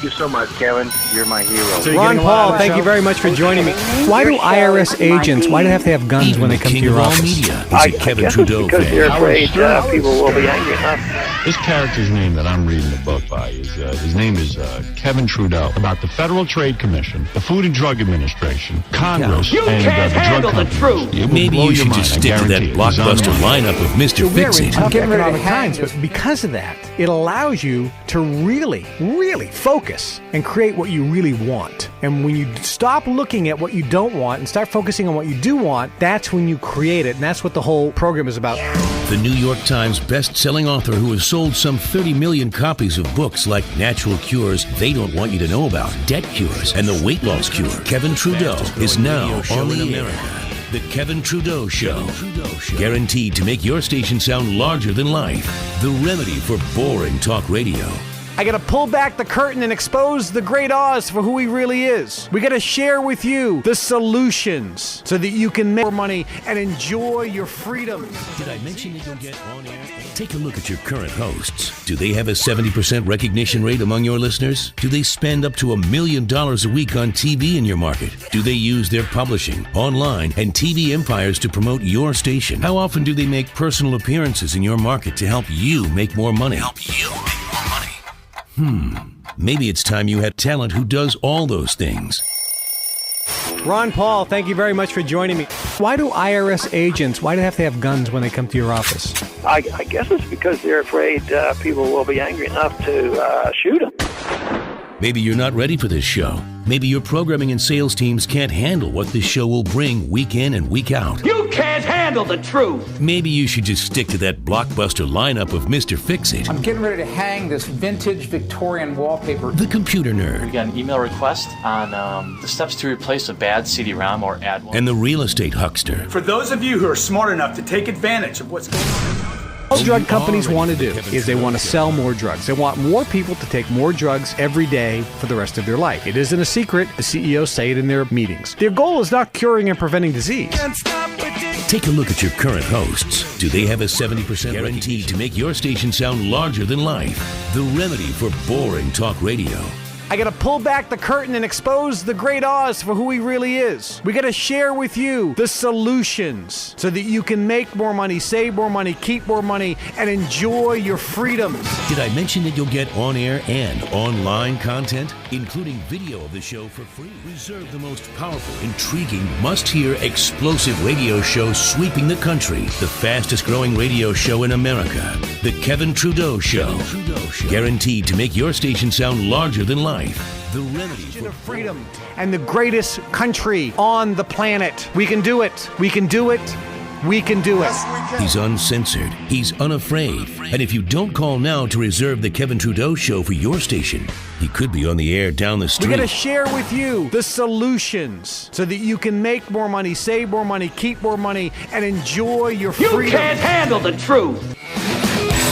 Thank you so much, Kevin. You're my hero. So Ron Paul, thank you very much for joining me. Why do IRS agents, why do they have to have guns when they come to your office? Media is a Kevin Trudeau because fan. they're afraid people will be angry enough. This character's name that I'm reading the book by is, his name is Kevin Trudeau, about the Federal Trade Commission, the Food and Drug Administration, Congress, and the drug companies. Maybe you should just stick to that blockbuster lineup of Mr. Fix-It. I'm getting ready to times, but because of that, it allows you to really focus and create what you really want. And when you stop looking at what you don't want and start focusing on what you do want, that's when you create it. And that's what the whole program is about. The New York Times best-selling author who has sold some 30 million copies of books like Natural Cures They Don't Want You to Know About, Debt Cures, and The Weight Loss Cure, Kevin Trudeau, is now on the air. The Kevin Trudeau Show. Guaranteed to make your station sound larger than life. The remedy for boring talk radio. I gotta pull back the curtain and expose the great Oz for who he really is. We gotta share with you the solutions so that you can make more money and enjoy your freedom. Did I mention that you'll get on air? Take a look at your current hosts. Do they have a 70% recognition rate among your listeners? Do they spend up to $1 million a week on TV in your market? Do they use their publishing, online, and TV empires to promote your station? How often do they make personal appearances in your market to help you make more money? Maybe it's time you had talent who does all those things. Ron Paul, thank you very much for joining me. Why do IRS agents, why do they have to have guns when they come to your office? I guess it's because they're afraid people will be angry enough to shoot them. Maybe you're not ready for this show. Maybe your programming and sales teams can't handle what this show will bring week in and week out. You can't handle the truth! Maybe you should just stick to that blockbuster lineup of Mr. Fix-It. I'm getting ready to hang this vintage Victorian wallpaper. The computer nerd. We got an email request on the steps to replace a bad CD-ROM or add one. And the real estate huckster. For those of you who are smart enough to take advantage of what's going on. All drug companies want to do is they want to sell more drugs. They want more people to take more drugs every day for the rest of their life. It isn't a secret. The CEOs say it in their meetings. Their goal is not curing and preventing disease. Take a look at your current hosts. Do they have a 70% guarantee to make your station sound larger than life? The remedy for boring talk radio. I gotta pull back the curtain and expose the great Oz for who he really is. We gotta share with you the solutions so that you can make more money, save more money, keep more money, and enjoy your freedoms. Did I mention that you'll get on-air and online content, including video of the show for free? Reserve the most powerful, intriguing, must-hear, explosive radio show sweeping the country. The fastest-growing radio show in America. The Kevin Trudeau Show. Guaranteed to make your station sound larger than life. The remedy for freedom and the greatest country on the planet. We can do it. We can do it. We can do it. He's uncensored. He's unafraid. And if you don't call now to reserve the Kevin Trudeau Show for your station, he could be on the air down the street. We're going to share with you the solutions so that you can make more money, save more money, keep more money, and enjoy your freedom. You can't handle the truth.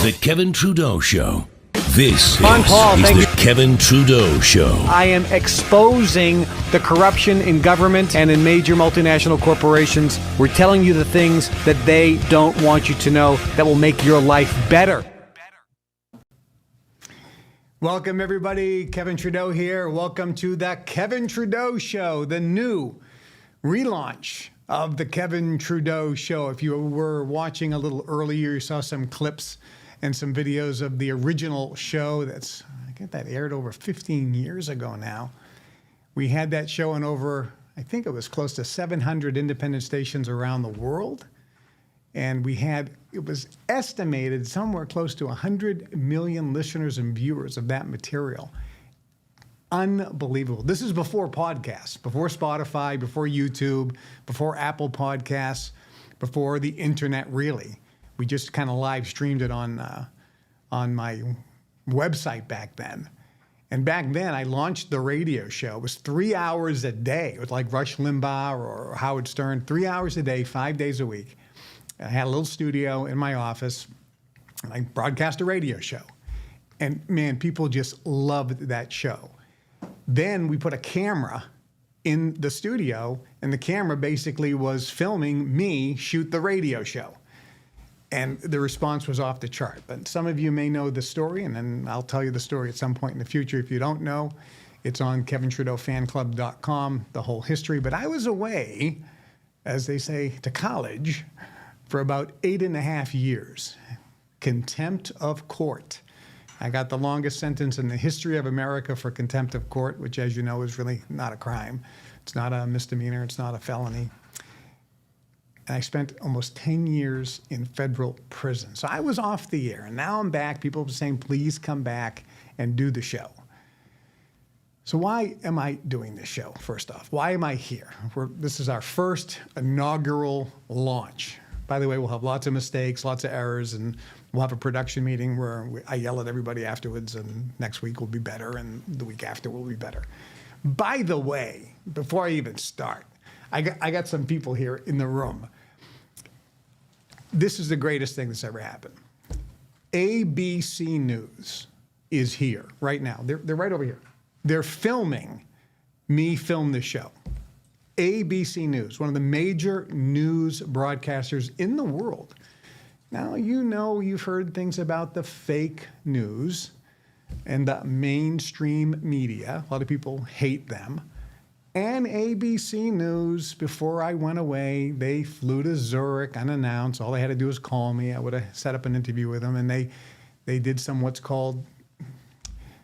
The Kevin Trudeau Show. This Ron Paul, is thank the you. Kevin Trudeau Show. I am exposing the corruption in government and in major multinational corporations. We're telling you the things that they don't want you to know that will make your life better. Welcome, everybody. Kevin Trudeau here. Welcome to the Kevin Trudeau Show, the new relaunch of the Kevin Trudeau Show. If you were watching a little earlier, you saw some clips and some videos of the original show that aired over 15 years ago now. We had that show on over, I think it was close to 700 independent stations around the world. And it was estimated somewhere close to 100 million listeners and viewers of that material. Unbelievable. This is before podcasts, before Spotify, before YouTube, before Apple Podcasts, before the internet, really. We just kind of live streamed it on my website back then. And back then, I launched the radio show. It was 3 hours a day. It was like Rush Limbaugh or Howard Stern, 3 hours a day, 5 days a week. I had a little studio in my office, and I broadcast a radio show. And man, people just loved that show. Then we put a camera in the studio, and the camera basically was filming me shoot the radio show. And the response was off the chart. But some of you may know the story, and then I'll tell you the story at some point in the future. If you don't know, it's on KevinTrudeauFanClub.com, the whole history. But I was away, as they say, to college for about 8.5 years. Contempt of court. I got the longest sentence in the history of America for contempt of court, which, as you know, is really not a crime. It's not a misdemeanor. It's not a felony. And I spent almost 10 years in federal prison. So I was off the air, and now I'm back. People are saying, please come back and do the show. So why am I doing this show, first off? Why am I here? This is our first inaugural launch. By the way, we'll have lots of mistakes, lots of errors, and we'll have a production meeting where I yell at everybody afterwards, and next week will be better, and the week after will be better. By the way, before I even start, I got some people here in the room. This is the greatest thing that's ever happened. ABC News is here right now. They're right over here. They're filming me film the show. ABC News, one of the major news broadcasters in the world. Now, you know, you've heard things about the fake news and the mainstream media. A lot of people hate them. And ABC News, before I went away, they flew to Zurich unannounced. All they had to do was call me. I would have set up an interview with them. And they did some what's called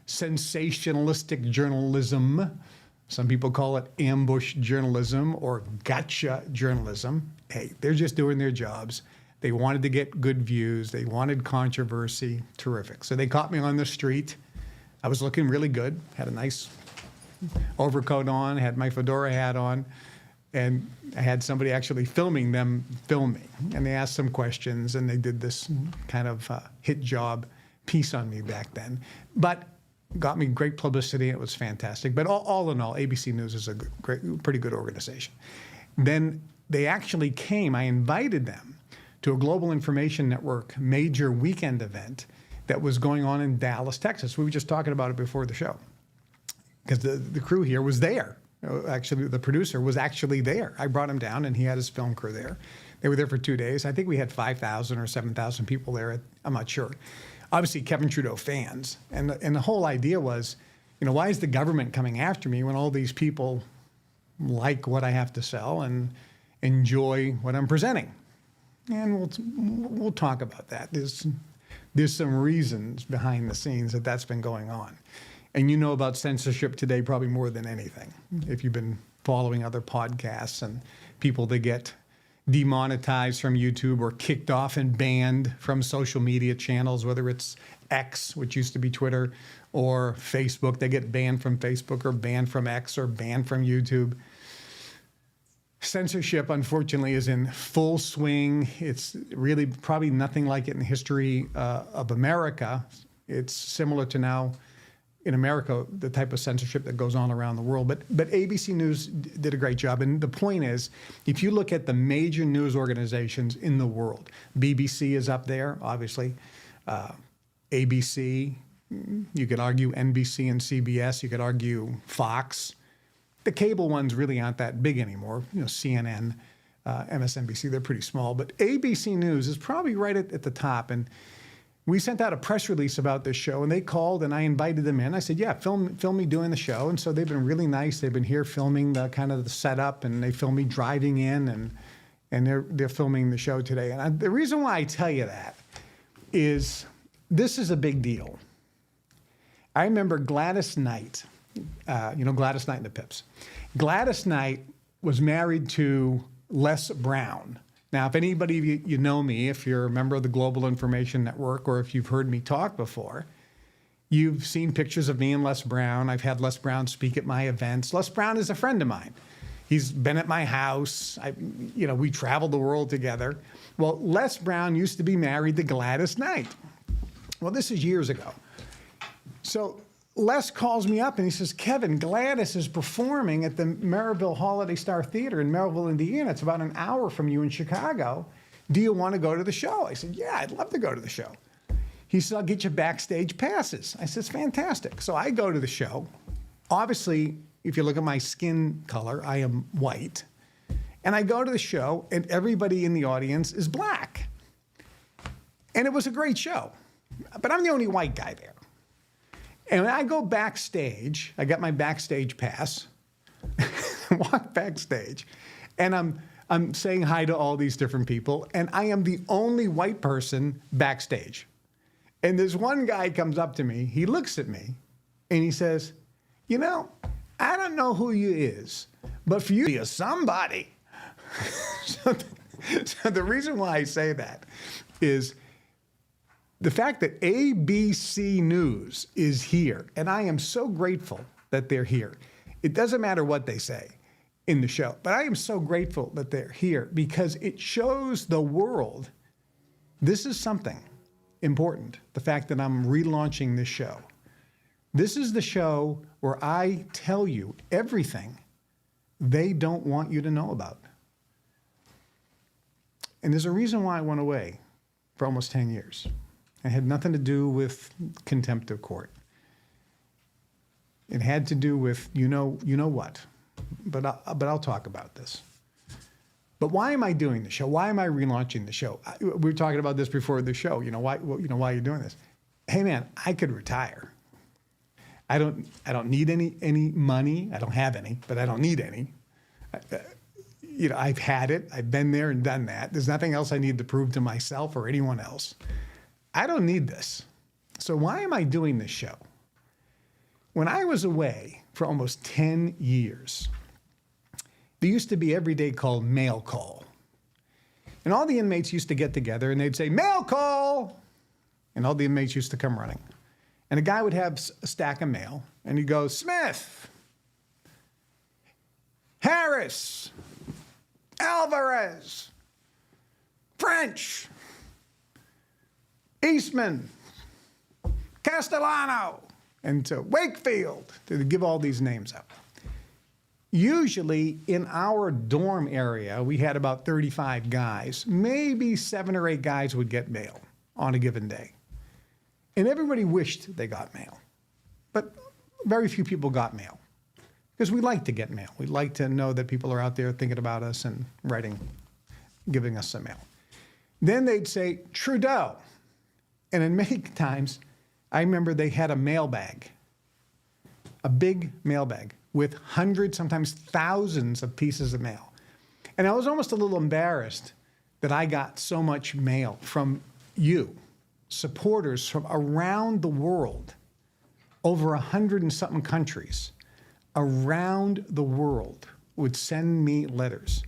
sensationalistic journalism. Some people call it ambush journalism or gotcha journalism. Hey, they're just doing their jobs. They wanted to get good views. They wanted controversy. Terrific. So they caught me on the street. I was looking really good. Had a nice overcoat on, had my fedora hat on, and I had somebody actually filming them film me. And they asked some questions, and they did this kind of hit job piece on me back then. But got me great publicity. It was fantastic. But all in all, ABC News is a pretty good organization. Then they actually came. I invited them to a Global Information Network major weekend event that was going on in Dallas, Texas. We were just talking about it before the show, because the crew here was there. Actually, the producer was actually there. I brought him down, and he had his film crew there. They were there for 2 days. I think we had 5,000 or 7,000 people there. I'm not sure. Obviously, Kevin Trudeau fans. And the whole idea was, you know, why is the government coming after me when all these people like what I have to sell and enjoy what I'm presenting? And we'll talk about that. There's some reasons behind the scenes that's been going on. And you know about censorship today probably more than anything, if you've been following other podcasts and people that get demonetized from YouTube or kicked off and banned from social media channels, whether it's X, which used to be Twitter, or Facebook. They get banned from Facebook or banned from X or banned from YouTube. Censorship, unfortunately, is in full swing. It's really probably nothing like it in the history of America. It's similar to now in America, the type of censorship that goes on around the world. But ABC News did a great job. And the point is, if you look at the major news organizations in the world, BBC is up there, obviously, ABC, you could argue NBC and CBS, you could argue Fox. The cable ones really aren't that big anymore. You know, CNN, MSNBC, they're pretty small. But ABC News is probably right at the top. And we sent out a press release about this show, and they called, and I invited them in. I said, yeah, film me doing the show. And so they've been really nice. They've been here filming the kind of the setup, and they film me driving in, and they're filming the show today. And the reason why I tell you that is this is a big deal. I remember Gladys Knight, Gladys Knight and the Pips. Gladys Knight was married to Les Brown. Now, if anybody of you know me, if you're a member of the Global Information Network, or if you've heard me talk before, you've seen pictures of me and Les Brown. I've had Les Brown speak at my events. Les Brown is a friend of mine. He's been at my house. We traveled the world together. Well, Les Brown used to be married to Gladys Knight. Well, this is years ago. So Les calls me up and he says, Kevin, Gladys is performing at the Maryville Holiday Star Theater in Maryville, Indiana. It's about an hour from you in Chicago. Do you want to go to the show? I said, yeah, I'd love to go to the show. He said, I'll get you backstage passes. I said, it's fantastic. So I go to the show. Obviously, if you look at my skin color, I am white. And I go to the show and everybody in the audience is black. And it was a great show. But I'm the only white guy there. And when I go backstage, I got my backstage pass, walk backstage, and I'm saying hi to all these different people, and I am the only white person backstage. And this one guy comes up to me, he looks at me, and he says, you know, I don't know who you is, but for you, you're somebody. So the reason why I say that is the fact that ABC News is here, and I am so grateful that they're here. It doesn't matter what they say in the show, but I am so grateful that they're here because it shows the world this is something important, the fact that I'm relaunching this show. This is the show where I tell you everything they don't want you to know about. And there's a reason why I went away for almost 10 years. It had nothing to do with contempt of court. It had to do with you know what, but I'll talk about this. But why am I doing the show? Why am I relaunching the show? We were talking about this before the show. Why are you doing this? Hey man, I could retire. I don't need any money. I don't have any, but I don't need any. I've had it. I've been there and done that. There's nothing else I need to prove to myself or anyone else. I don't need this. So why am I doing this show? When I was away for almost 10 years, there used to be every day called mail call. And all the inmates used to get together and they'd say, mail call! And all the inmates used to come running. And a guy would have a stack of mail and he'd go, Smith, Harris, Alvarez, French, Eastman, Castellano, and to Wakefield, to give all these names out. Usually in our dorm area, we had about 35 guys. Maybe 7 or 8 guys would get mail on a given day. And everybody wished they got mail. But very few people got mail. Because we like to get mail. We like to know that people are out there thinking about us and writing, giving us some mail. Then they'd say, Trudeau. And in many times, I remember they had a mailbag, a big mailbag with hundreds, sometimes thousands of pieces of mail. And I was almost a little embarrassed that I got so much mail from you, supporters from around the world, over 100 and something countries around the world would send me letters.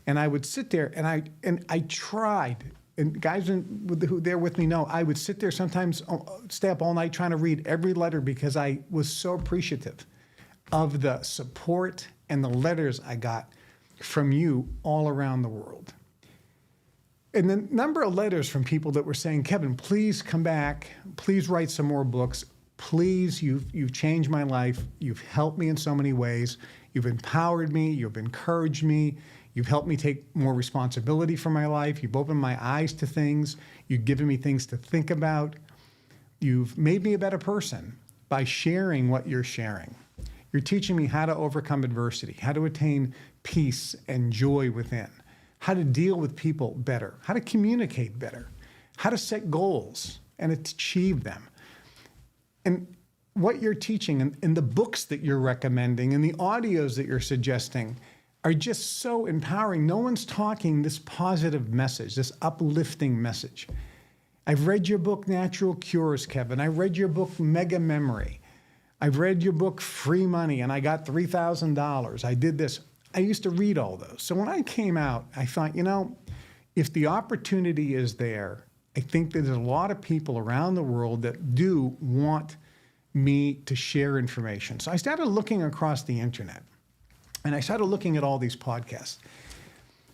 And I would sit there and I tried, and guys who there with me know, I would sit there sometimes, stay up all night trying to read every letter because I was so appreciative of the support and the letters I got from you all around the world. And the number of letters from people that were saying, Kevin, please come back, please write some more books, please, you've changed my life, you've helped me in so many ways, you've empowered me, you've encouraged me, you've helped me take more responsibility for my life, you've opened my eyes to things, you've given me things to think about, you've made me a better person by sharing what you're sharing. You're teaching me how to overcome adversity, how to attain peace and joy within, how to deal with people better, how to communicate better, how to set goals and achieve them. And what you're teaching and the books that you're recommending and the audios that you're suggesting are just so empowering. No one's talking this positive message, this uplifting message. I've read your book, Natural Cures, Kevin. I read your book, Mega Memory. I've read your book, Free Money, and I got $3,000. I did this. I used to read all those. So when I came out, I thought, if the opportunity is there, I think there's a lot of people around the world that do want me to share information. So I started looking across the internet, and I started looking at all these podcasts.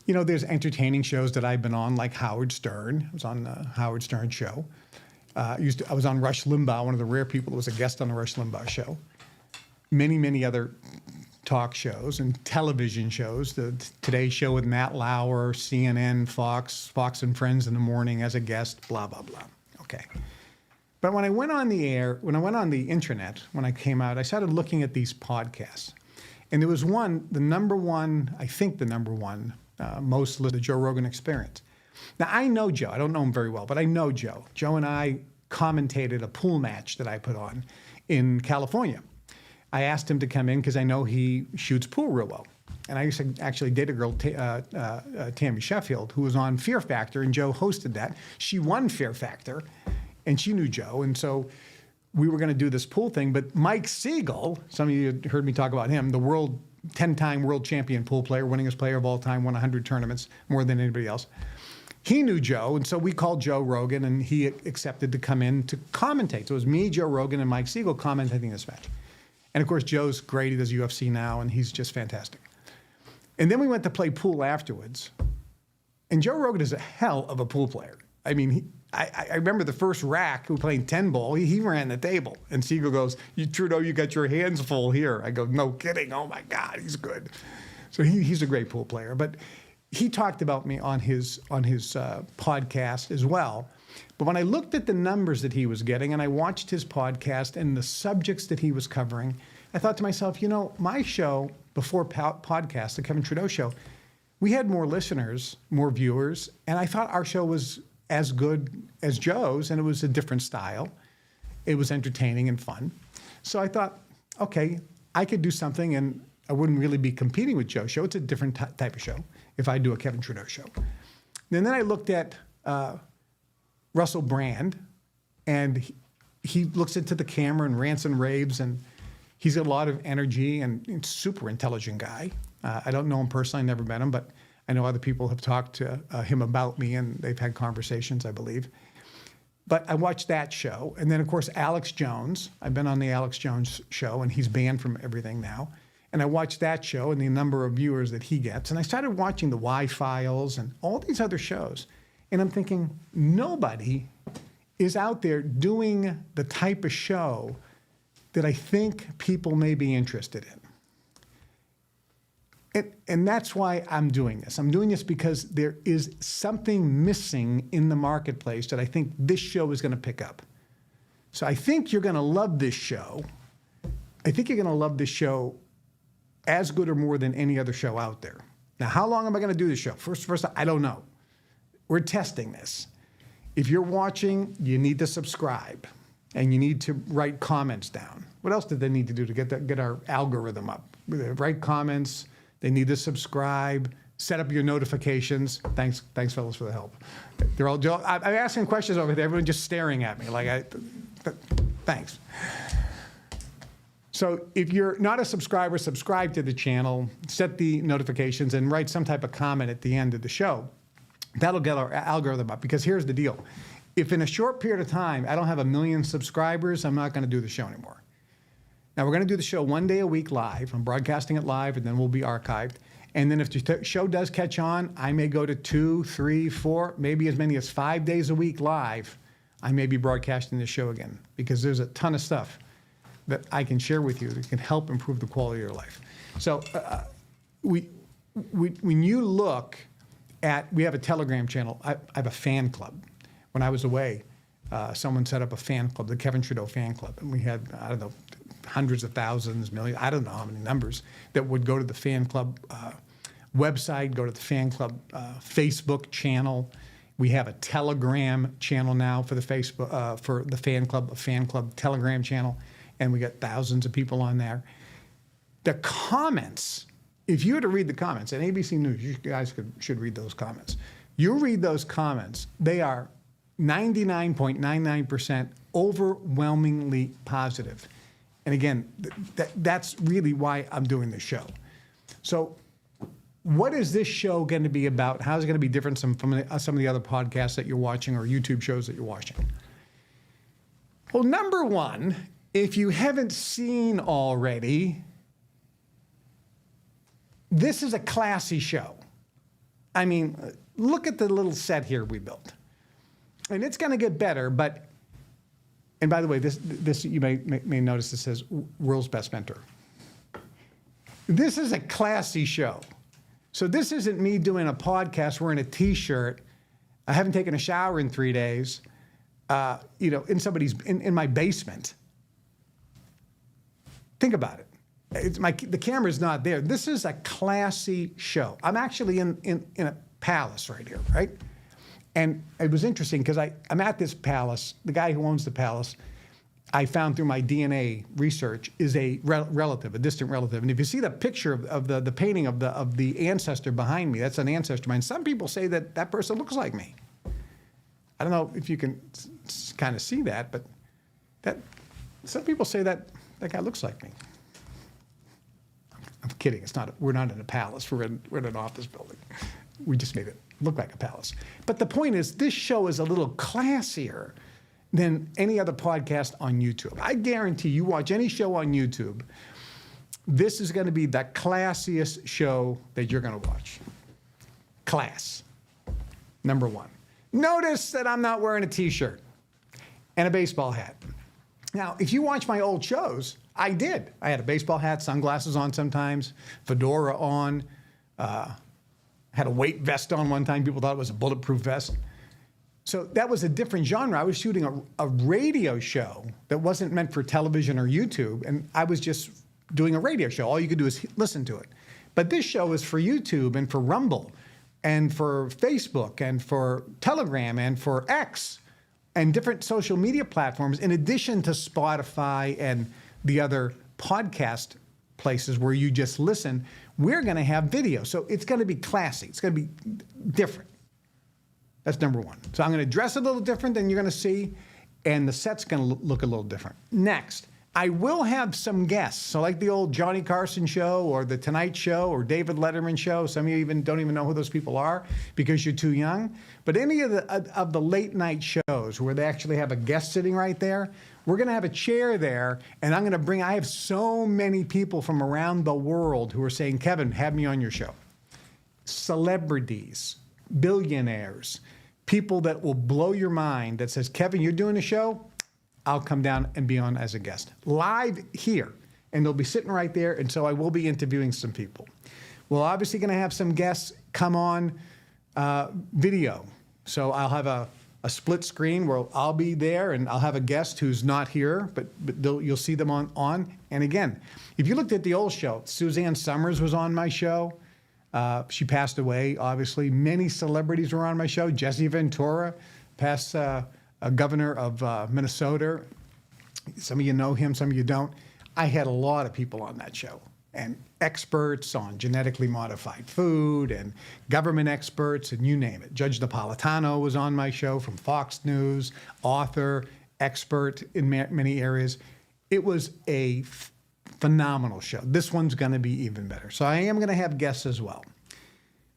There's entertaining shows that I've been on, like Howard Stern. I was on the Howard Stern show. I was on Rush Limbaugh, one of the rare people who was a guest on the Rush Limbaugh show. Many, many other talk shows and television shows. The Today Show with Matt Lauer, CNN, Fox and Friends in the morning as a guest, blah, blah, blah. Okay. But when I went on the air, when I went on the internet, when I came out, I started looking at these podcasts. And there was one, the number one, most listened, the Joe Rogan Experience. Now, I know Joe. I don't know him very well, but I know Joe. Joe and I commentated a pool match that I put on in California. I asked him to come in because I know he shoots pool real well. And I used to actually date a girl, Tammy Sheffield, who was on Fear Factor, and Joe hosted that. She won Fear Factor, and she knew Joe. And so we were going to do this pool thing. But Mike Siegel, some of you heard me talk about him, the 10-time world champion pool player, winningest player of all time, won 100 tournaments, more than anybody else. He knew Joe, and so we called Joe Rogan, and he accepted to come in to commentate. So it was me, Joe Rogan, and Mike Siegel commentating this match. And of course, Joe's great. He does UFC now, and he's just fantastic. And then we went to play pool afterwards. And Joe Rogan is a hell of a pool player. I mean, I remember the first rack, we were playing 10 ball, he ran the table. And Siegel goes, Trudeau, you got your hands full here. I go, no kidding. Oh my God, he's good. So he's a great pool player. But he talked about me on his podcast as well. But when I looked at the numbers that he was getting and I watched his podcast and the subjects that he was covering, I thought to myself, you know, my show before podcast, the Kevin Trudeau Show, we had more listeners, more viewers, and I thought our show was as good as Joe's, and it was a different style. It was entertaining and fun. So I thought, okay, I could do something, and I wouldn't really be competing with Joe's show. It's a different type of show if I do a Kevin Trudeau show. And then I looked at Russell Brand, and he looks into the camera and rants and raves, and he's got a lot of energy and super intelligent guy. I don't know him personally, I never met him, but I know other people have talked to him about me, and they've had conversations, I believe. But I watched that show. And then, of course, Alex Jones. I've been on the Alex Jones show, and he's banned from everything now. And I watched that show and the number of viewers that he gets. And I started watching the Y-Files and all these other shows. And I'm thinking, nobody is out there doing the type of show that I think people may be interested in. And that's why I'm doing this. I'm doing this because there is something missing in the marketplace that I think this show is going to pick up. So I think you're going to love this show. I think you're going to love this show as good or more than any other show out there. Now, how long am I going to do this show? First, I don't know. We're testing this. If you're watching, you need to subscribe, and you need to write comments down. What else did they need to do to get our algorithm up? Write comments. They need to subscribe, set up your notifications. Thanks, fellas, for the help. They're all. I'm asking questions over there. Everyone just staring at me like, thanks. So if you're not a subscriber, subscribe to the channel, set the notifications, and write some type of comment at the end of the show. That'll get our algorithm up. Because here's the deal: if in a short period of time I don't have 1 million subscribers, I'm not going to do the show anymore. Now, we're going to do the show 1 day a week live. I'm broadcasting it live, and then we'll be archived. And then if the show does catch on, I may go to 2, 3, 4, maybe as many as 5 days a week live. I may be broadcasting this show again, because there's a ton of stuff that I can share with you that can help improve the quality of your life. So when you look at, we have a Telegram channel. I have a fan club. When I was away, someone set up a fan club, the Kevin Trudeau fan club. And we had, I don't know, hundreds of thousands, millions, I don't know how many numbers, that would go to the fan club website, go to the fan club Facebook channel. We have a Telegram channel now for the Facebook, for the fan club, a fan club Telegram channel, and we got thousands of people on there. The comments, if you were to read the comments, and ABC News, you guys should read those comments. You read those comments, they are 99.99% overwhelmingly positive. And again, that's really why I'm doing this show. So what is this show going to be about? How is it going to be different from some of the other podcasts that you're watching or YouTube shows that you're watching? Well, number one, if you haven't seen already, this is a classy show. I mean, look at the little set here we built. And it's going to get better, but, and by the way, this you may notice this says World's Best Mentor. This is a classy show. So this isn't me doing a podcast wearing a T-shirt. I haven't taken a shower in 3 days, in my basement. Think about it. The camera's not there. This is a classy show. I'm actually in a palace right here, right? And it was interesting because I'm at this palace. The guy who owns the palace, I found through my DNA research, is a relative, a distant relative. And if you see the picture of the painting of the ancestor behind me, that's an ancestor of mine. Some people say that that person looks like me. I don't know if you can kind of see that, but some people say that guy looks like me. I'm kidding. It's not. We're not in a palace. We're in an office building. We just made it look like a palace. But the point is, this show is a little classier than any other podcast on YouTube. I guarantee you watch any show on YouTube, this is going to be the classiest show that you're going to watch. Class. Number one. Notice that I'm not wearing a t-shirt and a baseball hat. Now, if you watch my old shows, I did. I had a baseball hat, sunglasses on sometimes, fedora on, had a weight vest on one time. People thought it was a bulletproof vest. So that was a different genre. I was shooting a radio show that wasn't meant for television or YouTube, and I was just doing a radio show. All you could do is listen to it. But this show is for YouTube and for Rumble and for Facebook and for Telegram and for X and different social media platforms, in addition to Spotify and the other podcast places where you just listen. We're going to have video. So it's going to be classy. It's going to be different. That's number one. So I'm going to dress a little different than you're going to see, and the set's going to look a little different. Next, I will have some guests. So like the old Johnny Carson show or the Tonight Show or David Letterman show. Some of you don't even know who those people are because you're too young. But any of the late night shows where they actually have a guest sitting right there, we're going to have a chair there, and I have so many people from around the world who are saying, Kevin, have me on your show. Celebrities, billionaires, people that will blow your mind that says, Kevin, you're doing a show? I'll come down and be on as a guest. Live here. And they'll be sitting right there, and so I will be interviewing some people. We're obviously going to have some guests come on video. So I'll have a split screen where I'll be there and I'll have a guest who's not here, but you'll see them on. And again, if you looked at the old show, Suzanne Summers was on my show. She passed away, obviously. Many celebrities were on my show. Jesse Ventura, past governor of Minnesota. Some of you know him, some of you don't. I had a lot of people on that show, and experts on genetically modified food and government experts, and you name it. Judge Napolitano was on my show from Fox News, author, expert in many areas. It was a phenomenal show. This one's going to be even better. So I am going to have guests as well.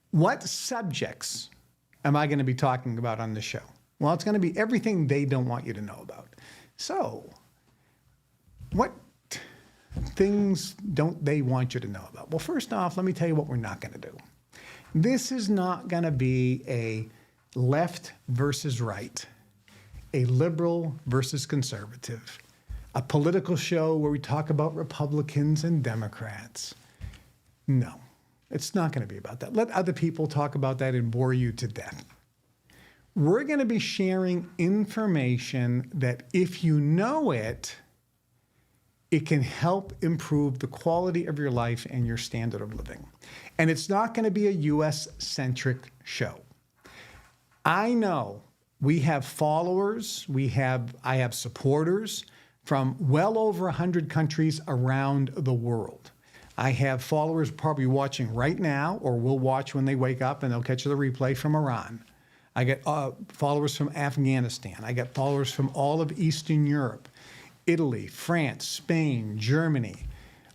What subjects am I going to be talking about on the show? Well, it's going to be everything they don't want you to know about. So what things don't they want you to know about? Well, first off, let me tell you what we're not going to do. This is not going to be a left versus right, a liberal versus conservative, a political show where we talk about Republicans and Democrats. No, it's not going to be about that. Let other people talk about that and bore you to death. We're going to be sharing information that if you know it, it can help improve the quality of your life and your standard of living. And it's not going to be a U.S.-centric show. I know we have followers, I have supporters from well over 100 countries around the world. I have followers probably watching right now or will watch when they wake up and they'll catch the replay from Iran. I get followers from Afghanistan. I get followers from all of Eastern Europe, Italy, France, Spain, Germany,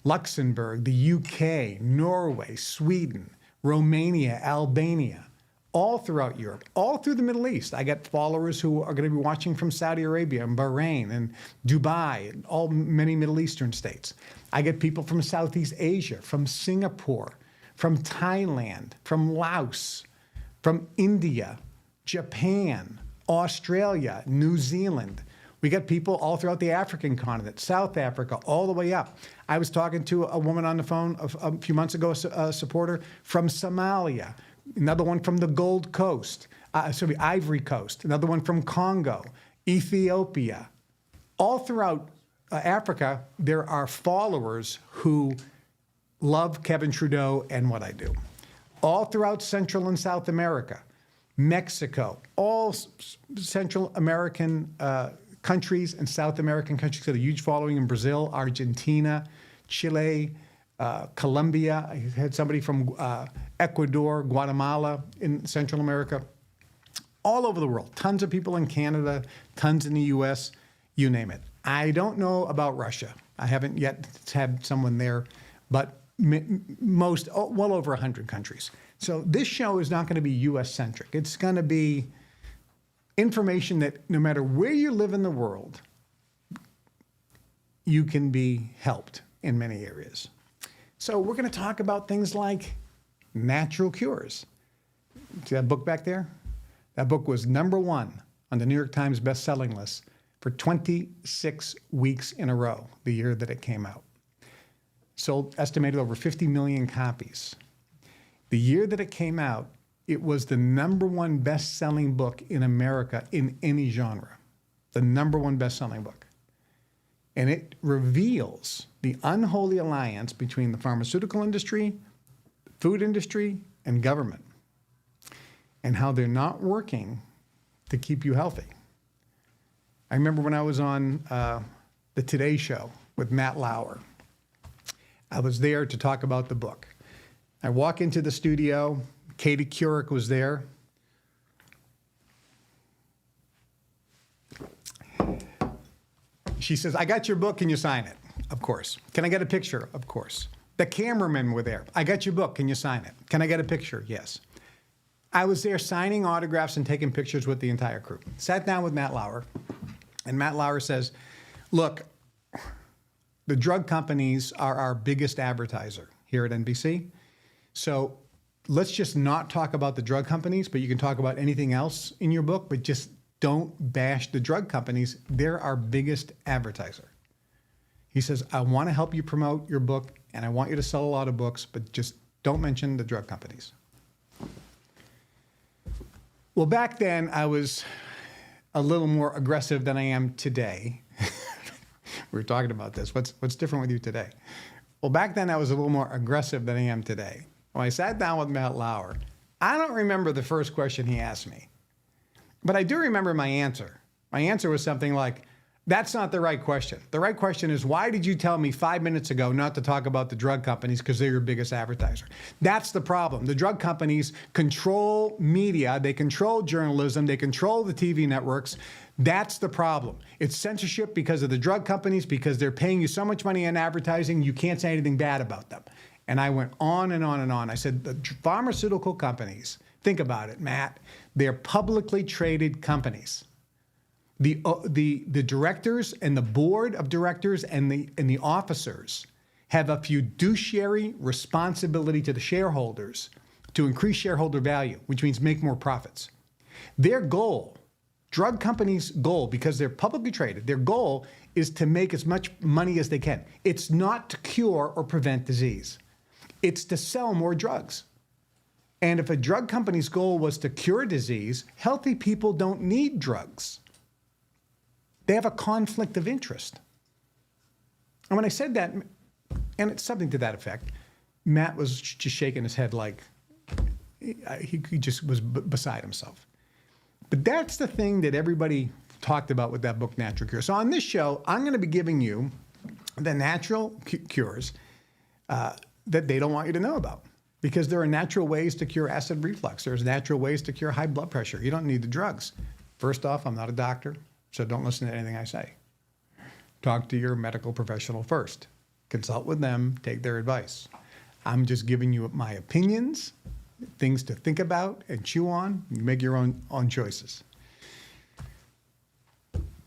Luxembourg, the UK, Norway, Sweden, Romania, Albania, all throughout Europe, all through the Middle East. I get followers who are going to be watching from Saudi Arabia and Bahrain and Dubai and many Middle Eastern states. I get people from Southeast Asia, from Singapore, from Thailand, from Laos, from India, Japan, Australia, New Zealand. We got people all throughout the African continent, South Africa, all the way up. I was talking to a woman on the phone a few months ago, a supporter from Somalia, another one from the Gold Coast, Ivory Coast, another one from Congo, Ethiopia. All throughout Africa, there are followers who love Kevin Trudeau and what I do. All throughout Central and South America, Mexico, all Central American countries and South American countries got a huge following in Brazil, Argentina, Chile, Colombia. I had somebody from Ecuador, Guatemala in Central America, all over the world. Tons of people in Canada, tons in the US, you name it. I don't know about Russia. I haven't yet had someone there, but well over 100 countries. So this show is not going to be US centric. It's going to be information that no matter where you live in the world, you can be helped in many areas. So we're going to talk about things like natural cures. See that book back there? That book was #1 on the New York Times best-selling list for 26 weeks in a row, the year that it came out. Sold, estimated over 50 million copies. The year that it came out, it was the #1 best-selling book in America in any genre. The #1 best-selling book. And it reveals the unholy alliance between the pharmaceutical industry, food industry, and government, and how they're not working to keep you healthy. I remember when I was on the Today Show with Matt Lauer. I was there to talk about the book. I walk into the studio. Katie Couric was there. She says, "I got your book. Can you sign it?" Of course. "Can I get a picture?" Of course. The cameramen were there. "I got your book. Can you sign it?" "Can I get a picture?" Yes. I was there signing autographs and taking pictures with the entire crew. Sat down with Matt Lauer, and Matt Lauer says, "Look, the drug companies are our biggest advertiser here at NBC. So let's just not talk about the drug companies, but you can talk about anything else in your book, but just don't bash the drug companies. They're our biggest advertiser." He says, "I want to help you promote your book, and I want you to sell a lot of books, but just don't mention the drug companies." Well, back then, I was a little more aggressive than I am today. We were talking about this. What's different with you today? Well, back then, I was a little more aggressive than I am today. When I sat down with Matt Lauer, I don't remember the first question he asked me, but I do remember my answer. My answer was something like, "That's not the right question. The right question is, why did you tell me 5 minutes ago not to talk about the drug companies because they're your biggest advertiser?" That's the problem. The drug companies control media. They control journalism. They control the TV networks. That's the problem. It's censorship because of the drug companies, because they're paying you so much money on advertising, you can't say anything bad about them. And I went on and on and on. I said, the pharmaceutical companies, think about it, Matt, they're publicly traded companies. The directors and the board of directors and the officers have a fiduciary responsibility to the shareholders to increase shareholder value, which means make more profits. Their goal, drug companies' goal, because they're publicly traded, their goal is to make as much money as they can. It's not to cure or prevent disease. It's to sell more drugs. And if a drug company's goal was to cure disease, healthy people don't need drugs. They have a conflict of interest. And when I said that, and it's something to that effect, Matt was just shaking his head like he just was beside himself. But that's the thing that everybody talked about with that book, Natural Cure. So on this show, I'm going to be giving you the natural cures that they don't want you to know about. Because there are natural ways to cure acid reflux. There's natural ways to cure high blood pressure. You don't need the drugs. First off, I'm not a doctor, so don't listen to anything I say. Talk to your medical professional first. Consult with them, take their advice. I'm just giving you my opinions, things to think about and chew on. You make your own choices.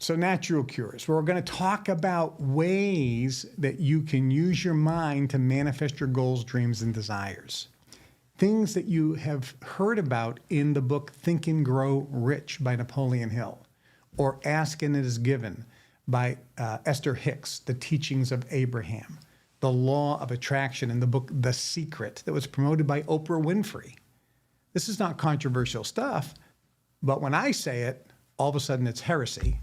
So natural cures. We're going to talk about ways that you can use your mind to manifest your goals, dreams, and desires. Things that you have heard about in the book Think and Grow Rich by Napoleon Hill, or Ask and It Is Given by Esther Hicks, The Teachings of Abraham, The Law of Attraction in the book The Secret that was promoted by Oprah Winfrey. This is not controversial stuff, but when I say it, all of a sudden it's heresy.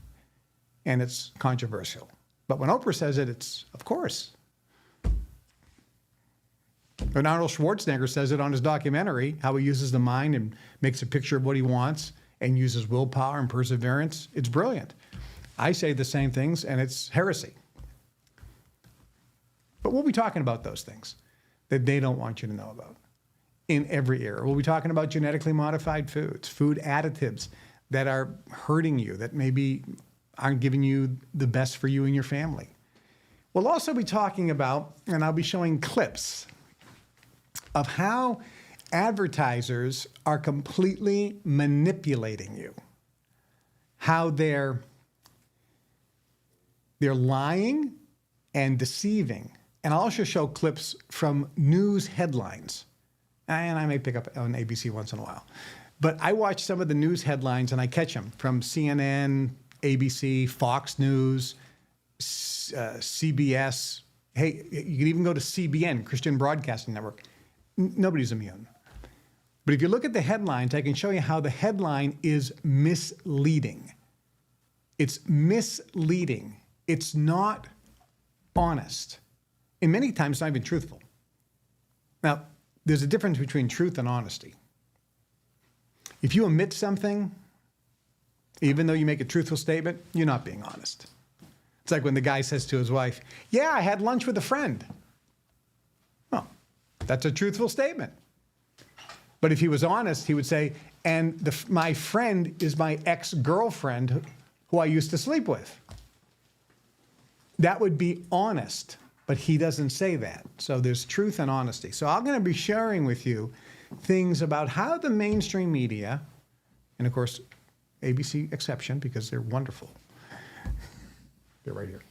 And it's controversial. But when Oprah says it, it's, of course. And Arnold Schwarzenegger says it on his documentary, how he uses the mind and makes a picture of what he wants and uses willpower and perseverance. It's brilliant. I say the same things, and it's heresy. But we'll be talking about those things that they don't want you to know about in every era. We'll be talking about genetically modified foods, food additives that are hurting you, that maybe aren't giving you the best for you and your family. We'll also be talking about, and I'll be showing clips of how advertisers are completely manipulating you, how they're lying and deceiving. And I'll also show clips from news headlines. And I may pick up on ABC once in a while. But I watch some of the news headlines and I catch them from CNN, ABC, Fox News, CBS. Hey, you can even go to CBN, Christian Broadcasting Network. Nobody's immune. But if you look at the headlines, I can show you how the headline is misleading. It's misleading. It's not honest. And many times, it's not even truthful. Now, there's a difference between truth and honesty. If you omit something, even though you make a truthful statement, you're not being honest. It's like when the guy says to his wife, yeah, I had lunch with a friend. Well, that's a truthful statement. But if he was honest, he would say, and my friend is my ex-girlfriend who I used to sleep with. That would be honest, but he doesn't say that. So there's truth and honesty. So I'm going to be sharing with you things about how the mainstream media, and of course, ABC exception because they're wonderful. They're right here.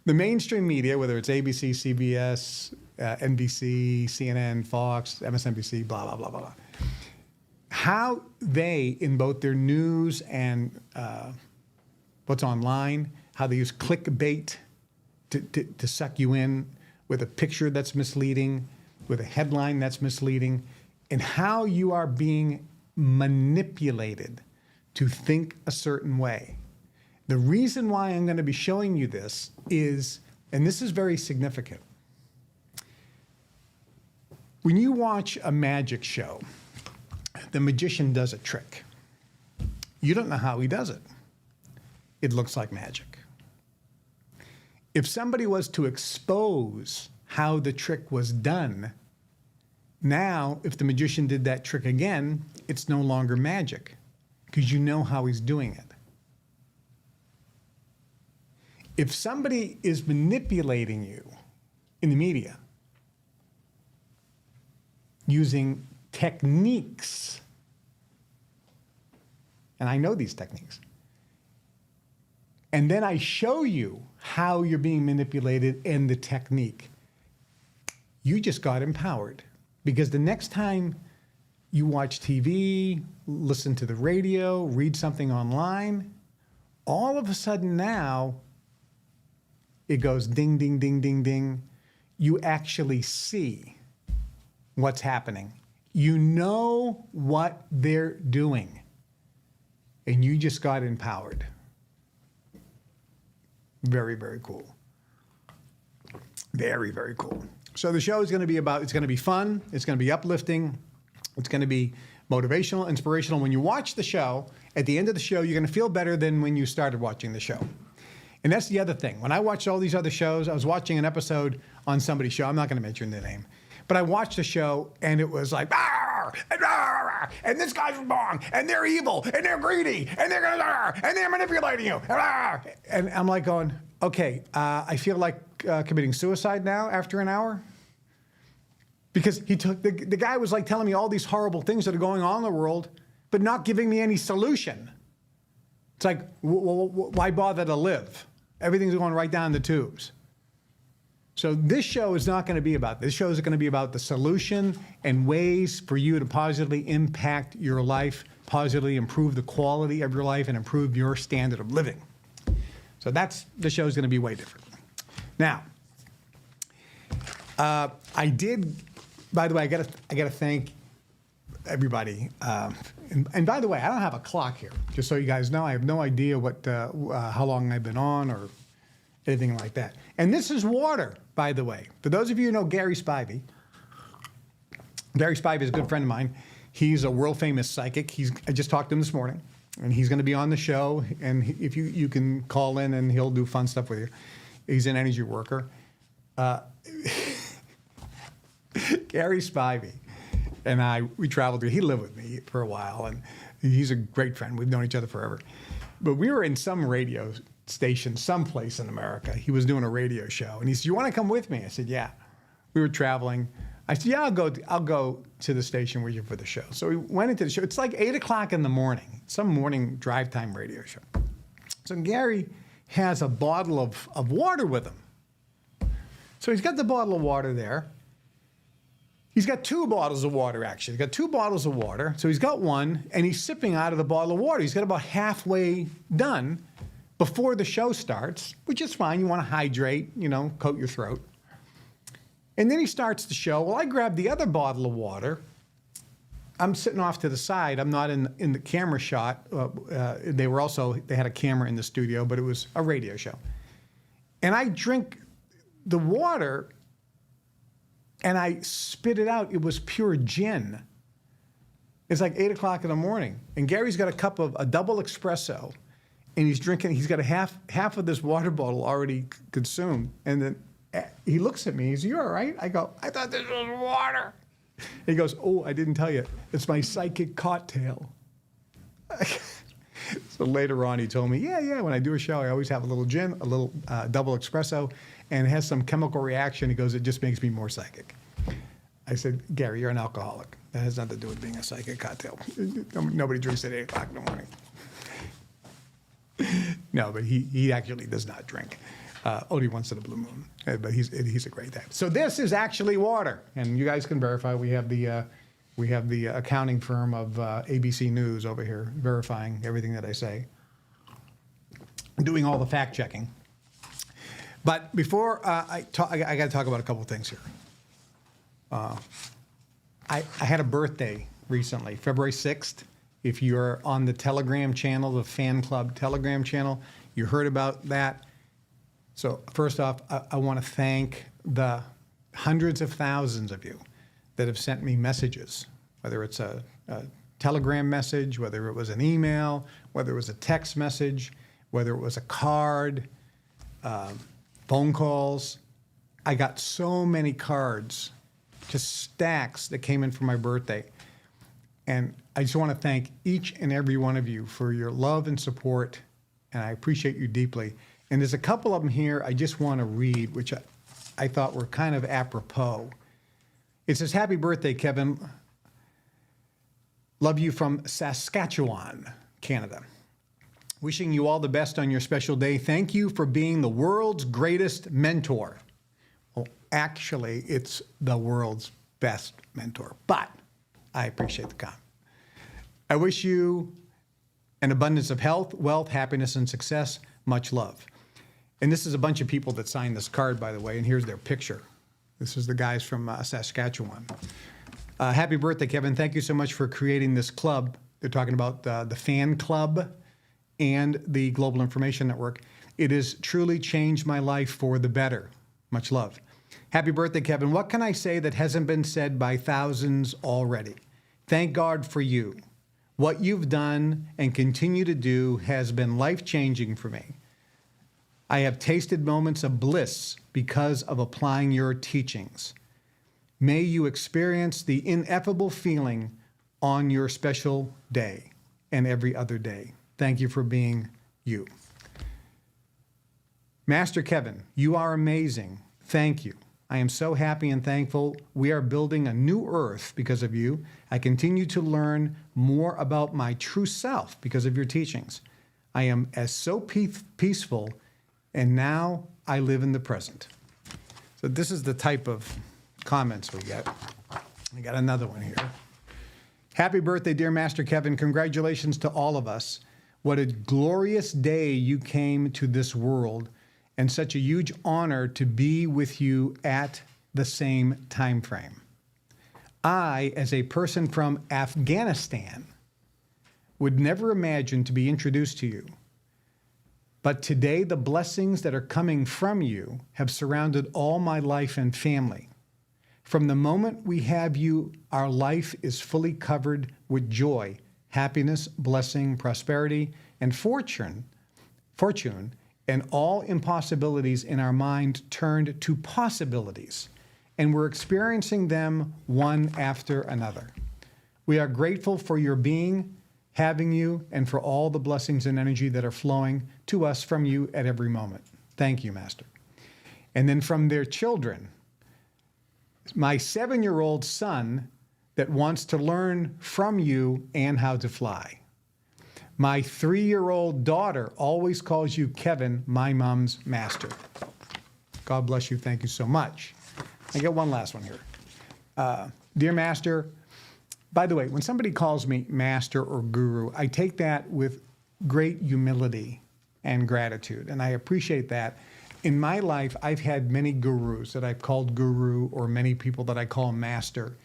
The mainstream media, whether it's ABC, CBS, NBC, CNN, Fox, MSNBC, blah, blah, blah, blah, blah. How they, in both their news and what's online, how they use clickbait to suck you in with a picture that's misleading, with a headline that's misleading, and how you are being manipulated to think a certain way. The reason why I'm going to be showing you this is, and this is very significant, when you watch a magic show, the magician does a trick. You don't know how he does it. It looks like magic. If somebody was to expose how the trick was done, now, if the magician did that trick again, it's no longer magic because you know how he's doing it. If somebody is manipulating you in the media using techniques, and I know these techniques, and then I show you how you're being manipulated and the technique, you just got empowered. Because the next time you watch TV, listen to the radio, read something online, all of a sudden now, it goes ding, ding, ding, ding, ding. You actually see what's happening. You know what they're doing. And you just got empowered. Very, very cool. Very, very cool. So the show is going to be about, it's going to be fun, it's going to be uplifting, it's going to be motivational, inspirational. When you watch the show, at the end of the show, you're going to feel better than when you started watching the show. And that's the other thing. When I watched all these other shows, I was watching an episode on somebody's show. I'm not going to mention their name. But I watched the show, and it was like, and this guy's wrong, and they're evil, and they're greedy, and they're manipulating you. And I'm like going, okay, I feel like committing suicide now after an hour. Because he took the guy was like telling me all these horrible things that are going on in the world, but not giving me any solution. It's like, why bother to live? Everything's going right down the tubes. So this show is not going to be about this. Show is going to be about the solution and ways for you to positively impact your life, positively improve the quality of your life, and improve your standard of living. So the show is going to be way different. Now, I did. By the way, I got to thank everybody. And by the way, I don't have a clock here. Just so you guys know, I have no idea how long I've been on or anything like that. And this is water, by the way. For those of you who know Gary Spivey, Gary Spivey is a good friend of mine. He's a world-famous psychic. I just talked to him this morning, and he's going to be on the show. And if you can call in, and he'll do fun stuff with you. He's an energy worker. Gary Spivey and we traveled. He lived with me for a while, and he's a great friend. We've known each other forever. But we were in some radio station, someplace in America. He was doing a radio show, and he said, "You want to come with me?" I said, "Yeah." We were traveling. I said, "Yeah, I'll go to the station with you for the show." So we went into the show. It's like 8 o'clock in the morning, some morning drive time radio show. So Gary has a bottle of water with him. So he's got the bottle of water there. He's got 2 bottles of water, actually. He's got 2 bottles of water. So he's got one, and he's sipping out of the bottle of water. He's got about halfway done before the show starts, which is fine. You want to hydrate, coat your throat. And then he starts the show. Well, I grabbed the other bottle of water. I'm sitting off to the side. I'm not in the camera shot. They had a camera in the studio, but it was a radio show. And I drink the water, and I spit it out. It was pure gin. It's like 8 o'clock in the morning. And Gary's got a double espresso, and he's drinking. He's got a half of this water bottle already consumed. And then he looks at me. He says, "You all right?" I go, "I thought this was water." He goes, "Oh, I didn't tell you. It's my psychic cocktail." So later on, he told me, yeah, when I do a show, I always have a little gin, a little double espresso, and it has some chemical reaction. He goes, "It just makes me more psychic." I said, "Gary, you're an alcoholic. That has nothing to do with being a psychic cocktail. Nobody drinks at 8 o'clock in the morning." No, but he actually does not drink. Only once in a blue moon. But he's a great guy. So this is actually water, and you guys can verify. We have the accounting firm of ABC News over here verifying everything that I say, doing all the fact checking. But before I got to talk about a couple of things here. I had a birthday recently, February 6th. If you're on the Telegram channel, the fan club Telegram channel, you heard about that. So first off, I want to thank the hundreds of thousands of you that have sent me messages, whether it's a Telegram message, whether it was an email, whether it was a text message, whether it was a card, phone calls. I got so many cards, just stacks that came in for my birthday. And I just want to thank each and every one of you for your love and support, and I appreciate you deeply. And there's a couple of them here I just want to read, which I thought were kind of apropos. It says, "Happy birthday, Kevin. Love you from Saskatchewan, Canada. Wishing you all the best on your special day. Thank you for being the world's greatest mentor." Well, actually, it's the world's best mentor, but I appreciate the comment. "I wish you an abundance of health, wealth, happiness, and success. Much love." And this is a bunch of people that signed this card, by the way, and here's their picture. This is the guys from Saskatchewan. "Happy birthday, Kevin. Thank you so much for creating this club." They're talking about the fan club and the Global Information Network. "It has truly changed my life for the better. Much love." "Happy birthday, Kevin. What can I say that hasn't been said by thousands already? Thank God for you. What you've done and continue to do has been life-changing for me. I have tasted moments of bliss because of applying your teachings. May you experience the ineffable feeling on your special day and every other day. Thank you for being you." "Master Kevin, you are amazing. Thank you. I am so happy and thankful. We are building a new earth because of you. I continue to learn more about my true self because of your teachings. I am so peaceful, and now I live in the present." So this is the type of comments we get. I got another one here. "Happy birthday, dear Master Kevin. Congratulations to all of us. What a glorious day you came to this world, and such a huge honor to be with you at the same time frame. I, as a person from Afghanistan, would never imagine to be introduced to you. But today, the blessings that are coming from you have surrounded all my life and family. From the moment we have you, our life is fully covered with joy, happiness, blessing, prosperity, and fortune, and all impossibilities in our mind turned to possibilities, and we're experiencing them one after another. We are grateful for your being, having you, and for all the blessings and energy that are flowing to us from you at every moment. Thank you, Master. And then from their children, my 7-year-old son that wants to learn from you and how to fly. My 3-year-old daughter always calls you Kevin, my mom's master. God bless you. Thank you so much. I got one last one here. Dear Master, by the way, when somebody calls me master or guru, I take that with great humility and gratitude, and I appreciate that. In my life, I've had many gurus that I've called guru, or many people that I call master.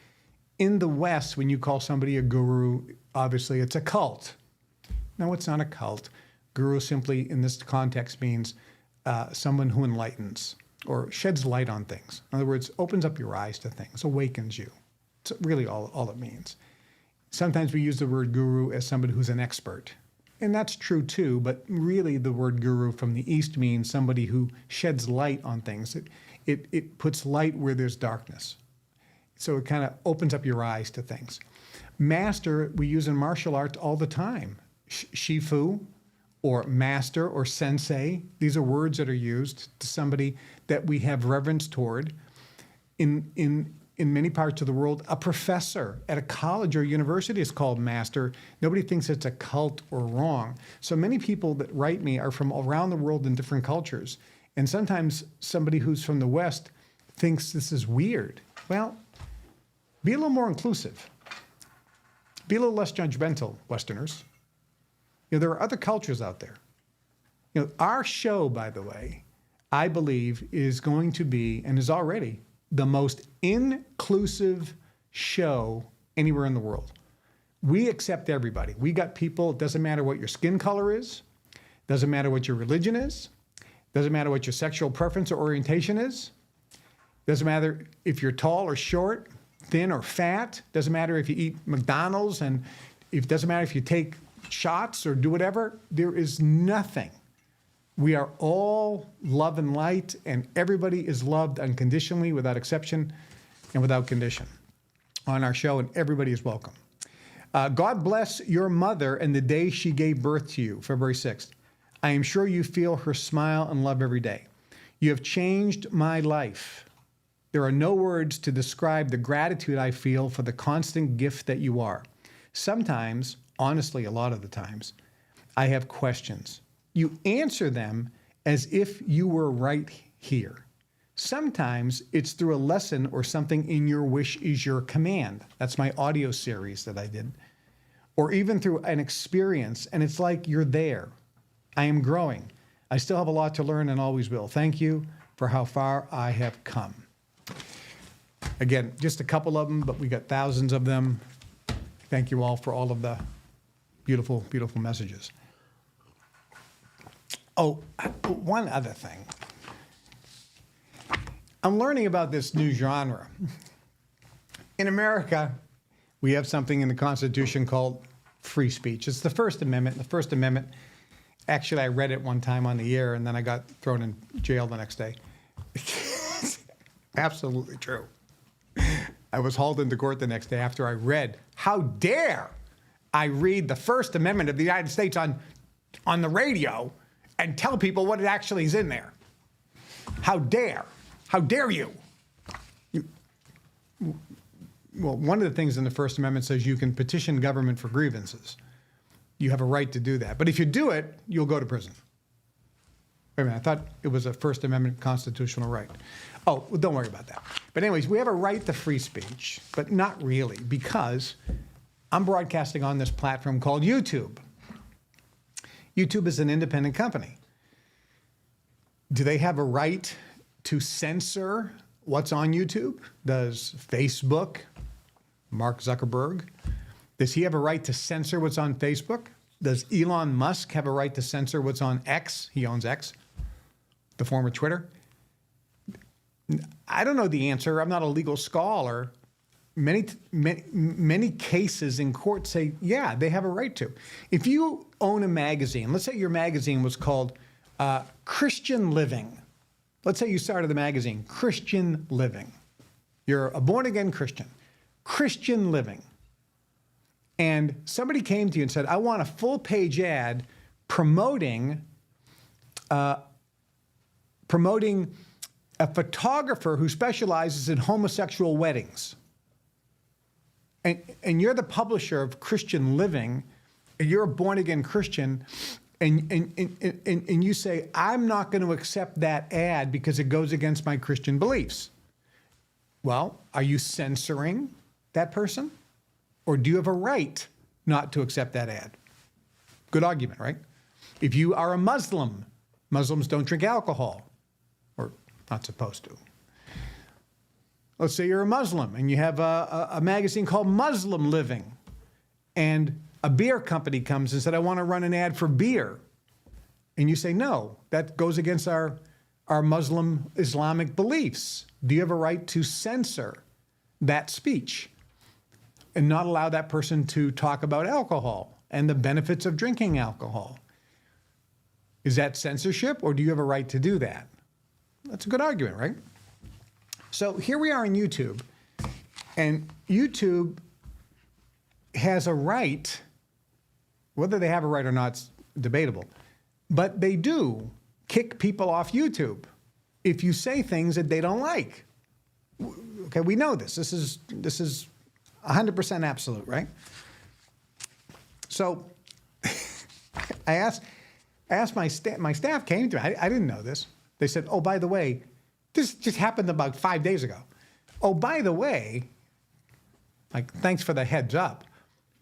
In the West, when you call somebody a guru, obviously it's a cult. No, it's not a cult. Guru simply, in this context, means someone who enlightens or sheds light on things. In other words, opens up your eyes to things, awakens you. It's really all it means. Sometimes we use the word guru as somebody who's an expert. And that's true too, but really the word guru from the East means somebody who sheds light on things. It puts light where there's darkness. So it kind of opens up your eyes to things. Master, we use in martial arts all the time. Shifu, or master, or sensei. These are words that are used to somebody that we have reverence toward. In many parts of the world, a professor at a college or university is called master. Nobody thinks it's a cult or wrong. So many people that write me are from around the world in different cultures. And sometimes somebody who's from the West thinks this is weird. Well, be a little more inclusive. Be a little less judgmental, Westerners. You know, there are other cultures out there. You know, our show, by the way, I believe is going to be, and is already, the most inclusive show anywhere in the world. We accept everybody. We got people, it doesn't matter what your skin color is, doesn't matter what your religion is, doesn't matter what your sexual preference or orientation is, doesn't matter if you're tall or short, thin or fat, doesn't matter if you eat McDonald's, and it doesn't matter if you take shots or do whatever. There is nothing. We are all love and light, and everybody is loved unconditionally, without exception and without condition on our show, and everybody is welcome. God bless your mother and the day she gave birth to you, February 6th. I am sure you feel her smile and love every day. You have changed my life. There are no words to describe the gratitude I feel for the constant gift that you are. Sometimes, honestly, a lot of the times, I have questions. You answer them as if you were right here. Sometimes it's through a lesson or something in Your Wish is Your Command. That's my audio series that I did. Or even through an experience, and it's like you're there. I am growing. I still have a lot to learn and always will. Thank you for how far I have come. Again, just a couple of them, but we got thousands of them. Thank you all for all of the beautiful, beautiful messages. Oh, one other thing. I'm learning about this new genre. In America, we have something in the Constitution called free speech. It's the First Amendment. The First Amendment, actually, I read it one time on the air, and then I got thrown in jail the next day. Absolutely true. I was hauled into court the next day after I read. How dare I read the First Amendment of the United States on the radio and tell people what it actually is in there? How dare? How dare you? Well, one of the things in the First Amendment says you can petition government for grievances. You have a right to do that. But if you do it, you'll go to prison. Wait a minute, I thought it was a First Amendment constitutional right. Oh, well, don't worry about that. But anyways, we have a right to free speech, but not really, because I'm broadcasting on this platform called YouTube. YouTube is an independent company. Do they have a right to censor what's on YouTube? Does Facebook, Mark Zuckerberg, does he have a right to censor what's on Facebook? Does Elon Musk have a right to censor what's on X? He owns X, the former Twitter. I don't know the answer. I'm not a legal scholar. Many cases in court say, yeah, they have a right to. If you own a magazine, let's say your magazine was called Christian Living. Let's say you started the magazine, Christian Living. You're a born-again Christian. Christian Living. And somebody came to you and said, I want a full-page ad promoting a photographer who specializes in homosexual weddings. And you're the publisher of Christian Living, and you're a born-again Christian, and you say, I'm not going to accept that ad because it goes against my Christian beliefs. Well, are you censoring that person? Or do you have a right not to accept that ad? Good argument, right? If you are a Muslim, Muslims don't drink alcohol, or not supposed to. Let's say you're a Muslim and you have a magazine called Muslim Living, and a beer company comes and said, I want to run an ad for beer. And you say, no, that goes against our Muslim Islamic beliefs. Do you have a right to censor that speech and not allow that person to talk about alcohol and the benefits of drinking alcohol? Is that censorship, or do you have a right to do that? That's a good argument, right? So here we are on YouTube, and YouTube has a right, whether they have a right or not is debatable, but they do kick people off YouTube if you say things that they don't like. Okay, we know this. This is 100% absolute, right? So I asked my staff came to me. I didn't know this. They said, oh, by the way, this just happened about 5 days ago. Oh, by the way, like, thanks for the heads up.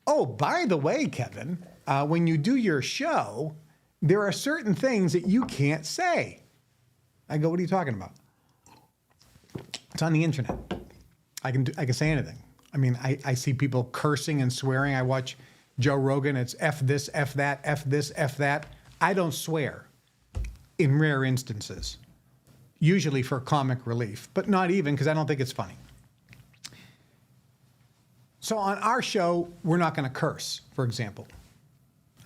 Oh, by the way, Kevin, when you do your show, there are certain things that you can't say. I go, what are you talking about? It's on the internet. I can say anything. I mean, I see people cursing and swearing. I watch Joe Rogan. It's F this, F that, F this, F that. I don't swear in rare instances, usually for comic relief, but not even because I don't think it's funny. So on our show, we're not going to curse, for example.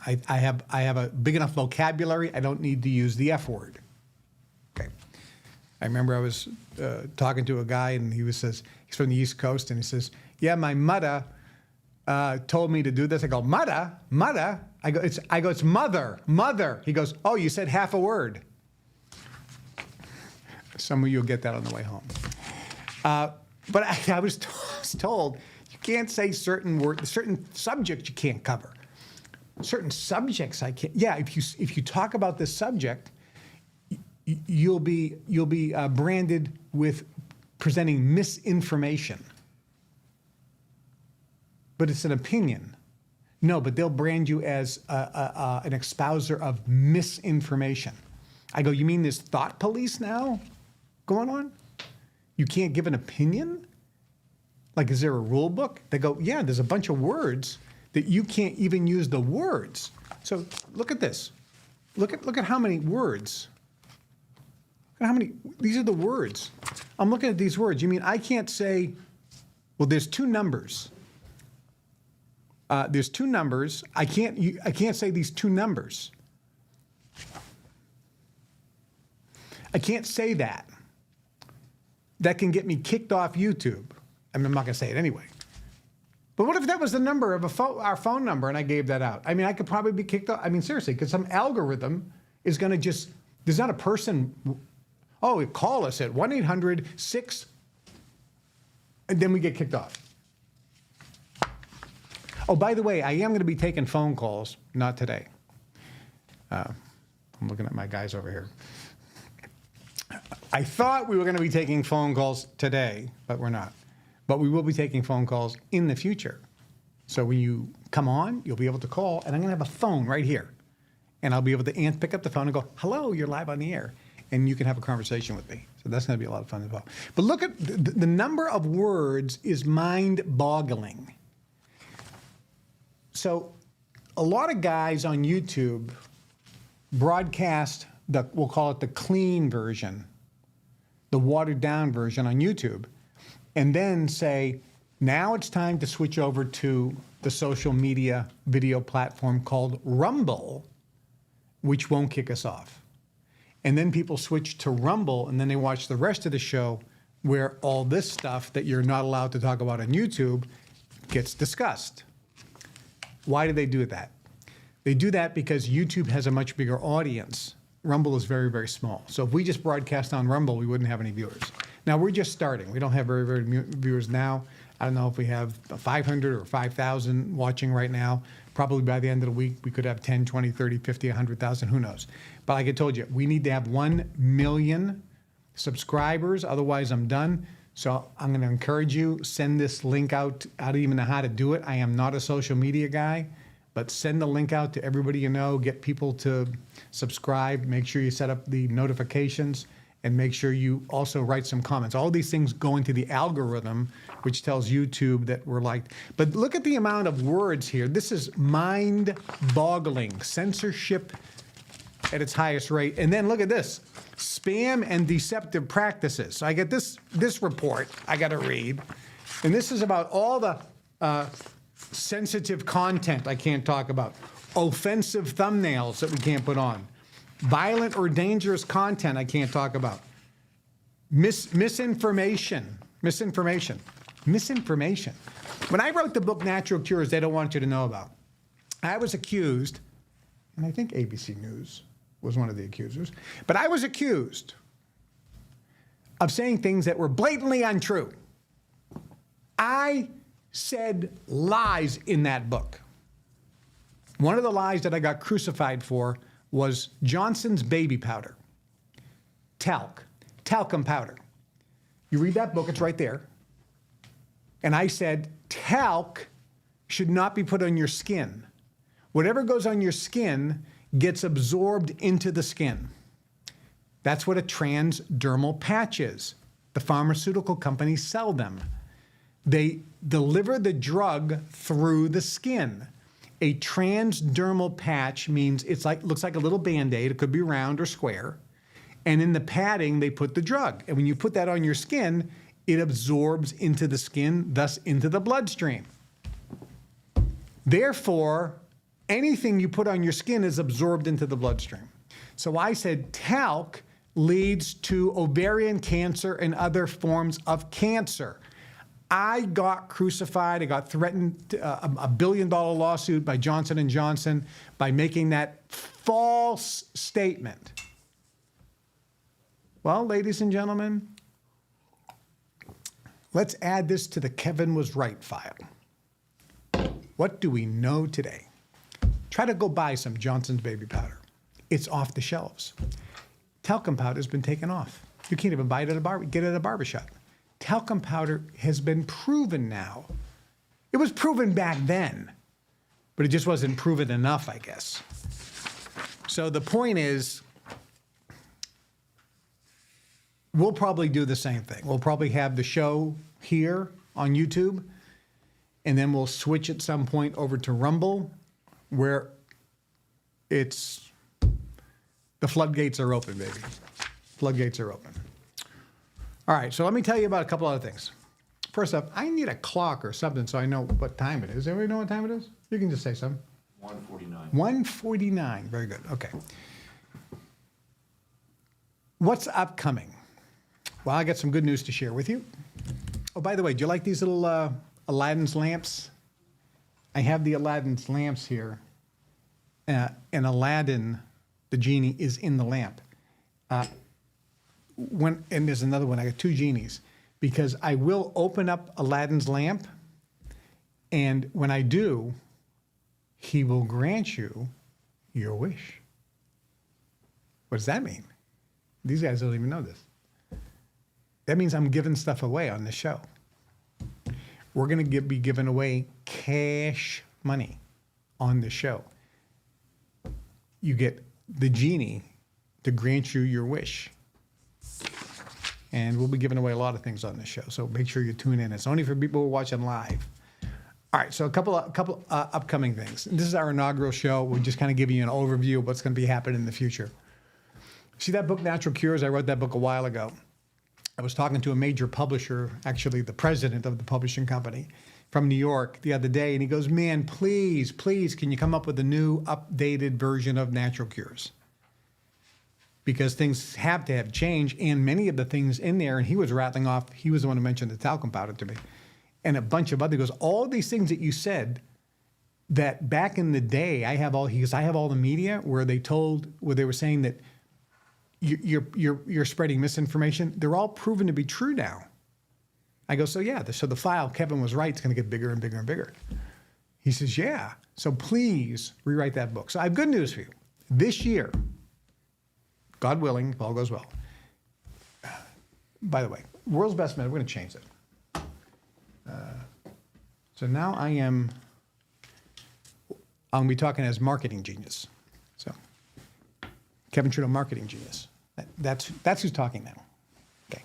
I have a big enough vocabulary. I don't need to use the F word. Okay. I remember I was talking to a guy, and he says, he's from the East Coast, and he says, yeah, my mother told me to do this. I go, mother? I go, it's mother. He goes, oh, you said half a word. Some of you will get that on the way home. But I was told you can't say certain words, certain subjects you can't cover. Certain subjects I can't. Yeah, if you talk about this subject, you'll be branded with presenting misinformation. But it's an opinion. No, but they'll brand you as an espouser of misinformation. I go, you mean there's thought police now going on? You can't give an opinion? Like, is there a rule book? They go, yeah, there's a bunch of words that you can't even use the words. So look at this. Look at how many words. Look at how many, these are the words. I'm looking at these words. You mean I can't say, well, there's two numbers. There's two numbers. I can't say these two numbers. I can't say that. That can get me kicked off YouTube. I mean, I'm not going to say it anyway. But what if that was the number of our phone number and I gave that out? I mean, I could probably be kicked off. I mean, seriously, because some algorithm is going to just, there's not a person, oh, call us at 1-800-6, and then we get kicked off. Oh, by the way, I am going to be taking phone calls, not today. I'm looking at my guys over here. I thought we were going to be taking phone calls today, but we're not. But we will be taking phone calls in the future. So when you come on, you'll be able to call, and I'm going to have a phone right here. And I'll be able to pick up the phone and go, hello, you're live on the air. And you can have a conversation with me. So that's going to be a lot of fun as well. But look at the number of words is mind-boggling. So a lot of guys on YouTube broadcast we'll call it the clean version the watered down version on YouTube, and then say, now it's time to switch over to the social media video platform called Rumble, which won't kick us off. And then people switch to Rumble, and then they watch the rest of the show where all this stuff that you're not allowed to talk about on YouTube gets discussed. Why do they do that? They do that because YouTube has a much bigger audience. Rumble is very, very small. So if we just broadcast on Rumble, we wouldn't have any viewers. Now, we're just starting. We don't have very, very viewers now. I don't know if we have 500 or 5,000 watching right now. Probably by the end of the week, we could have 10, 20, 30, 50, 100,000, who knows. But like I told you, we need to have 1 million subscribers. Otherwise, I'm done. So I'm going to encourage you, send this link out. I don't even know how to do it. I am not a social media guy, but send the link out to everybody you know. Get people to subscribe. Make sure you set up the notifications, and make sure you also write some comments. All these things go into the algorithm, which tells YouTube that we're liked. But look at the amount of words here. This is mind-boggling. Censorship at its highest rate. And then look at this. Spam and deceptive practices. So I get this report I got to read. And this is about all the sensitive content I can't talk about. Offensive thumbnails that we can't put on. Violent or dangerous content I can't talk about. Misinformation. When I wrote the book Natural Cures They Don't Want You to Know About, I was accused, and I think ABC News was one of the accusers, but I was accused of saying things that were blatantly untrue. I said lies in that book. One of the lies that I got crucified for was Johnson's baby powder, talcum powder. You read that book, it's right there. And I said, talc should not be put on your skin. Whatever goes on your skin gets absorbed into the skin. That's what a transdermal patch is. The pharmaceutical companies sell them. They deliver the drug through the skin. A transdermal patch means looks like a little Band-Aid. It could be round or square. And in the padding, they put the drug. And when you put that on your skin, it absorbs into the skin, thus into the bloodstream. Therefore, anything you put on your skin is absorbed into the bloodstream. So I said talc leads to ovarian cancer and other forms of cancer. I got crucified. I got threatened a $1 billion lawsuit by Johnson & Johnson by making that false statement. Well, ladies and gentlemen, let's add this to the Kevin was right file. What do we know today? Try to go buy some Johnson's baby powder. It's off the shelves. Talcum powder has been taken off. You can't even buy it at get it at a barbershop. Talcum powder has been proven now. It was proven back then, but it just wasn't proven enough, I guess. So the point is, we'll probably do the same thing. We'll probably have the show here on YouTube, and then we'll switch at some point over to Rumble, where it's the floodgates are open, baby. Floodgates are open. All right, so let me tell you about a couple other things. First up, I need a clock or something so I know what time it is. Everybody know what time it is? You can just say something. 1:49. 1:49. Very good. Okay. What's upcoming? Well, I got some good news to share with you. Oh, by the way, do you like these little Aladdin's lamps? I have the Aladdin's lamps here. And Aladdin, the genie, is in the lamp. And there's another one. I got 2 genies because I will open up Aladdin's lamp, and when I do, he will grant you your wish. What does that mean? These guys don't even know this. That means I'm giving stuff away on the show. We're going to be giving away cash money on the show. You get the genie to grant you your wish. And we'll be giving away a lot of things on this show, so make sure you tune in. It's only for people who are watching live. All right, so a couple upcoming things. And this is our inaugural show. We're just kind of giving you an overview of what's going to be happening in the future. See that book, Natural Cures? I wrote that book a while ago. I was talking to a major publisher, actually the president of the publishing company from New York the other day, and he goes, man, please, can you come up with a new updated version of Natural Cures? Because things have to have change, and many of the things in there, and he was rattling off, he was the one who mentioned the talcum powder to me, and a bunch of other, he goes, all these things that you said that back in the day, I have all the media where they were saying that you're spreading misinformation. They're all proven to be true now. I go, so the file, Kevin was right, it's going to get bigger and bigger and bigger. He says, yeah, so please rewrite that book. So I have good news for you. This year, God willing, if all goes well. By the way, World's Best Men, we're going to change it. So now I'm going to be talking as marketing genius. So Kevin Trudeau, marketing genius. That's who's talking now. Okay.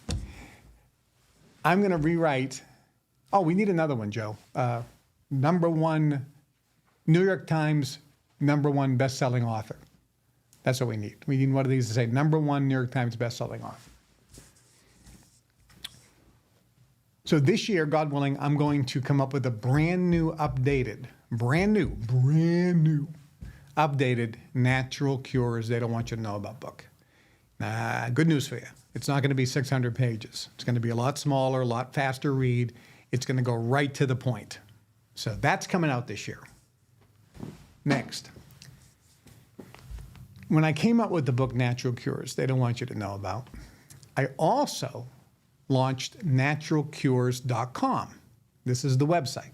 I'm going to rewrite. Oh, we need another one, Joe. #1 New York Times #1 best-selling author. That's what we need. We need one of these to say #1 New York Times best-selling author. So this year, God willing, I'm going to come up with a brand new, updated Natural Cures They Don't Want You to Know About book. Good news for you. It's not going to be 600 pages. It's going to be a lot smaller, a lot faster read. It's going to go right to the point. So that's coming out this year. Next. When I came up with the book Natural Cures They Don't Want You to Know About, I also launched naturalcures.com. This is the website.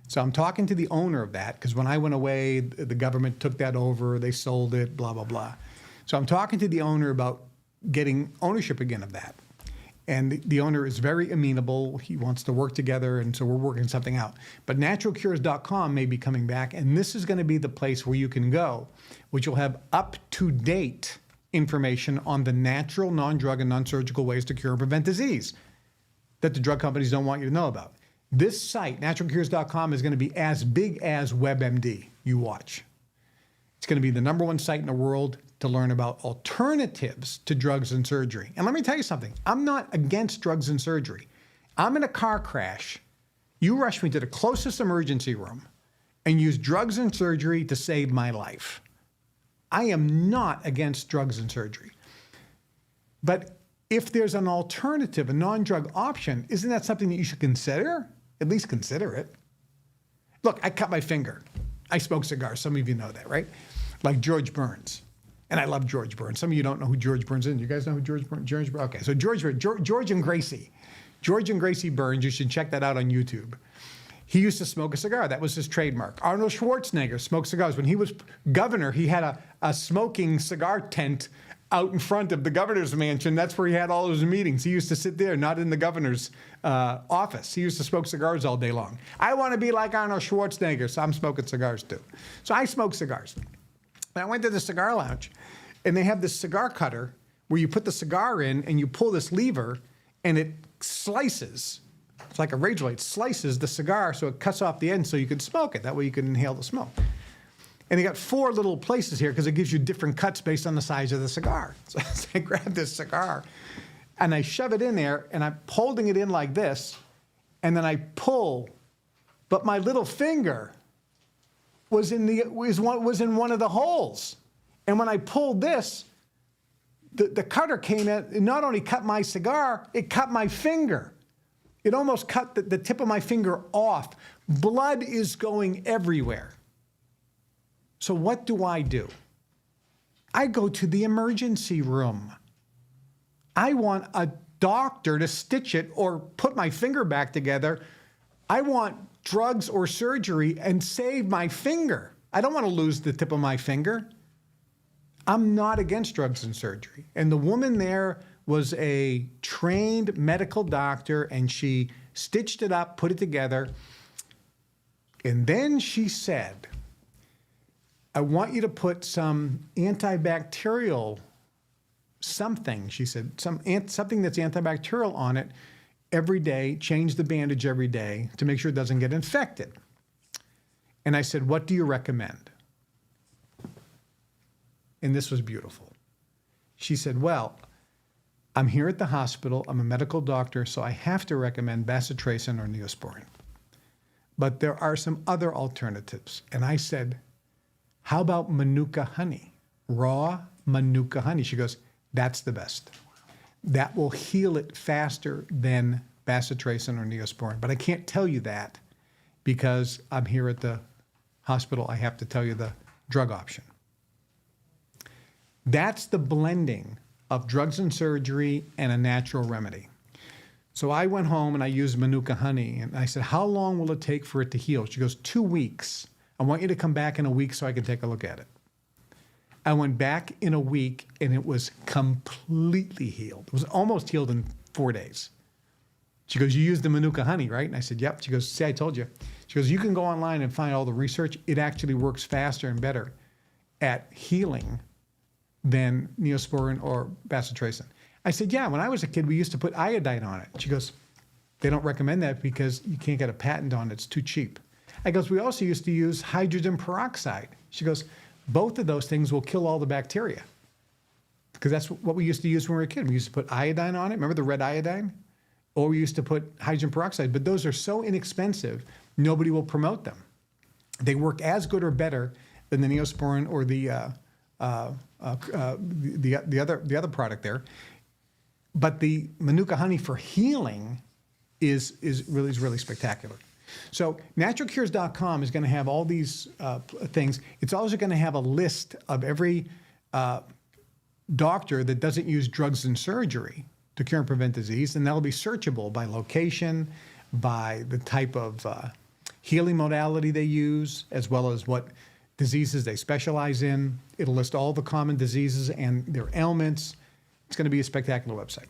So I'm talking to the owner of that because when I went away, the government took that over, they sold it, blah, blah, blah. So I'm talking to the owner about getting ownership again of that. And the owner is very amenable. He wants to work together, and so we're working something out. But naturalcures.com may be coming back, and this is going to be the place where you can go, which will have up-to-date information on the natural, non-drug, and non-surgical ways to cure and prevent disease that the drug companies don't want you to know about. This site, naturalcures.com, is going to be as big as WebMD. You watch. It's going to be the #1 site in the world to learn about alternatives to drugs and surgery. And let me tell you something. I'm not against drugs and surgery. I'm in a car crash. You rush me to the closest emergency room and use drugs and surgery to save my life. I am not against drugs and surgery. But if there's an alternative, a non-drug option, isn't that something that you should consider? At least consider it. Look, I cut my finger. I smoke cigars. Some of you know that, right? Like George Burns. And I love George Burns. Some of you don't know who George Burns is. You guys know who George Burns is? Okay, so George and Gracie. George and Gracie Burns, you should check that out on YouTube. He used to smoke a cigar. That was his trademark. Arnold Schwarzenegger smoked cigars. When he was governor, he had a smoking cigar tent out in front of the governor's mansion. That's where he had all his meetings. He used to sit there, not in the governor's office. He used to smoke cigars all day long. I want to be like Arnold Schwarzenegger, so I'm smoking cigars too. So I smoke cigars. And I went to the cigar lounge, and they have this cigar cutter where you put the cigar in and you pull this lever, and it slices. It's like a razor blade. It slices the cigar so it cuts off the end so you can smoke it. That way you can inhale the smoke. And they got 4 little places here because it gives you different cuts based on the size of the cigar. So I grab this cigar, and I shove it in there, and I'm holding it in like this, and then I pull, but my little finger was in one of the holes. And when I pulled this, the cutter came in, it not only cut my cigar, it cut my finger. It almost cut the tip of my finger off. Blood is going everywhere. So what do? I go to the emergency room. I want a doctor to stitch it or put my finger back together. I want drugs or surgery and save my finger. I don't want to lose the tip of my finger. I'm not against drugs and surgery. And the woman there was a trained medical doctor, and she stitched it up, put it together. And then she said, I want you to put some antibacterial something, she said, something that's antibacterial on it every day, change the bandage every day to make sure it doesn't get infected. And I said, what do you recommend? And this was beautiful. She said, well, I'm here at the hospital. I'm a medical doctor, so I have to recommend bacitracin or Neosporin. But there are some other alternatives. And I said, how about Manuka honey? Raw Manuka honey. She goes, that's the best. That will heal it faster than bacitracin or Neosporin. But I can't tell you that because I'm here at the hospital. I have to tell you the drug option. That's the blending of drugs and surgery and a natural remedy. So I went home and I used Manuka honey, and I said, how long will it take for it to heal? She goes, 2 weeks. I want you to come back in a week so I can take a look at it. I went back in a week and it was completely healed. It was almost healed in 4 days. She goes, you used the Manuka honey, right? And I said, yep. She goes, see, I told you. She goes, you can go online and find all the research. It actually works faster and better at healing than Neosporin or bacitracin. I said, yeah, when I was a kid, we used to put iodine on it. She goes, they don't recommend that because you can't get a patent on it. It's too cheap. I goes, we also used to use hydrogen peroxide. She goes, both of those things will kill all the bacteria because that's what we used to use when we were a kid. We used to put iodine on it. Remember the red iodine? Or we used to put hydrogen peroxide. But those are so inexpensive, nobody will promote them. They work as good or better than the Neosporin or the other product there. But the Manuka honey for healing is really spectacular. So naturalcures.com is going to have all these things. It's also going to have a list of every doctor that doesn't use drugs and surgery to cure and prevent disease, and that'll be searchable by location, by the type of healing modality they use, as well as what diseases they specialize in. It'll list all the common diseases and their ailments. It's going to be a spectacular website.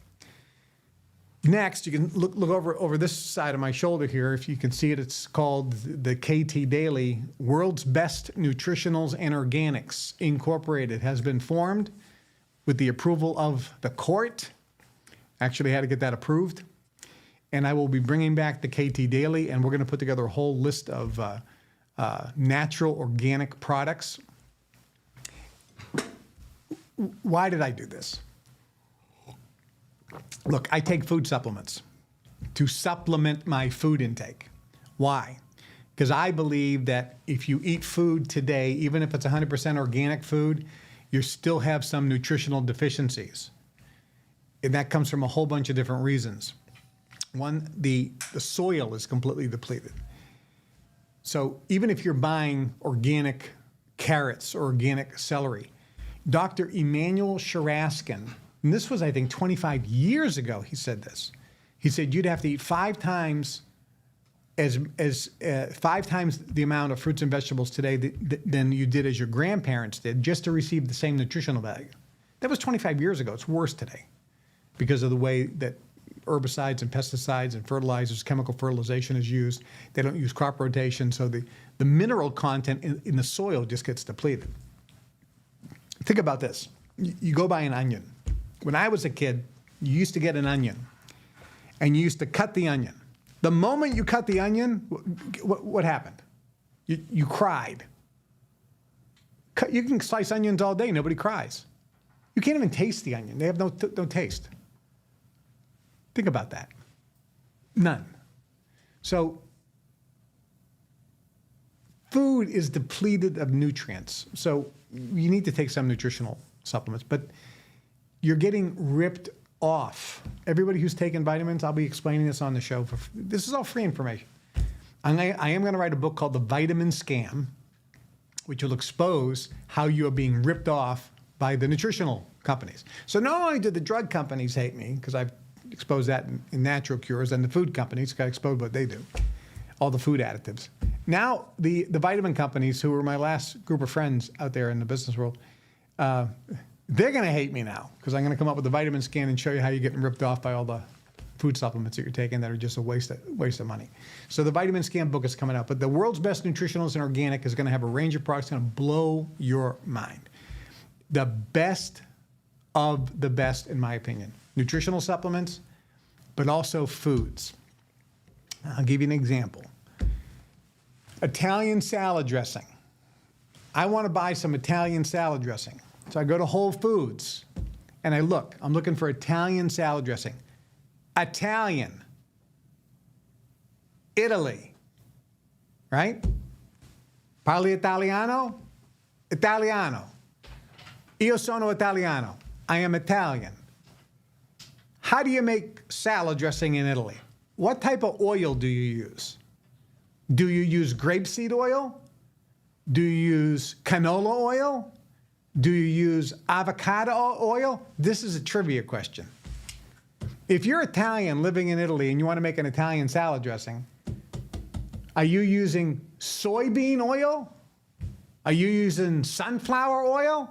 Next, you can look over this side of my shoulder here. If you can see it, it's called the KT Daily, World's Best Nutritionals and Organics Incorporated. Has been formed with the approval of the court. Actually had to get that approved. And I will be bringing back the KT Daily, and we're going to put together a whole list of natural organic products. Why did I do this? Look, I take food supplements to supplement my food intake. Why? Because I believe that if you eat food today, even if it's 100% organic food, you still have some nutritional deficiencies. And that comes from a whole bunch of different reasons. One, the soil is completely depleted. So even if you're buying organic carrots or organic celery, Dr. Emanuel Sharaskin, and this was, I think, 25 years ago, he said this. He said you'd have to eat 5 times the amount of fruits and vegetables today than you did as your grandparents did just to receive the same nutritional value. That was 25 years ago. It's worse today because of the way that herbicides and pesticides and fertilizers, chemical fertilization is used. They don't use crop rotation, so the mineral content in the soil just gets depleted. Think about this. You go buy an onion. When I was a kid, you used to get an onion, and you used to cut the onion. The moment you cut the onion, what happened? You cried. You can slice onions all day, nobody cries. You can't even taste the onion. They have no taste. Think about that. None. So food is depleted of nutrients. So you need to take some nutritional supplements, but you're getting ripped off. Everybody who's taken vitamins, I'll be explaining this on the show. This is all free information. I am going to write a book called The Vitamin Scam, which will expose how you are being ripped off by the nutritional companies. So not only did the drug companies hate me, because I've exposed that in Natural Cures, and the food companies got exposed what they do, all the food additives. Now the vitamin companies, who were my last group of friends out there in the business world, they're going to hate me now because I'm going to come up with a vitamin scan and show you how you're getting ripped off by all the food supplements that you're taking that are just a waste of money. So the Vitamin Scam book is coming out, but the World's Best Nutritionals and Organic is going to have a range of products going to blow your mind. The best of the best, in my opinion. Nutritional supplements, but also foods. I'll give you an example. Italian salad dressing. I want to buy some Italian salad dressing. So I go to Whole Foods and I look. I'm looking for Italian salad dressing. Italian. Italy. Right? Parli Italiano? Italiano. Io sono Italiano. I am Italian. How do you make salad dressing in Italy? What type of oil do you use? Do you use grapeseed oil? Do you use canola oil? Do you use avocado oil? This is a trivia question. If you're Italian living in Italy and you want to make an Italian salad dressing, are you using soybean oil? Are you using sunflower oil?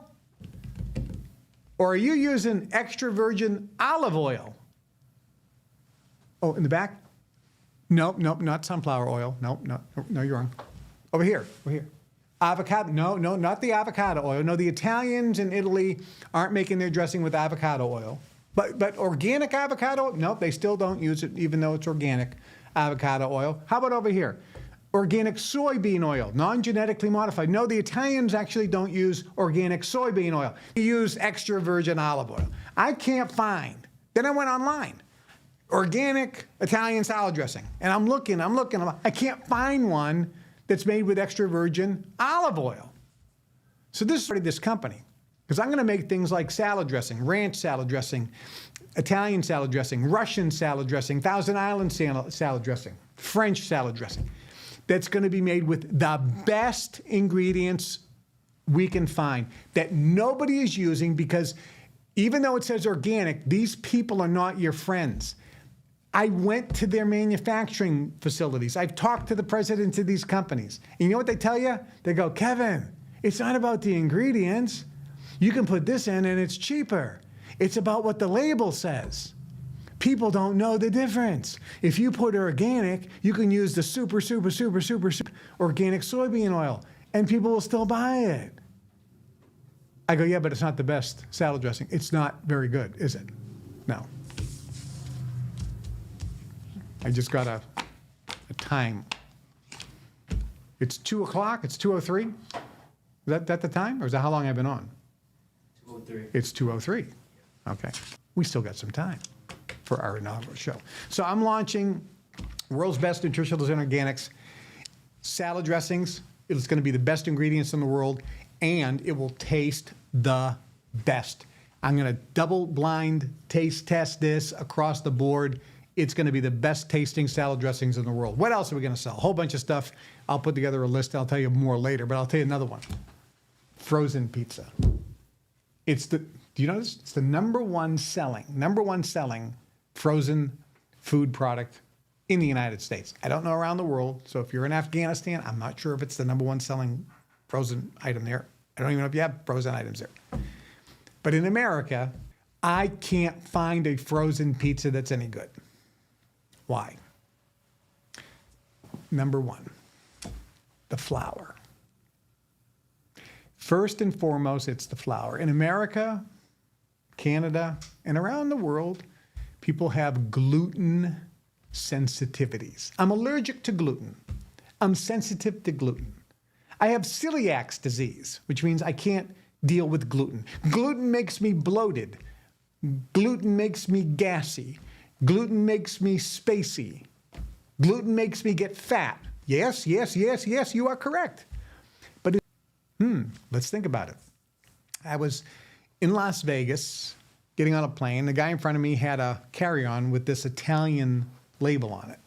Or are you using extra virgin olive oil? Oh, in the back? Nope, not sunflower oil. No, you're wrong. Over here. Avocado, no, not the avocado oil. No, the Italians in Italy aren't making their dressing with avocado oil. But organic avocado, nope, they still don't use it even though it's organic avocado oil. How about over here? Organic soybean oil, non-genetically modified. No, the Italians actually don't use organic soybean oil. They use extra virgin olive oil. I can't find. Then I went online. Organic Italian salad dressing. And I'm looking. I can't find one that's made with extra virgin olive oil. So this started this company. Because I'm going to make things like salad dressing, ranch salad dressing, Italian salad dressing, Russian salad dressing, Thousand Island salad dressing, French salad dressing. That's going to be made with the best ingredients we can find that nobody is using, because even though it says organic, these people are not your friends. I went to their manufacturing facilities. I've talked to the presidents of these companies. And you know what they tell you? They go, Kevin, it's not about the ingredients. You can put this in and it's cheaper. It's about what the label says. People don't know the difference. If you put organic, you can use the super organic soybean oil, and people will still buy it. I go, yeah, but it's not the best salad dressing. It's not very good, is it? No. I just got a time. It's 2 o'clock. It's 2:03. Is that the time, or is that how long I've been on? 2:03. It's 2:03. Okay. We still got some time for our inaugural show. So I'm launching World's Best Nutritionals and Organics salad dressings. It's going to be the best ingredients in the world, and it will taste the best. I'm going to double blind taste test this across the board. It's going to be the best tasting salad dressings in the world. What else are we going to sell? A whole bunch of stuff. I'll put together a list. I'll tell you more later, but I'll tell you another one. Frozen pizza. Do you know this? It's the number one selling frozen food product in the United States. I don't know around the world. So if you're in Afghanistan, I'm not sure if it's the number one selling frozen item there. I don't even know if you have frozen items there. But in America, I can't find a frozen pizza that's any good. Why? Number one, the flour. First and foremost, it's the flour. In America, Canada, and around the world, people have gluten sensitivities. I'm allergic to gluten. I'm sensitive to gluten. I have celiac disease, which means I can't deal with gluten. Gluten makes me bloated. Gluten makes me gassy. Gluten makes me spacey. Gluten makes me get fat. Yes, you are correct. But let's think about it. I was in Las Vegas getting on a plane. The guy in front of me had a carry-on with this Italian label on it.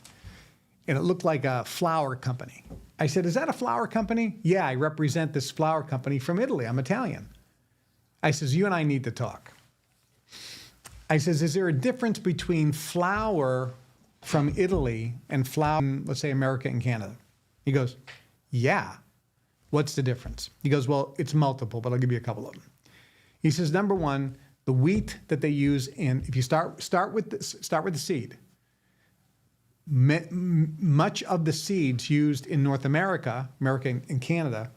And it looked like a flour company. I said, is that a flour company? Yeah, I represent this flour company from Italy. I'm Italian. I says, you and I need to talk. I says, is there a difference between flour from Italy and flour in, let's say, America and Canada? He goes, yeah. What's the difference? He goes, well, it's multiple, but I'll give you a couple of them. He says, number one, the wheat that they use in, if you start with the seed, much of the seeds used in North America, and Canada,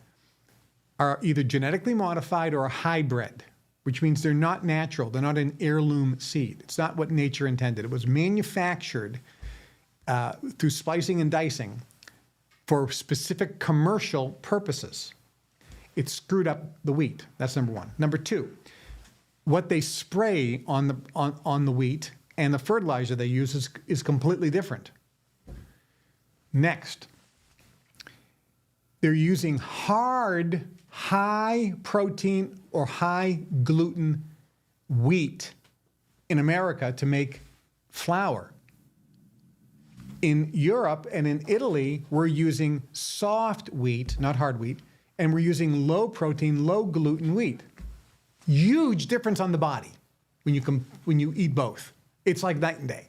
are either genetically modified or a hybrid, which means they're not natural. They're not an heirloom seed. It's not what nature intended. It was manufactured through splicing and dicing for specific commercial purposes. It screwed up the wheat. That's number one. Number two, what they spray on the wheat and the fertilizer they use is completely different. Next, they're using hard, high protein or high gluten wheat in America to make flour. In Europe and in Italy, we're using soft wheat, not hard wheat, and we're using low protein, low gluten wheat. Huge difference on the body when you eat both. It's like night and day.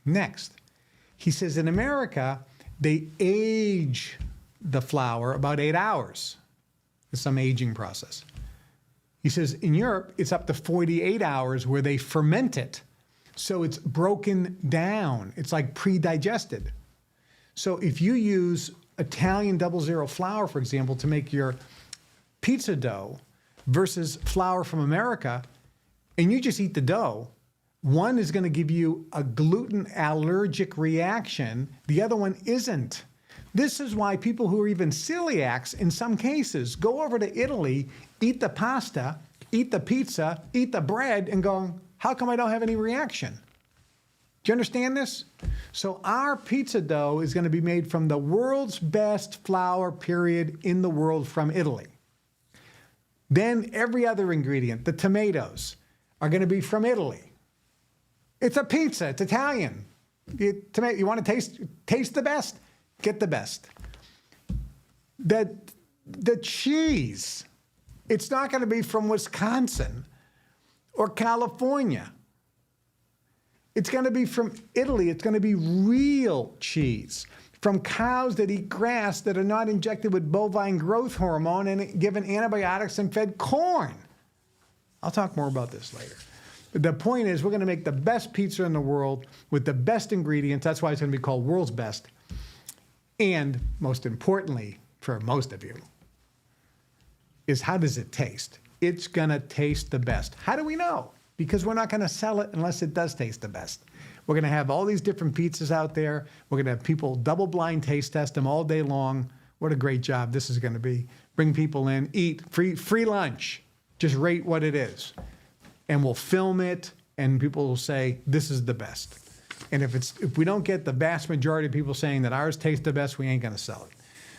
Next, he says in America, they age the flour about 8 hours. There's some aging process. He says in Europe, it's up to 48 hours where they ferment it. So it's broken down. It's like pre-digested. So if you use Italian 00 flour, for example, to make your pizza dough versus flour from America, and you just eat the dough, one is going to give you a gluten allergic reaction. The other one isn't. This is why people who are even celiacs, in some cases, go over to Italy, eat the pasta, eat the pizza, eat the bread, and go, how come I don't have any reaction? Do you understand this? So our pizza dough is going to be made from the world's best flour, period, in the world from Italy. Then every other ingredient, the tomatoes, are going to be from Italy. It's a pizza. It's Italian. You want to taste the best? Get the best. The cheese, it's not going to be from Wisconsin or California. It's going to be from Italy. It's going to be real cheese from cows that eat grass that are not injected with bovine growth hormone and given antibiotics and fed corn. I'll talk more about this later. But the point is, we're going to make the best pizza in the world with the best ingredients. That's why it's going to be called World's Best. And most importantly, for most of you, is how does it taste? It's going to taste the best. How do we know? Because we're not going to sell it unless it does taste the best. We're going to have all these different pizzas out there. We're going to have people double-blind taste test them all day long. What a great job this is going to be. Bring people in, eat, free lunch. Just rate what it is. And we'll film it, and people will say, this is the best. And if we don't get the vast majority of people saying that ours tastes the best, we ain't going to sell it.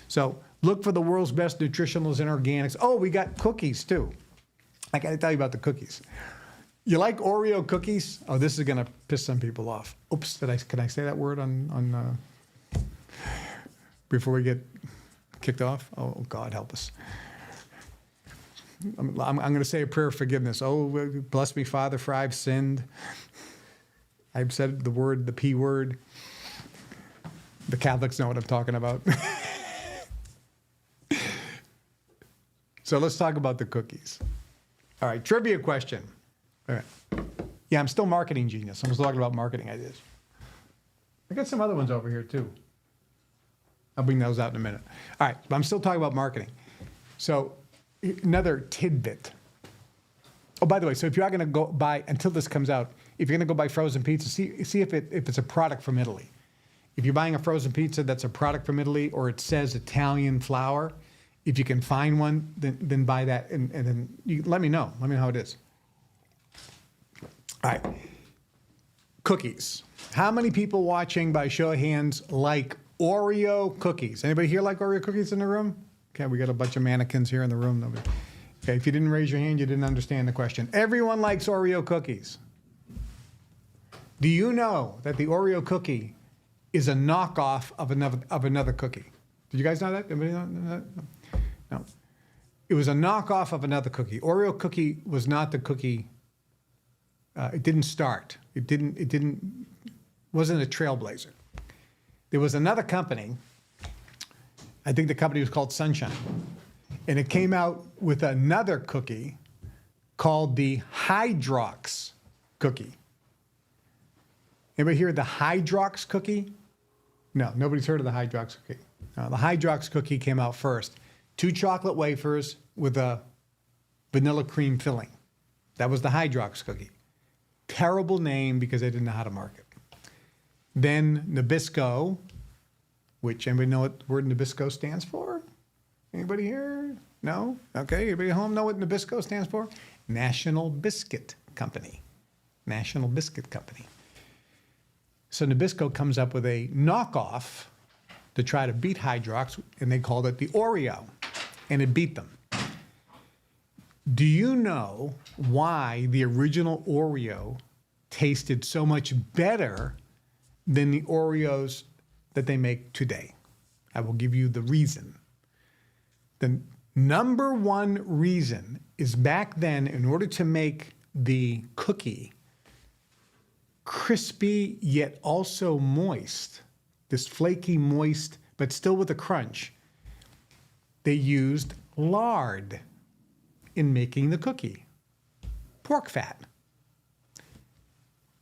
So look for the world's best nutritionals and organics. Oh, we got cookies, too. I got to tell you about the cookies. You like Oreo cookies? Oh, this is going to piss some people off. Oops, can I say that word on before we get kicked off? Oh, God, help us. I'm going to say a prayer of forgiveness. Oh, bless me, Father, for I've sinned. I've said the P word. The Catholics know what I'm talking about. So let's talk about the cookies. All right, trivia question. All right. Yeah, I'm still marketing genius. I'm still talking about marketing ideas. I got some other ones over here, too. I'll bring those out in a minute. All right, but I'm still talking about marketing. So another tidbit. Oh, by the way, so if you are going to go buy, until this comes out, if you're going to go buy frozen pizza, see if it's a product from Italy. If you're buying a frozen pizza that's a product from Italy or it says Italian flour, if you can find one, then buy that and then you let me know. Let me know how it is. All right. Cookies. How many people watching by show of hands like Oreo cookies? Anybody here like Oreo cookies in the room? Okay, we got a bunch of mannequins here in the room. Nobody. Okay, if you didn't raise your hand, you didn't understand the question. Everyone likes Oreo cookies. Do you know that the Oreo cookie is a knockoff of another cookie? Did you guys know that? Anybody know that? No. It was a knockoff of another cookie. Oreo cookie was not the cookie. It didn't start. Wasn't a trailblazer. There was another company. I think the company was called Sunshine. And it came out with another cookie called the Hydrox cookie. Anybody hear of the Hydrox cookie? No, nobody's heard of the Hydrox cookie. The Hydrox cookie came out first. 2 chocolate wafers with a vanilla cream filling. That was the Hydrox cookie. Terrible name because they didn't know how to market. Then Nabisco, which anybody know what the word Nabisco stands for? Anybody here? No? Okay, everybody home know what Nabisco stands for? National Biscuit Company. National Biscuit Company. So Nabisco comes up with a knockoff to try to beat Hydrox, and they called it the Oreo, and it beat them. Do you know why the original Oreo tasted so much better than the Oreos that they make today? I will give you the reason. The number one reason is back then, in order to make the cookie crispy yet also moist, this flaky moist, but still with a crunch, they used lard in making the cookie, pork fat.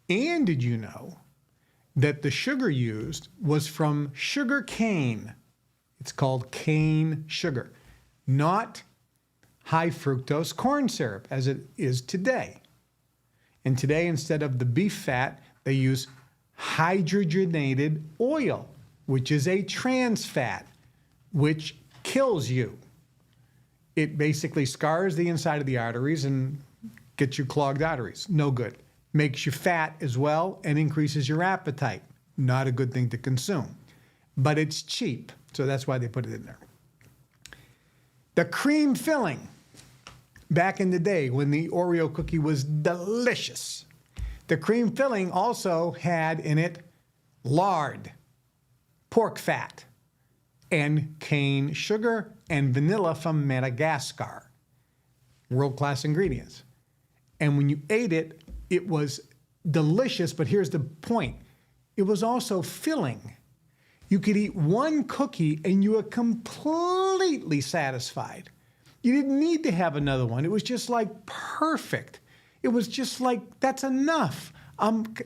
And did you know that the sugar used was from sugar cane? It's called cane sugar, not high fructose corn syrup as it is today. And today, instead of the beef fat, they use hydrogenated oil, which is a trans fat, which kills you. It basically scars the inside of the arteries and gets you clogged arteries. No good. Makes you fat as well and increases your appetite. Not a good thing to consume. But it's cheap, so that's why they put it in there. The cream filling. Back in the day when the Oreo cookie was delicious, the cream filling also had in it lard, pork fat, and cane sugar and vanilla from Madagascar. World-class ingredients. And when you ate it, it was delicious, but here's the point. It was also filling. You could eat one cookie and you were completely satisfied. You didn't need to have another one. It was just like perfect. It was just like, that's enough,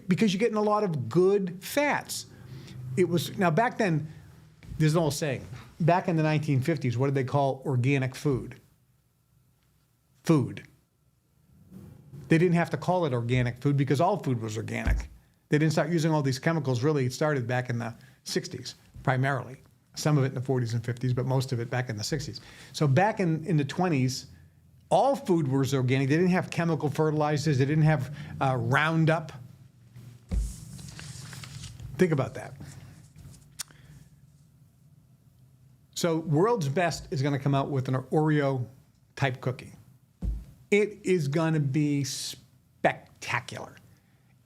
because you're getting a lot of good fats. It was, now back then, there's an old saying, back in the 1950s, what did they call organic food? Food. They didn't have to call it organic food because all food was organic. They didn't start using all these chemicals. Really, it started back in the 60s, primarily. Some of it in the 40s and 50s, but most of it back in the 60s. So back in the 20s, all food was organic. They didn't have chemical fertilizers. They didn't have Roundup. Think about that. So World's Best is going to come out with an Oreo-type cookie. It is going to be spectacular.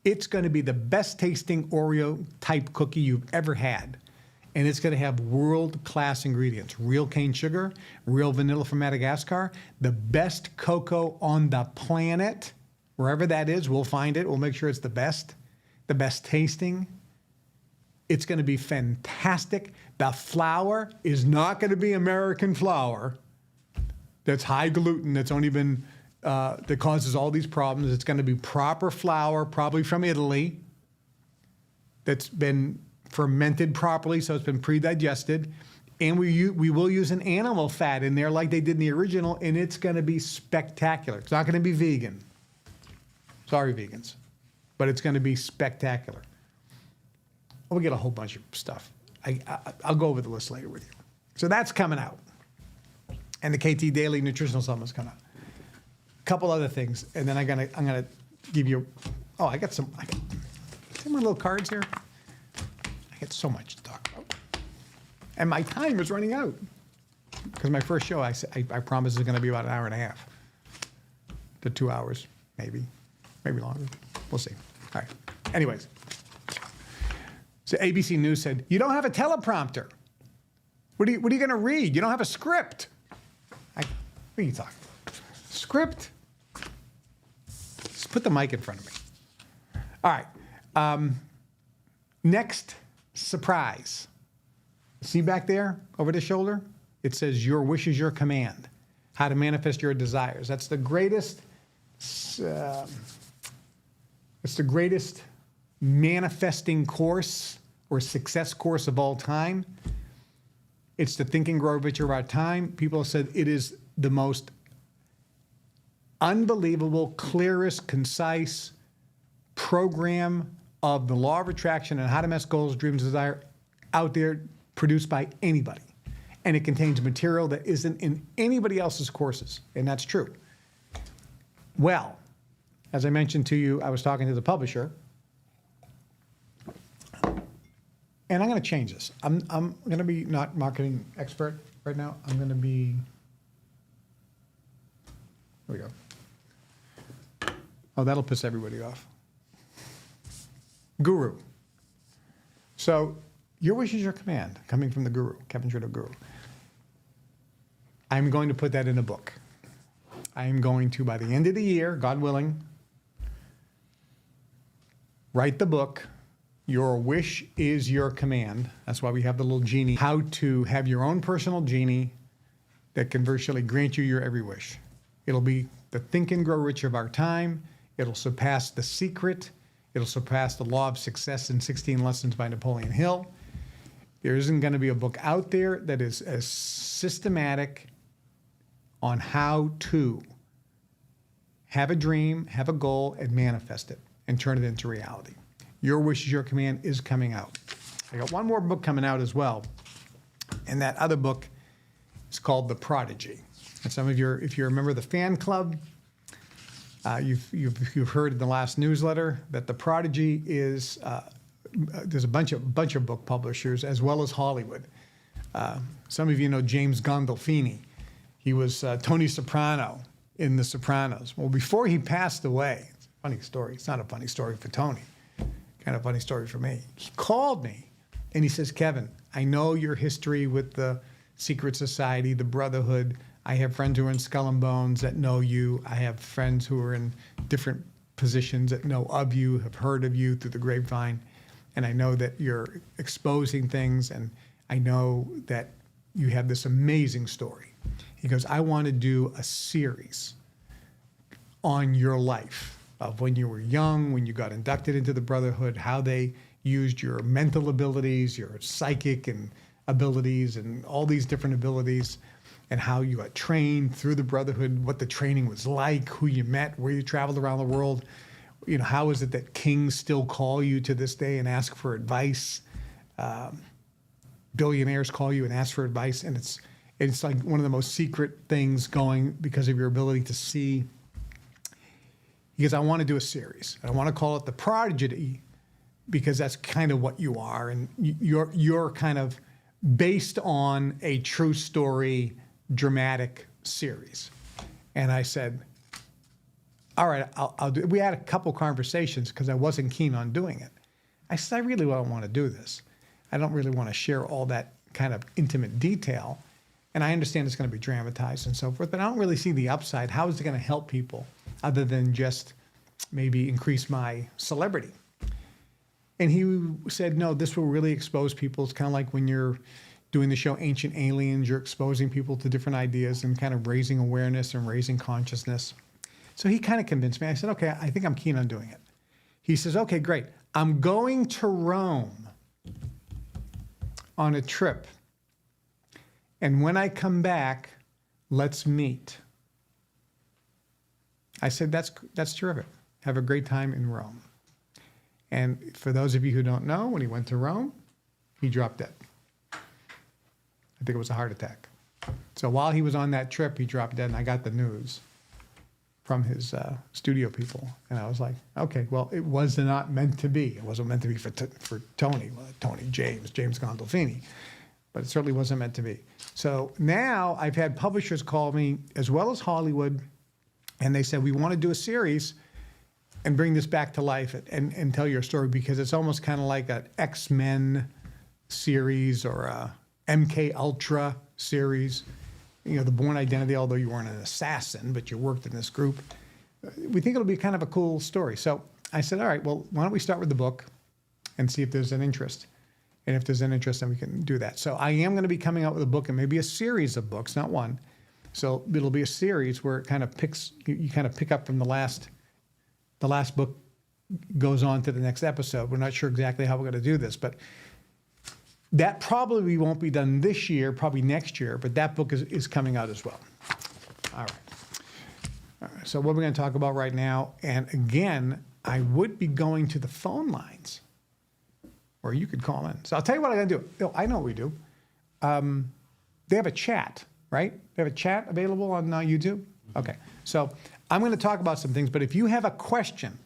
It's going to be the best-tasting Oreo-type cookie you've ever had. And it's going to have world-class ingredients. Real cane sugar, real vanilla from Madagascar, the best cocoa on the planet. Wherever that is, we'll find it. We'll make sure it's the best tasting. It's going to be fantastic. The flour is not going to be American flour. That's high gluten. That's only been, that causes all these problems. It's going to be proper flour, probably from Italy, that's been fermented properly, so it's been pre-digested. And we will use an animal fat in there like they did in the original, and it's going to be spectacular. It's not going to be vegan. Sorry, vegans. But it's going to be spectacular. We'll get a whole bunch of stuff. I'll go over the list later with you. So that's coming out. And the KT Daily Nutritional Supplement's coming out. A couple other things, and then I'm gonna give you, I got see my little cards here? I got so much to talk about. And my time is running out. Because my first show, I promise, is going to be about an hour and a half to 2 hours, maybe longer. We'll see. All right. Anyways, so ABC News said, you don't have a teleprompter. What are you going to read? You don't have a script. What are you talking about? Script? Just put the mic in front of me. All right. Next surprise. See back there over the shoulder? It says, your wish is your command. How to manifest your desires. That's the greatest, it's the greatest manifesting course or success course of all time. It's the Think and Grow Richer of our time. People have said it is the most unbelievable, clearest, concise program of the law of attraction and how to manifest goals, dreams, desire out there produced by anybody. and it contains material that isn't in anybody else's courses, and that's true. Well, as I mentioned to you, I was talking to the publisher, and I'm going to change this. I'm going to be not marketing expert right now. I'm going to be, here we go. Oh, that'll piss everybody off. Guru. So, your wish is your command, coming from the guru, Kevin Trudeau Guru. I'm going to put that in a book. I am going to, by the end of the year, God willing, write the book, Your Wish is Your Command. That's why we have the little genie. How to have your own personal genie that can virtually grant you your every wish. It'll be the Think and Grow Rich of our time. It'll surpass The Secret. It'll surpass The Law of Success in 16 Lessons by Napoleon Hill. There isn't going to be a book out there that is as systematic on how to have a dream, have a goal, and manifest it, and turn it into reality. Your Wish is Your Command is coming out. I got one more book coming out as well, and that other book is called The Prodigy. And some of your, if you remember the fan club, you've heard in the last newsletter that The Prodigy is there's a bunch of book publishers as well as Hollywood. Some of you know James Gandolfini. He was Tony Soprano in The Sopranos. Well, before he passed away, it's a funny story. It's not a funny story for Tony. Kind of funny story for me. He called me and he says, Kevin, I know your history with the secret society, the Brotherhood. I have friends who are in Skull and Bones that know you. I have friends who are in different positions that know of you, have heard of you through the grapevine. And I know that you're exposing things, and I know that you have this amazing story. He goes, I want to do a series on your life of when you were young, when you got inducted into the Brotherhood, how they used your mental abilities, your psychic and abilities, and all these different abilities, and how you got trained through the Brotherhood, what the training was like, who you met, where you traveled around the world. You know, how is it that kings still call you to this day and ask for advice? Billionaires call you and ask for advice, and it's like one of the most secret things going because of your ability to see. Because I want to do a series. I want to call it The Prodigy because that's kind of what you are, and you're kind of based on a true story, dramatic series. And I said, all right, I'll do it. We had a couple conversations because I wasn't keen on doing it. I said, I really don't want to do this. I don't really want to share all that kind of intimate detail. And I understand it's going to be dramatized and so forth, but I don't really see the upside. How is it going to help people other than just maybe increase my celebrity? And he said, no, this will really expose people. It's kind of like when you're doing the show Ancient Aliens, you're exposing people to different ideas and kind of raising awareness and raising consciousness. So he kind of convinced me. I said, okay, I think I'm keen on doing it. He says, okay, great. I'm going to Rome on a trip. And when I come back, let's meet. I said, that's terrific. Have a great time in Rome. And for those of you who don't know, when he went to Rome, he dropped dead. I think it was a heart attack. So while he was on that trip, he dropped dead, and I got the news from his studio people. And I was like, okay, well, it was not meant to be. It wasn't meant to be for Tony, James Gandolfini. But it certainly wasn't meant to be. So now I've had publishers call me, as well as Hollywood, and they said, we want to do a series and bring this back to life and tell your story, because it's almost kind of like an X-Men series or a MK Ultra series. You know, the Bourne Identity, although you weren't an assassin, but you worked in this group. We think it'll be kind of a cool story. So I said, all right, well, why don't we start with the book and see if there's an interest. And if there's an interest, then we can do that. So I am going to be coming out with a book, and maybe a series of books, not one. So it'll be a series where it kind of picks, you kind of pick up from the last book goes on to the next episode. We're not sure exactly how we're going to do this, but that probably won't be done this year, probably next year, but that book is coming out as well. All right. So what we're going to talk about right now, and again, I would be going to the phone lines, or you could call in. So I'll tell you what I'm going to do. I know what we do. they have a chat, right? They have a chat available on YouTube? Okay. So I'm going to talk about some things, but if you have a question,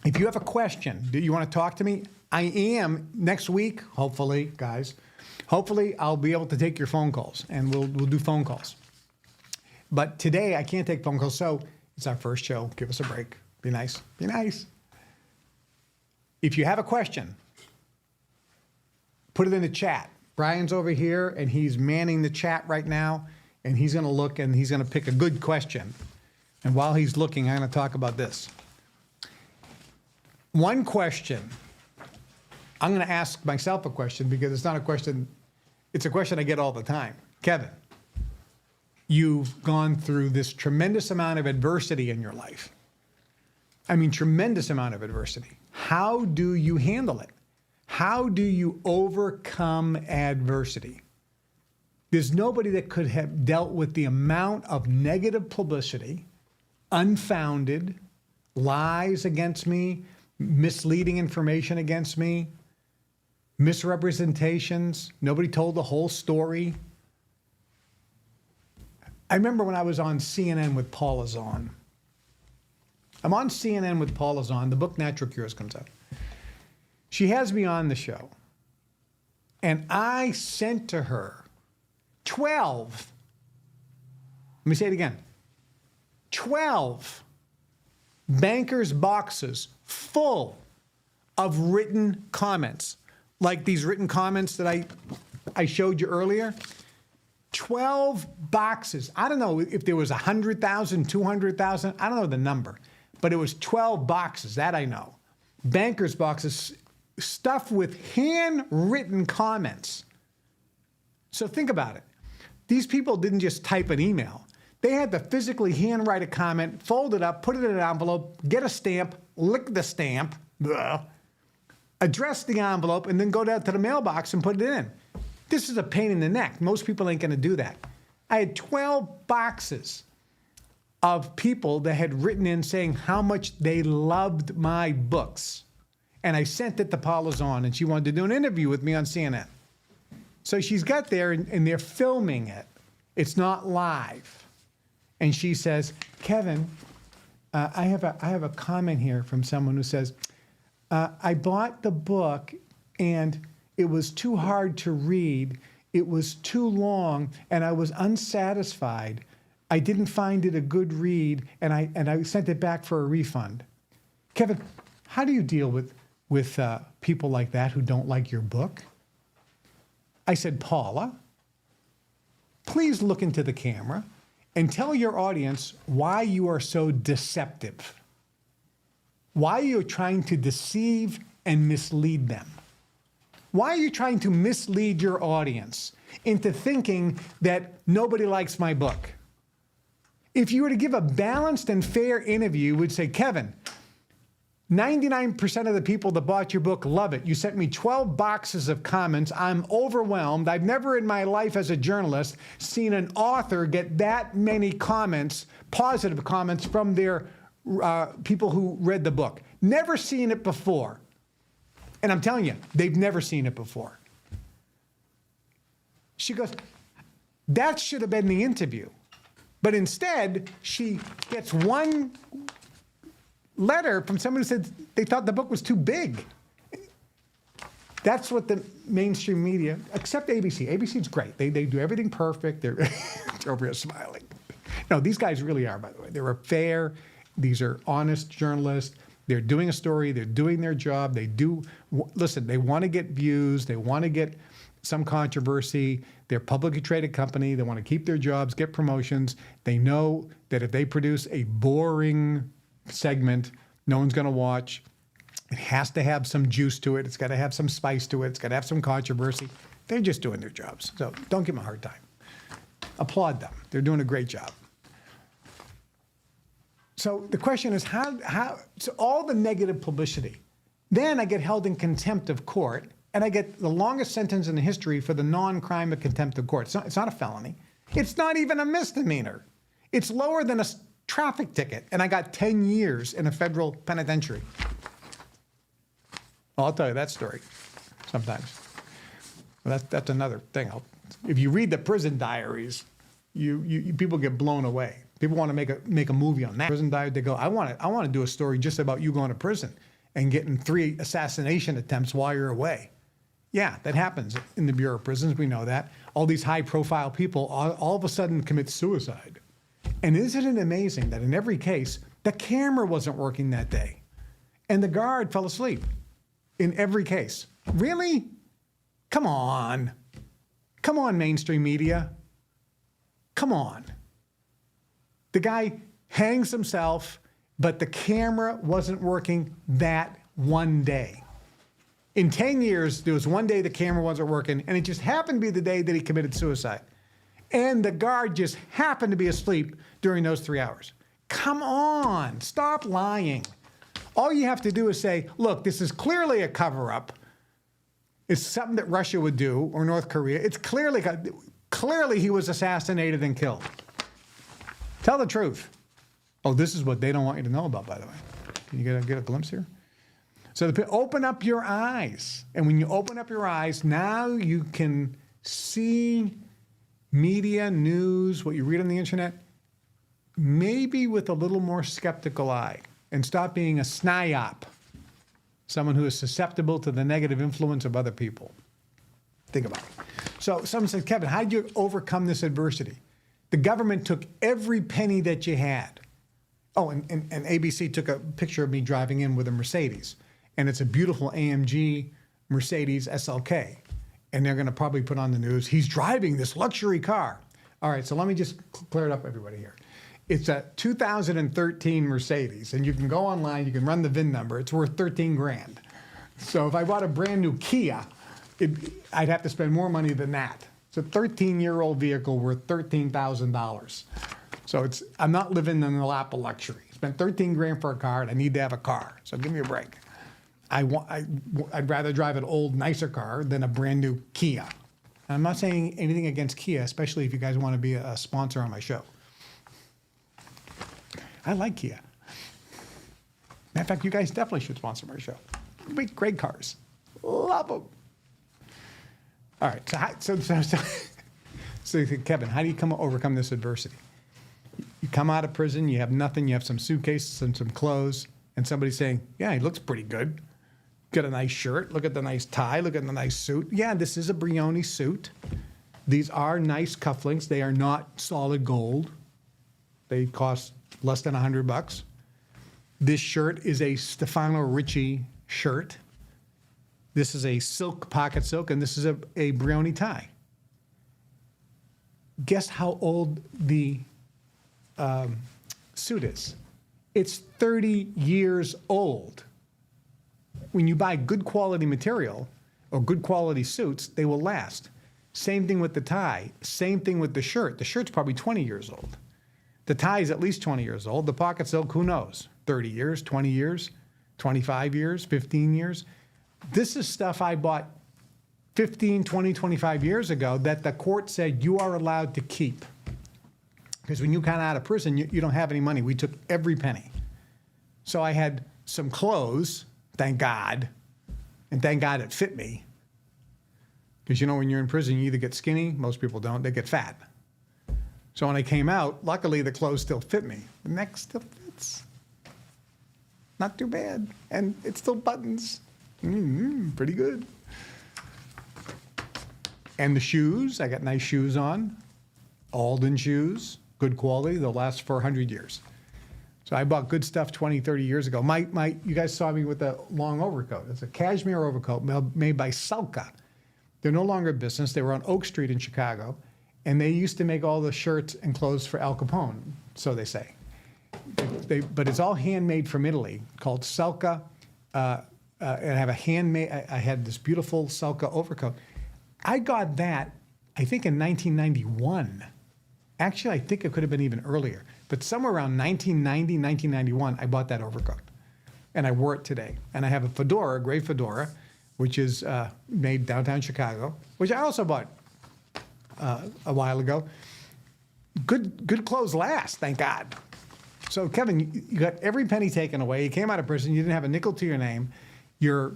do you want to talk to me? I am next week, hopefully, guys. Hopefully, I'll be able to take your phone calls, and we'll do phone calls. But today, I can't take phone calls, so it's our first show. Give us a break. Be nice. Be nice. If you have a question, put it in the chat. Brian's over here, and he's manning the chat right now, and he's going to look, and he's going to pick a good question. And while he's looking, I'm going to talk about this. One question. I'm going to ask myself a question because it's not a question, it's a question I get all the time. Kevin, you've gone through this tremendous amount of adversity in your life. I mean, tremendous amount of adversity. How do you handle it? How do you overcome adversity? There's nobody that could have dealt with the amount of negative publicity, unfounded lies against me, misleading information against me, misrepresentations. Nobody told the whole story. I remember when I was on CNN with Paula Zahn. I'm on CNN with Paula Zahn. The book Natural Cures comes out. She has me on the show. And I sent to her 12, let me say it again, 12 bankers' boxes full of written comments. Like these written comments that I showed you earlier. 12 boxes. I don't know if there was 100,000, 200,000. I don't know the number. But it was 12 boxes. That I know. Bankers' boxes stuffed with handwritten comments. So think about it. These people didn't just type an email. They had to physically handwrite a comment, fold it up, put it in an envelope, get a stamp, lick the stamp, address the envelope, and then go down to the mailbox and put it in. This is a pain in the neck. Most people ain't going to do that. I had 12 boxes of people that had written in saying how much they loved my books. And I sent it to Paula Zahn, and she wanted to do an interview with me on CNN. So she's got there, and they're filming it. It's not live. And she says, Kevin, I have a comment here from someone who says, I bought the book, and it was too hard to read. It was too long, and I was unsatisfied. I didn't find it a good read, and I sent it back for a refund. Kevin, how do you deal with people like that who don't like your book? I said, Paula, please look into the camera and tell your audience why you are so deceptive. Why you're trying to deceive and mislead them. Why are you trying to mislead your audience into thinking that nobody likes my book? If you were to give a balanced and fair interview, you would say, Kevin, 99% of the people that bought your book love it. You sent me 12 boxes of comments. I'm overwhelmed. I've never in my life as a journalist seen an author get that many comments, positive comments from their people who read the book. Never seen it before. And I'm telling you, they've never seen it before. She goes, that should have been the interview. But instead, she gets one letter from someone who said they thought the book was too big. That's what the mainstream media, except ABC. ABC's great. They do everything perfect. They're over here smiling. No, these guys really are, by the way. They're fair. These are honest journalists. They're doing a story. They're doing their job. Listen, they want to get views. They want to get some controversy. They're a publicly traded company. They want to keep their jobs, get promotions. They know that if they produce a boring segment no one's going to watch, it has to have some juice to it. It's got to have some spice to it. It's got to have some controversy. They're just doing their jobs. So don't give them a hard time. Applaud them. They're doing a great job. So the question is, so all the negative publicity, then I get held in contempt of court, and I get the longest sentence in the history for the non-crime of contempt of court. It's not a felony. It's not even a misdemeanor. It's lower than a traffic ticket, and I got 10 years in a federal penitentiary. I'll tell you that story sometimes. Well, that's another thing. If you read the prison diaries, you people get blown away. People want to make a movie on that. Prison diary, they go, I want to do a story just about you going to prison and getting 3 assassination attempts while you're away. Yeah, that happens in the Bureau of Prisons. We know that. All these high-profile people all of a sudden commit suicide. And isn't it amazing that in every case, the camera wasn't working that day and the guard fell asleep in every case? Really? Come on. Come on, mainstream media. Come on. The guy hangs himself, but the camera wasn't working that one day. In 10 years, there was one day the camera wasn't working, and it just happened to be the day that he committed suicide. And the guard just happened to be asleep during those 3 hours. Come on, stop lying. All you have to do is say, look, this is clearly a cover-up. It's something that Russia would do, or North Korea. It's clearly he was assassinated and killed. Tell the truth. Oh, this is what they don't want you to know about, by the way. Can you get a glimpse here? So open up your eyes. And when you open up your eyes, now you can see media, news, what you read on the internet, maybe with a little more skeptical eye, and stop being a sniop, someone who is susceptible to the negative influence of other people. Think about it. So someone said, Kevin, how did you overcome this adversity? The government took every penny that you had. Oh, and ABC took a picture of me driving in with a Mercedes. And it's a beautiful AMG Mercedes SLK. And they're going to probably put on the news, he's driving this luxury car. All right, so let me just clear it up, everybody here. It's a 2013 Mercedes, and you can go online, you can run the VIN number. It's worth 13 grand. So if I bought a brand new Kia, I'd have to spend more money than that. It's a 13-year-old vehicle worth $13,000. So I'm not living in the lap of luxury. I spent 13 grand for a car, and I need to have a car. So give me a break. I'd rather drive an old, nicer car than a brand new Kia. And I'm not saying anything against Kia, especially if you guys want to be a sponsor on my show. I like Kia. Matter of fact, you guys definitely should sponsor my show. You make great cars. Love them. All right, so Kevin, how do you overcome this adversity? You come out of prison, you have nothing, you have some suitcases and some clothes, and somebody's saying, yeah, he looks pretty good. Got a nice shirt, look at the nice tie, look at the nice suit. Yeah, this is a Brioni suit. These are nice cufflinks. They are not solid gold. They cost less than $100. This shirt is a Stefano Ricci shirt. This is a silk, pocket silk, and this is a Brioni tie. Guess how old the suit is? It's 30 years old. When you buy good quality material or good quality suits, they will last. Same thing with the tie. Same thing with the shirt. The shirt's probably 20 years old. The tie is at least 20 years old. The pocket silk, who knows? 30 years, 20 years, 25 years, 15 years. This is stuff I bought 15, 20, 25 years ago that the court said you are allowed to keep. Because when you got out of prison, you don't have any money. We took every penny. So I had some clothes, thank God, and thank God it fit me. Because you know when you're in prison, you either get skinny, most people don't, they get fat. So when I came out, luckily the clothes still fit me. The neck still fits. Not too bad. And it still buttons. Pretty good. And the shoes, I got nice shoes on. Alden shoes, good quality, they'll last for 100 years. So I bought good stuff 20, 30 years ago. You guys saw me with a long overcoat. It's a cashmere overcoat made by Salka. They're no longer in business. They were on Oak Street in Chicago, and they used to make all the shirts and clothes for Al Capone, so they say. But it's all handmade from Italy, called Salka. And I have a handmade, I had this beautiful Salka overcoat. I got that, I think in 1991. Actually, I think it could have been even earlier. But somewhere around 1990, 1991, I bought that overcoat. And I wore it today. And I have a fedora, a gray fedora, which is made downtown Chicago, which I also bought a while ago. Good clothes last, thank God. So, Kevin, you got every penny taken away. You came out of prison. You didn't have a nickel to your name. You're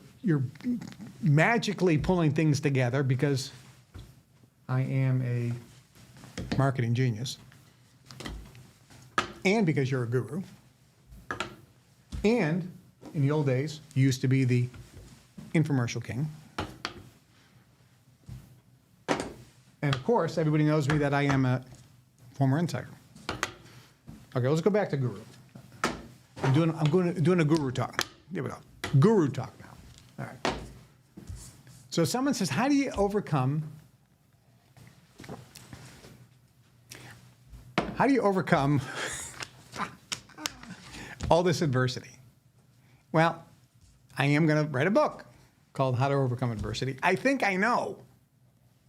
magically pulling things together because I am a marketing genius, and because you're a guru, and in the old days, you used to be the infomercial king. And of course, everybody knows me that I am a former insider. Okay, let's go back to guru. I'm doing a guru talk. Here we go. Guru talk now. All right. So someone says, how do you overcome all this adversity? Well, I am going to write a book called How to Overcome Adversity. I think I know.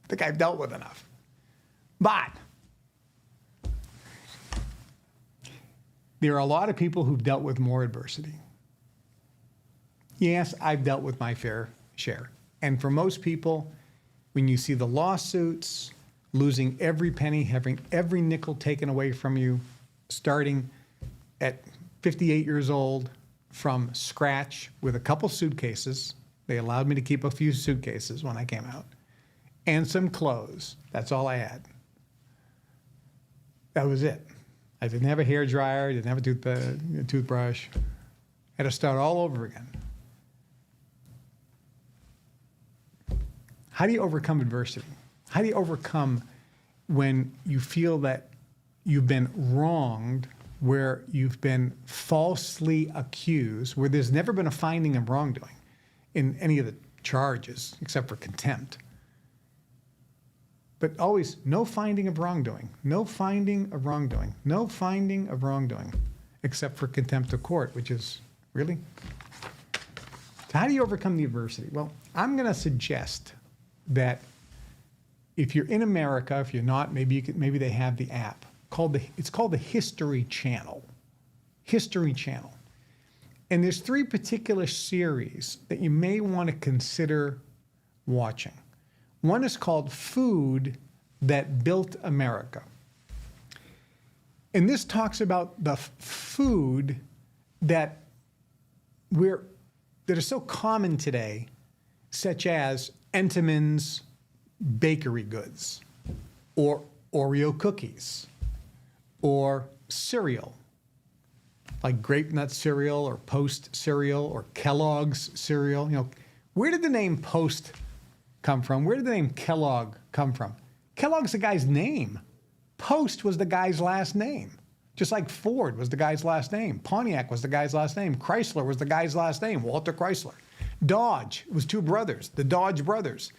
I think I've dealt with enough. But there are a lot of people who've dealt with more adversity. Yes, I've dealt with my fair share. And for most people, when you see the lawsuits, losing every penny, having every nickel taken away from you, starting at 58 years old from scratch with a couple suitcases. They allowed me to keep a few suitcases when I came out. And some clothes. That's all I had. That was it. I didn't have a hair dryer, didn't have a toothbrush. Had to start all over again. How do you overcome adversity? How do you overcome when you feel that you've been wronged, where you've been falsely accused, where there's never been a finding of wrongdoing in any of the charges except for contempt? But always, no finding of wrongdoing, no finding of wrongdoing, no finding of wrongdoing, except for contempt of court, which is, really? So how do you overcome the adversity? Well, I'm going to suggest that if you're in America, if you're not, maybe they have the app it's called the History Channel. History Channel. And there's 3 particular series that you may want to consider watching. One is called Food That Built America. And this talks about the food that are so common today, such as Entenmann's bakery goods, or Oreo cookies, or cereal, like Grape Nut cereal, or Post cereal, or Kellogg's cereal. You know, where did the name Post come from? Where did the name Kellogg come from? Kellogg's the guy's name. Post was the guy's last name. Just like Ford was the guy's last name. Pontiac was the guy's last name. Chrysler was the guy's last name, Walter Chrysler. Dodge was 2 brothers, the Dodge brothers.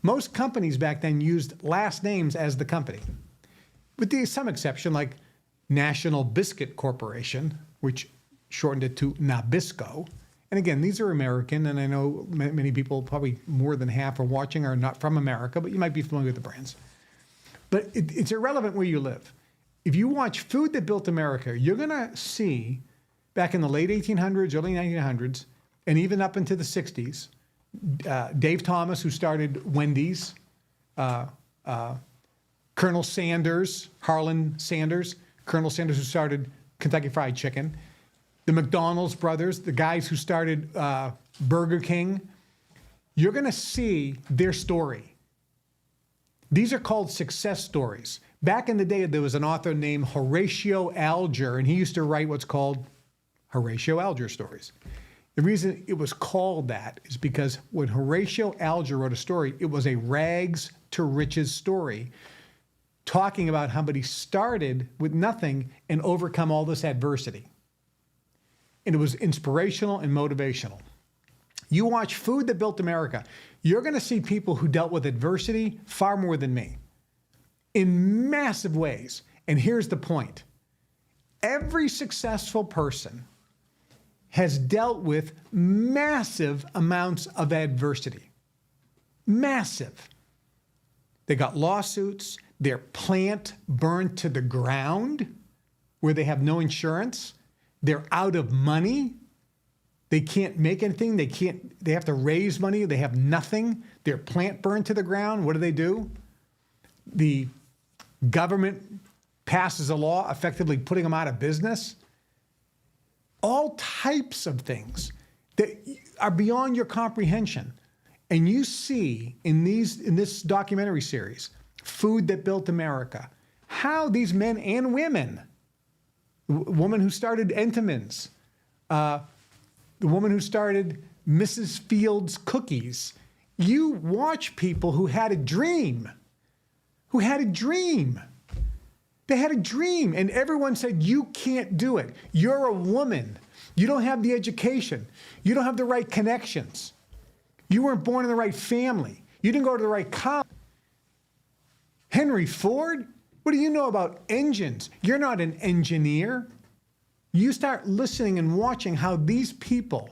Most companies back then used last names as the company, with some exception, like National Biscuit Corporation, which shortened it to Nabisco. And again, these are American, and I know many people, probably more than half are watching, are not from America, but you might be familiar with the brands. But it's irrelevant where you live. If you watch Food That Built America, you're going to see, back in the late 1800s, early 1900s, and even up into the 60s, Dave Thomas, who started Wendy's, Colonel Sanders, Harlan Sanders, Colonel Sanders, who started Kentucky Fried Chicken, the McDonald's brothers, the guys who started Burger King, you're going to see their story. These are called success stories. Back in the day, there was an author named Horatio Alger, and he used to write what's called Horatio Alger stories. The reason it was called that is because when Horatio Alger wrote a story, it was a rags to riches story, talking about how somebody started with nothing and overcome all this adversity. And it was inspirational and motivational. You watch Food That Built America, you're going to see people who dealt with adversity far more than me, in massive ways. And here's the point. Every successful person has dealt with massive amounts of adversity. Massive. They got lawsuits, their plant burned to the ground where they have no insurance. They're out of money. They can't make anything. They have to raise money. They have nothing. Their plant burned to the ground. What do? The government passes a law effectively putting them out of business. All types of things. that are beyond your comprehension. And you see in this documentary series, Food That Built America, how these men and women, the woman who started Entenmann's, the woman who started Mrs. Fields Cookies, you watch people who had a dream, They had a dream, and everyone said, you can't do it. You're a woman. You don't have the education. You don't have the right connections. You weren't born in the right family. You didn't go to the right college. Henry Ford, what do you know about engines? You're not an engineer. You start listening and watching how these people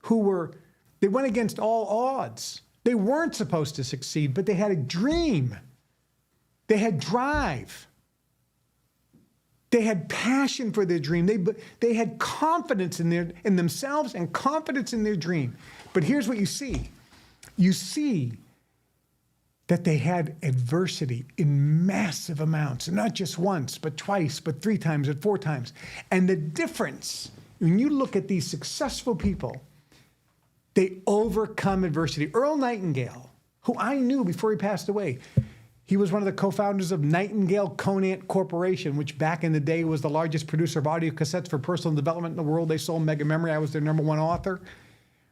they went against all odds. They weren't supposed to succeed, but they had a dream. They had drive. They had passion for their dream. They had confidence in themselves and confidence in their dream. But here's what you see. You see that they had adversity in massive amounts, not just once, but twice, but 3 times, and 4 times. And the difference, when you look at these successful people, they overcome adversity. Earl Nightingale, who I knew before he passed away, he was one of the co-founders of Nightingale Conant Corporation, which back in the day was the largest producer of audio cassettes for personal development in the world. They sold Mega Memory. I was their #1 author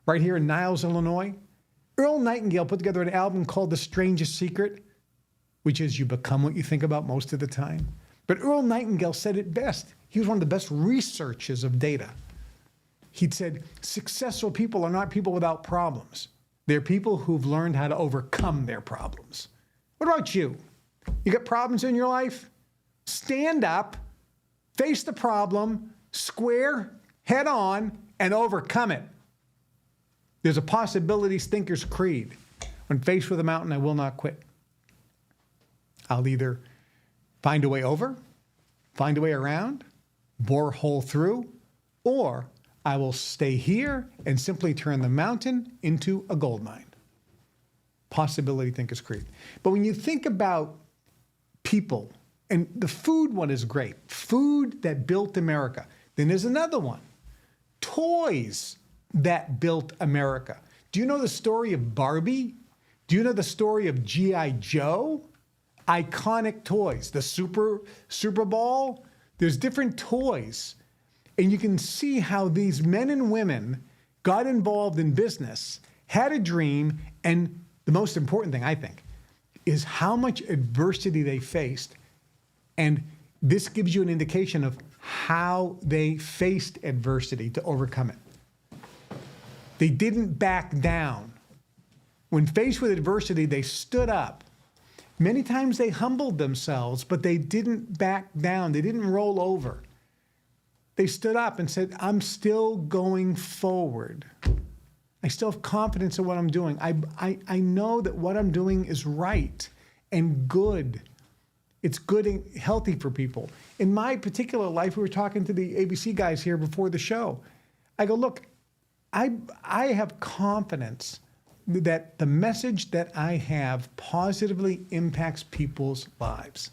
right here in Niles, Illinois. Earl Nightingale put together an album called The Strangest Secret, which is you become what you think about most of the time. But Earl Nightingale said it best. He was one of the best researchers of data. He'd said, successful people are not people without problems. They're people who've learned how to overcome their problems. What about you? You got problems in your life? Stand up, face the problem, square, head on, and overcome it. There's a possibilities thinker's creed. When faced with a mountain, I will not quit. I'll either find a way over, find a way around, bore a hole through, or I will stay here and simply turn the mountain into a gold mine. Possibility thinker's creed. But when you think about people, and the food one is great, food that built America. Then there's another one, toys that built America. Do you know the story of Barbie? Do you know the story of G.I. Joe? Iconic toys. The Super Bowl. There's different toys. And you can see how these men and women got involved in business, had a dream, and the most important thing, I think, is how much adversity they faced. And this gives you an indication of how they faced adversity to overcome it. They didn't back down. When faced with adversity, they stood up. Many times they humbled themselves, but they didn't back down. They didn't roll over. They stood up and said, I'm still going forward. I still have confidence in what I'm doing. I know that what I'm doing is right and good. It's good and healthy for people. In my particular life, we were talking to the ABC guys here before the show. I go, look, I have confidence that the message that I have positively impacts people's lives.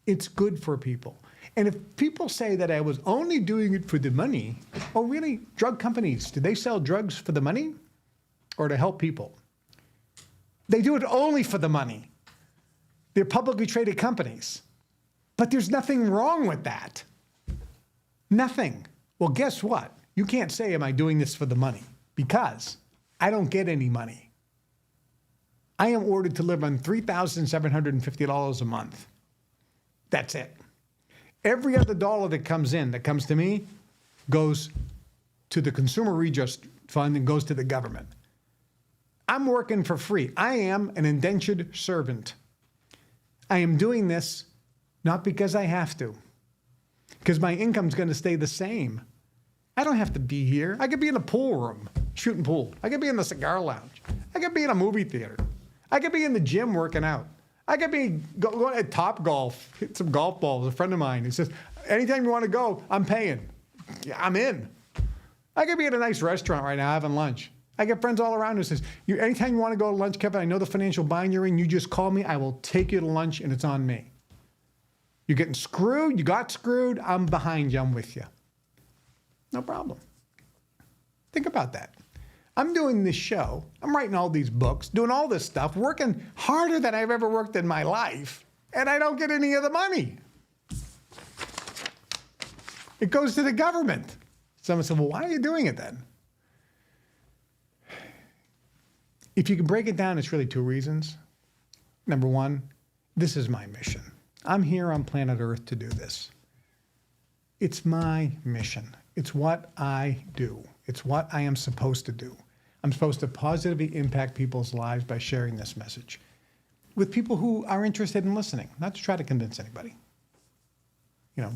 It's good for people. And if people say that I was only doing it for the money, oh, really? Drug companies, do they sell drugs for the money or to help people? They do it only for the money. They're publicly traded companies. But there's nothing wrong with that. Nothing. Well, guess what? You can't say, am I doing this for the money? Because I don't get any money. I am ordered to live on $3,750 a month. That's it. Every other dollar that comes to me, goes to the Consumer Redress Fund and goes to the government. I'm working for free. I am an indentured servant. I am doing this not because I have to, because my income's going to stay the same. I don't have to be here. I could be in a pool room, shooting pool. I could be in the cigar lounge. I could be in a movie theater. I could be in the gym working out. I could be going at Top Golf, hit some golf balls. A friend of mine, he says, anytime you want to go, I'm paying. Yeah, I'm in. I could be at a nice restaurant right now having lunch. I get friends all around who says, anytime you want to go to lunch, Kevin, I know the financial bind you're in, you just call me, I will take you to lunch and it's on me. You're getting screwed, you got screwed, I'm behind you, I'm with you. No problem. Think about that. I'm doing this show. I'm writing all these books, doing all this stuff, working harder than I've ever worked in my life, and I don't get any of the money. It goes to the government. Someone said, well, why are you doing it then? If you can break it down, it's really two reasons. Number one, this is my mission. I'm here on planet Earth to do this. It's my mission. It's what I do. It's what I am supposed to do. I'm supposed to positively impact people's lives by sharing this message with people who are interested in listening, not to try to convince anybody. You know,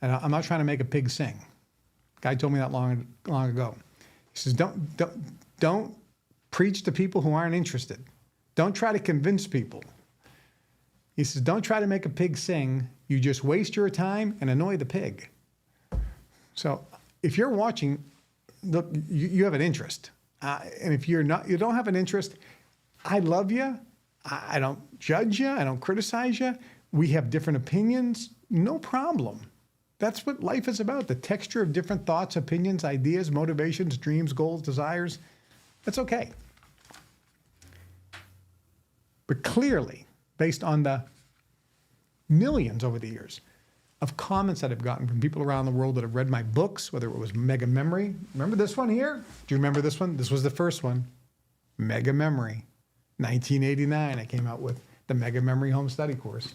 and I'm not trying to make a pig sing. A guy told me that long ago. He says, don't preach to people who aren't interested. Don't try to convince people. He says, don't try to make a pig sing. You just waste your time and annoy the pig. So if you're watching, look, you have an interest. And if you don't have an interest, I love you. I don't judge you. I don't criticize you. We have different opinions. No problem. That's what life is about. The texture of different thoughts, opinions, ideas, motivations, dreams, goals, desires. That's okay. But clearly, based on the millions over the years of comments that I've gotten from people around the world that have read my books, whether it was Mega Memory. Remember this one here? Do you remember this one? This was the first one. Mega Memory. 1989, I came out with the Mega Memory Home Study Course.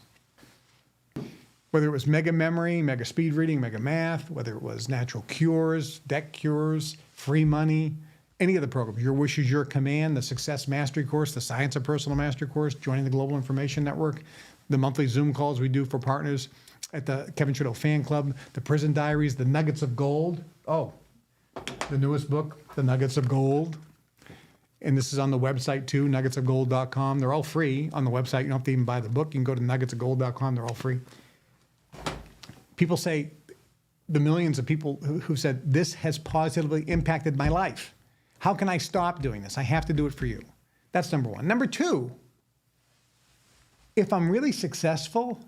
Whether it was Mega Memory, Mega Speed Reading, Mega Math, whether it was Natural Cures, Deck Cures, Free Money, any of the programs, Your Wish is Your Command, the Success Mastery Course, the Science of Personal Mastery Course, joining the Global Information Network, the monthly Zoom calls we do for partners at the Kevin Trudeau Fan Club, the Prison Diaries, the Nuggets of Gold. Oh, the newest book, The Nuggets of Gold. And this is on the website too, nuggetsofgold.com. They're all free on the website. You don't have to even buy the book. You can go to nuggetsofgold.com. They're all free. People say, the millions of people who said, this has positively impacted my life. How can I stop doing this? I have to do it for you. That's number one. Number two, if I'm really successful,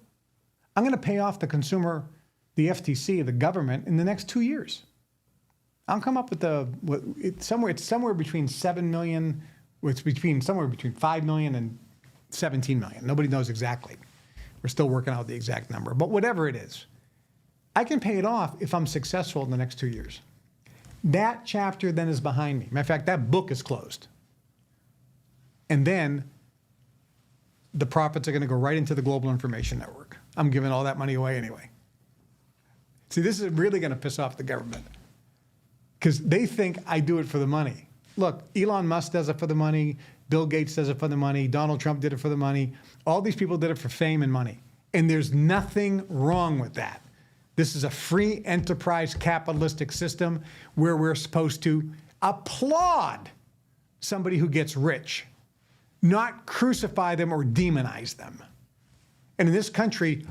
I'm going to pay off the consumer, the FTC, the government in the next 2 years. I'll come up with it's somewhere between 7 million, somewhere between 5 million and 17 million. Nobody knows exactly. We're still working out the exact number, but whatever it is, I can pay it off if I'm successful in the next 2 years. That chapter then is behind me. Matter of fact, that book is closed. And then the profits are going to go right into the Global Information Network. I'm giving all that money away anyway. See, this is really going to piss off the government because they think I do it for the money. Look, Elon Musk does it for the money. Bill Gates does it for the money. Donald Trump did it for the money. All these people did it for fame and money. And there's nothing wrong with that. This is a free enterprise capitalistic system where we're supposed to applaud somebody who gets rich, not crucify them or demonize them. And in this country,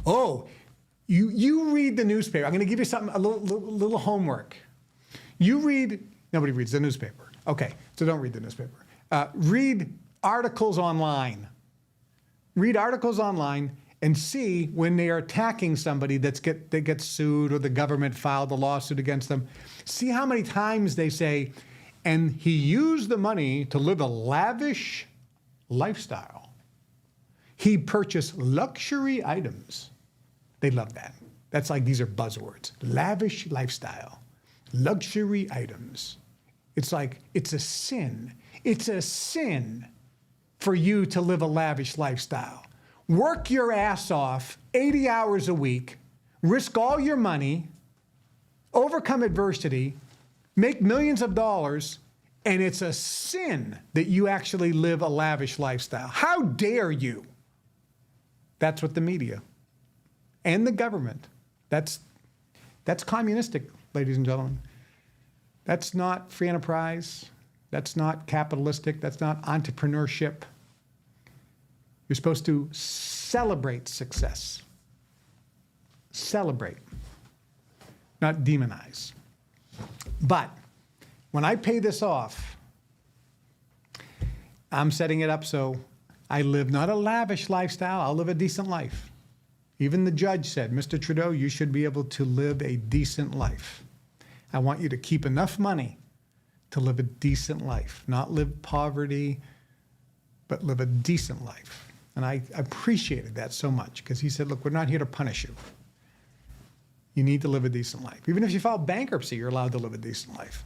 you read the newspaper. I'm going to give you something, a little homework. Nobody reads the newspaper. Okay, so don't read the newspaper. Read articles online. Read articles online and see when they are attacking somebody that gets sued or the government filed a lawsuit against them. See how many times they say, and he used the money to live a lavish lifestyle. He purchased luxury items. They love that. That's like, these are buzzwords. Lavish lifestyle, luxury items. It's like, it's a sin. It's a sin for you to live a lavish lifestyle. Work your ass off 80 hours a week, risk all your money, overcome adversity, make millions of dollars, and it's a sin that you actually live a lavish lifestyle. How dare you? That's what the media and the government, that's communistic, ladies and gentlemen. That's not free enterprise. That's not capitalistic. That's not entrepreneurship. You're supposed to celebrate success. Celebrate, not demonize. But when I pay this off, I'm setting it up so I live not a lavish lifestyle, I'll live a decent life. Even the judge said, Mr. Trudeau, you should be able to live a decent life. I want you to keep enough money to live a decent life, not live poverty, but live a decent life. And I appreciated that so much because he said, look, we're not here to punish you. You need to live a decent life. Even if you file bankruptcy, you're allowed to live a decent life.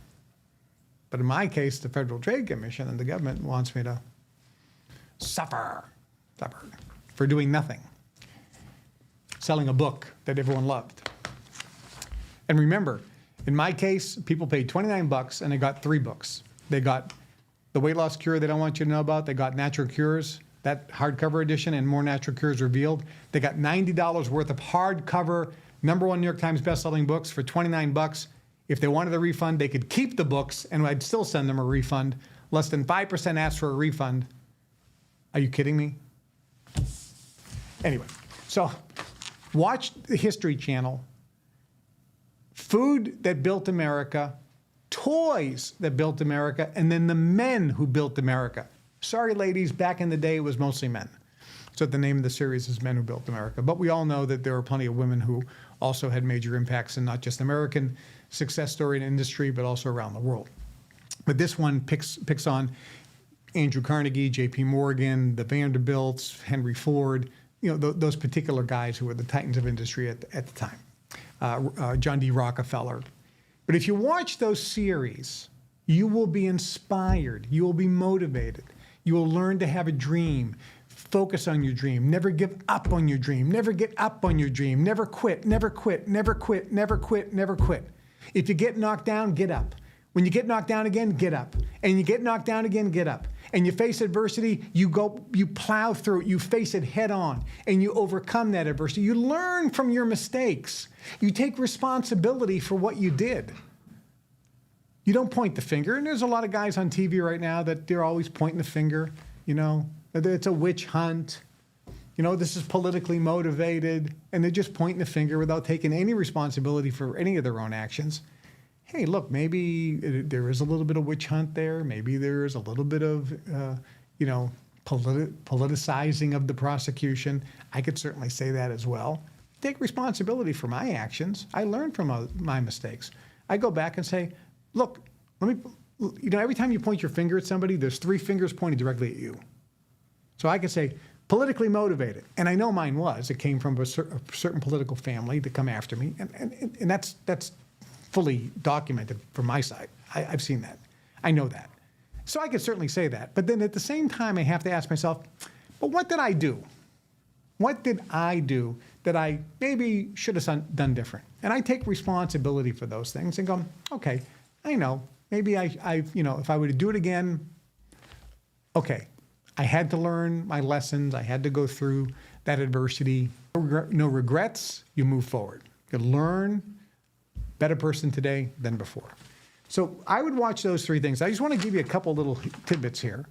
But in my case, the Federal Trade Commission and the government wants me to suffer for doing nothing, selling a book that everyone loved. And remember, in my case, people paid $29 and they got 3 books. They got The Weight Loss Cure They Don't Want You to Know About. They got Natural Cures, that hardcover edition, and More Natural Cures Revealed. They got $90 worth of hardcover, #1 New York Times bestselling books for $29. If they wanted a refund, they could keep the books, and I'd still send them a refund. Less than 5% asked for a refund. Are you kidding me? Anyway, so watch the History Channel. Food that built America, toys that built America, and then the men who built America. Sorry, ladies, back in the day, it was mostly men. So the name of the series is Men Who Built America. But we all know that there are plenty of women who also had major impacts in not just American success story and industry, but also around the world. But this one picks on Andrew Carnegie, J.P. Morgan, the Vanderbilts, Henry Ford, those particular guys who were the titans of industry at the time, John D. Rockefeller. But if you watch those series, you will be inspired. You will be motivated. You will learn to have a dream. Focus on your dream. Never give up on your dream. Never get up on your dream. Never quit. Never quit. Never quit. Never quit. Never quit. If you get knocked down, get up. When you get knocked down again, get up. And you get knocked down again, get up. And you face adversity, you plow through it, you face it head on, and you overcome that adversity. You learn from your mistakes. You take responsibility for what you did. You don't point the finger. And there's a lot of guys on TV right now that they're always pointing the finger, It's a witch hunt. This is politically motivated. And they're just pointing the finger without taking any responsibility for any of their own actions. Hey, look, maybe there is a little bit of witch hunt there. Maybe there is a little bit of, politicizing of the prosecution. I could certainly say that as well. Take responsibility for my actions. I learn from my mistakes. I go back and say, look, every time you point your finger at somebody, there's 3 fingers pointed directly at you. So I could say, politically motivated. And I know mine was. It came from a certain political family to come after me. And that's fully documented from my side. I've seen that. I know that. So I could certainly say that. But then at the same time, I have to ask myself, but what did I do? What did I do that I maybe should have done different? And I take responsibility for those things and go, okay, I know. Maybe if I were to do it again, okay, I had to learn my lessons. I had to go through that adversity. No regrets, you move forward. You learn, better person today than before. So I would watch those 3 things. I just want to give you a couple little tidbits here.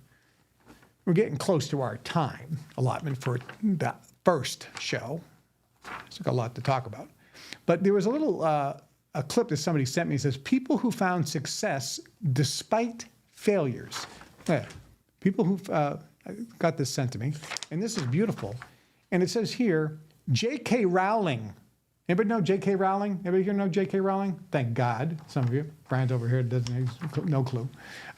We're getting close to our time allotment for the first show. It's got a lot to talk about. But there was a little a clip that somebody sent me. It says, people who found success despite failures. Yeah. People who got this sent to me. And this is beautiful. And it says here, J.K. Rowling. Anybody know J.K. Rowling? Anybody here know J.K. Rowling? Thank God. Some of you. Brian's over here doesn't have no clue.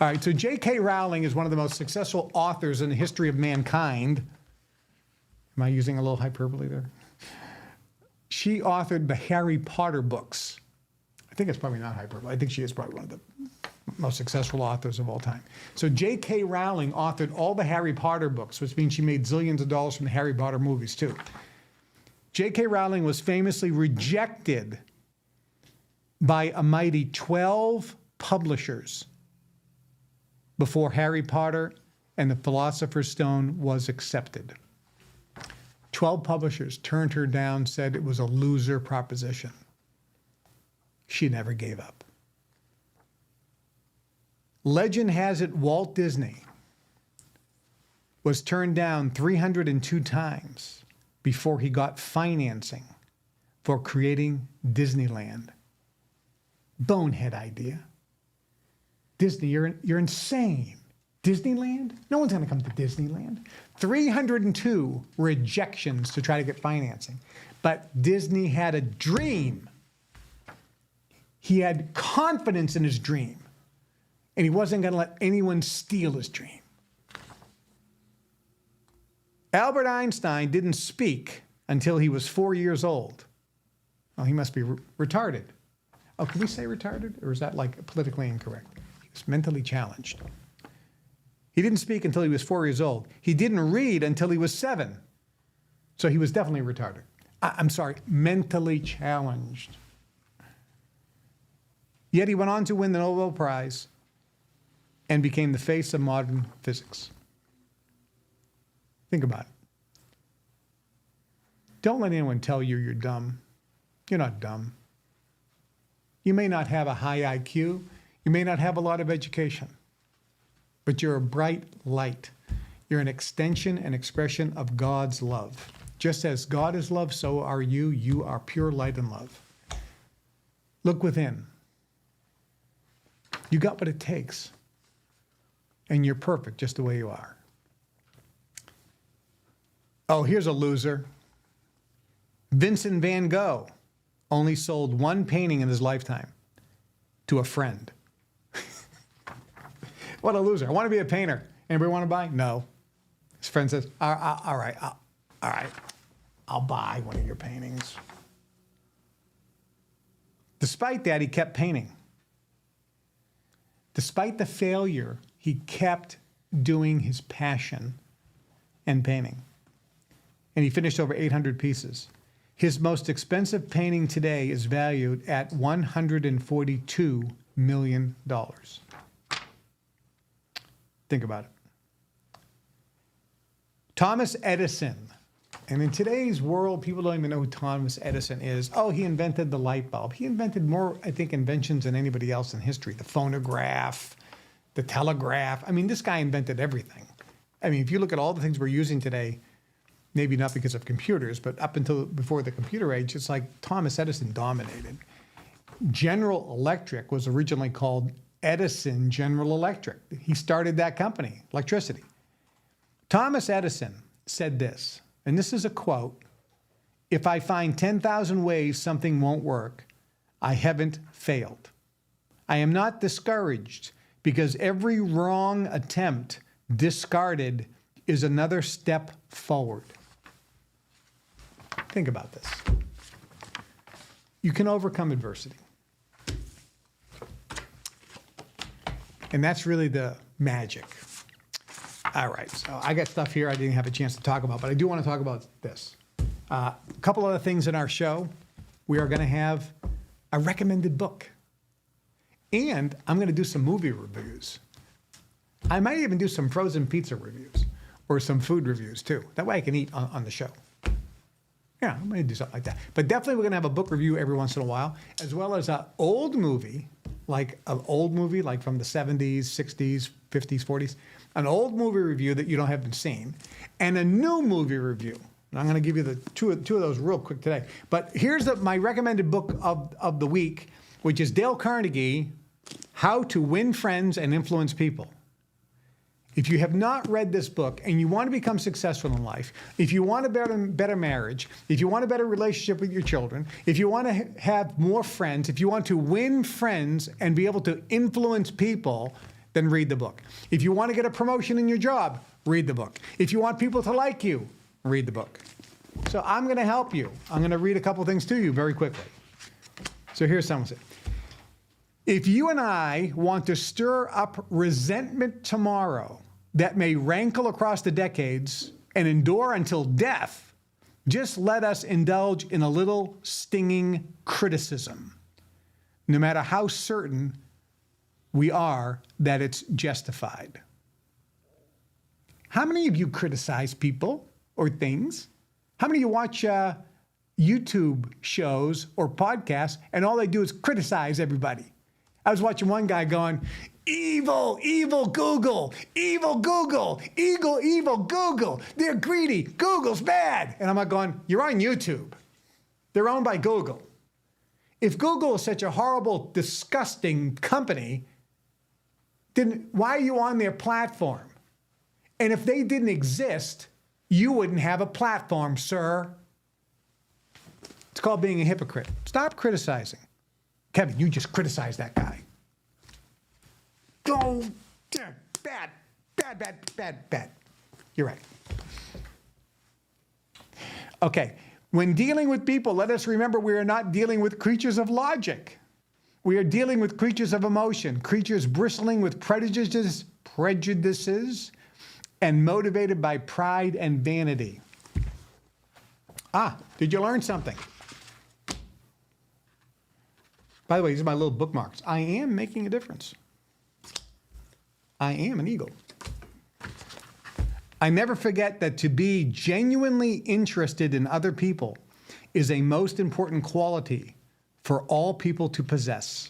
All right, so J.K. Rowling is one of the most successful authors in the history of mankind. Am I using a little hyperbole there? She authored the Harry Potter books. I think it's probably not hyperbole. I think she is probably one of the most successful authors of all time. So J.K. Rowling authored all the Harry Potter books, which means she made zillions of dollars from the Harry Potter movies too. J.K. Rowling was famously rejected by a mighty 12 publishers before Harry Potter and the Philosopher's Stone was accepted. 12 publishers turned her down, said it was a loser proposition. She never gave up. Legend has it Walt Disney was turned down 302 times before he got financing for creating Disneyland. Bonehead idea. Disney, you're insane. Disneyland? No one's going to come to Disneyland. 302 rejections to try to get financing. But Disney had a dream. He had confidence in his dream. And he wasn't going to let anyone steal his dream. Albert Einstein didn't speak until he was 4 years old. Oh, he must be retarded. Oh, can we say retarded? Or is that like politically incorrect? He was mentally challenged. He didn't speak until he was 4 years old. He didn't read until he was 7. So he was definitely retarded. I'm sorry, mentally challenged. Yet he went on to win the Nobel Prize and became the face of modern physics. Think about it. Don't let anyone tell you you're dumb. You're not dumb. You may not have a high IQ. You may not have a lot of education. But you're a bright light. You're an extension and expression of God's love. Just as God is love, so are you. You are pure light and love. Look within. You got what it takes. And you're perfect just the way you are. Oh, here's a loser. Vincent van Gogh only sold one painting in his lifetime to a friend. What a loser. I want to be a painter. Anybody want to buy? No. His friend says, all right, I'll buy one of your paintings. Despite that, he kept painting. Despite the failure, he kept doing his passion and painting. And he finished over 800 pieces. His most expensive painting today is valued at $142 million. Think about it. Thomas Edison. And in today's world, people don't even know who Thomas Edison is. Oh, he invented the light bulb. He invented more, I think, inventions than anybody else in history. The phonograph, the telegraph. I mean, this guy invented everything. I mean, if you look at all the things we're using today, maybe not because of computers, but up until before the computer age, it's like Thomas Edison dominated. General Electric was originally called Edison General Electric. He started that company, electricity. Thomas Edison said this, and this is a quote: "If I find 10,000 ways something won't work, I haven't failed. I am not discouraged because every wrong attempt discarded is another step forward." Think about this. You can overcome adversity. And that's really the magic. All right, so I got stuff here I didn't have a chance to talk about, but I do want to talk about this. A couple other things in our show. We are going to have a recommended book. And I'm going to do some movie reviews. I might even do some frozen pizza reviews or some food reviews too. That way I can eat on the show. Yeah, I'm going to do something like that. But definitely we're going to have a book review every once in a while, as well as an old movie, like from the 70s, 60s, 50s, 40s. An old movie review that you haven't seen, and a new movie review. And I'm going to give you the two of those real quick today. But here's my recommended book of the week, which is Dale Carnegie, How to Win Friends and Influence People. If you have not read this book and you want to become successful in life, if you want a better marriage, if you want a better relationship with your children, if you want to have more friends, if you want to win friends and be able to influence people, then read the book. If you want to get a promotion in your job, read the book. If you want people to like you, read the book. So I'm going to help you. I'm going to read a couple things to you very quickly. So here's some of it. If you and I want to stir up resentment tomorrow that may rankle across the decades and endure until death, just let us indulge in a little stinging criticism, no matter how certain we are that it's justified. How many of you criticize people or things? How many of you watch YouTube shows or podcasts and all they do is criticize everybody? I was watching one guy going, evil, evil Google, evil Google, evil Google. They're greedy. Google's bad. And I'm like going, you're on YouTube. They're owned by Google. If Google is such a horrible, disgusting company, then why are you on their platform? And if they didn't exist, you wouldn't have a platform, sir. It's called being a hypocrite. Stop criticizing. Kevin, you just criticized that guy. Oh, bad. You're right. Okay. When dealing with people, let us remember we are not dealing with creatures of logic. We are dealing with creatures of emotion, creatures bristling with prejudices, and motivated by pride and vanity. Did you learn something? By the way, these are my little bookmarks. I am making a difference. I am an eagle. I never forget that to be genuinely interested in other people is a most important quality for all people to possess.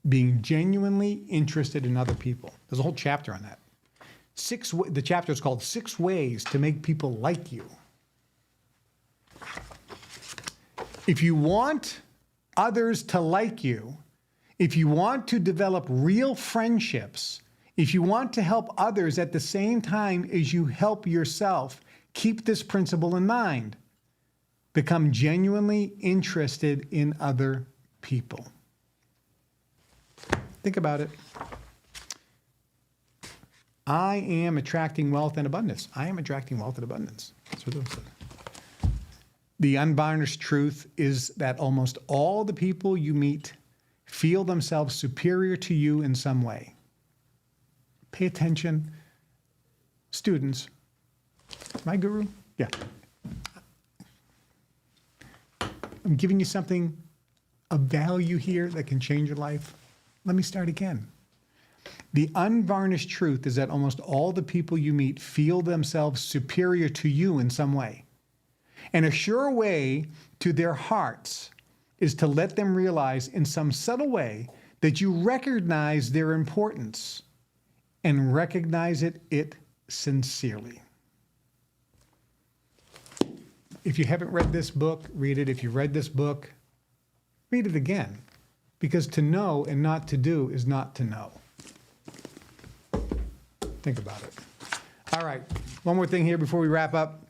Being genuinely interested in other people. There's a whole chapter on that. The chapter is called 6 Ways to Make People Like You. If you want others to like you, if you want to develop real friendships, if you want to help others at the same time as you help yourself, keep this principle in mind. Become genuinely interested in other people. Think about it. I am attracting wealth and abundance. I am attracting wealth and abundance. That's what it said. The unvarnished truth is that almost all the people you meet feel themselves superior to you in some way. Pay attention. Students. My guru? Yeah. I'm giving you something of value here that can change your life. Let me start again. The unvarnished truth is that almost all the people you meet feel themselves superior to you in some way. And a sure way to their hearts is to let them realize in some subtle way that you recognize their importance and recognize it sincerely. If you haven't read this book, read it. If you read this book, read it again. Because to know and not to do is not to know. Think about it. All right, one more thing here before we wrap up.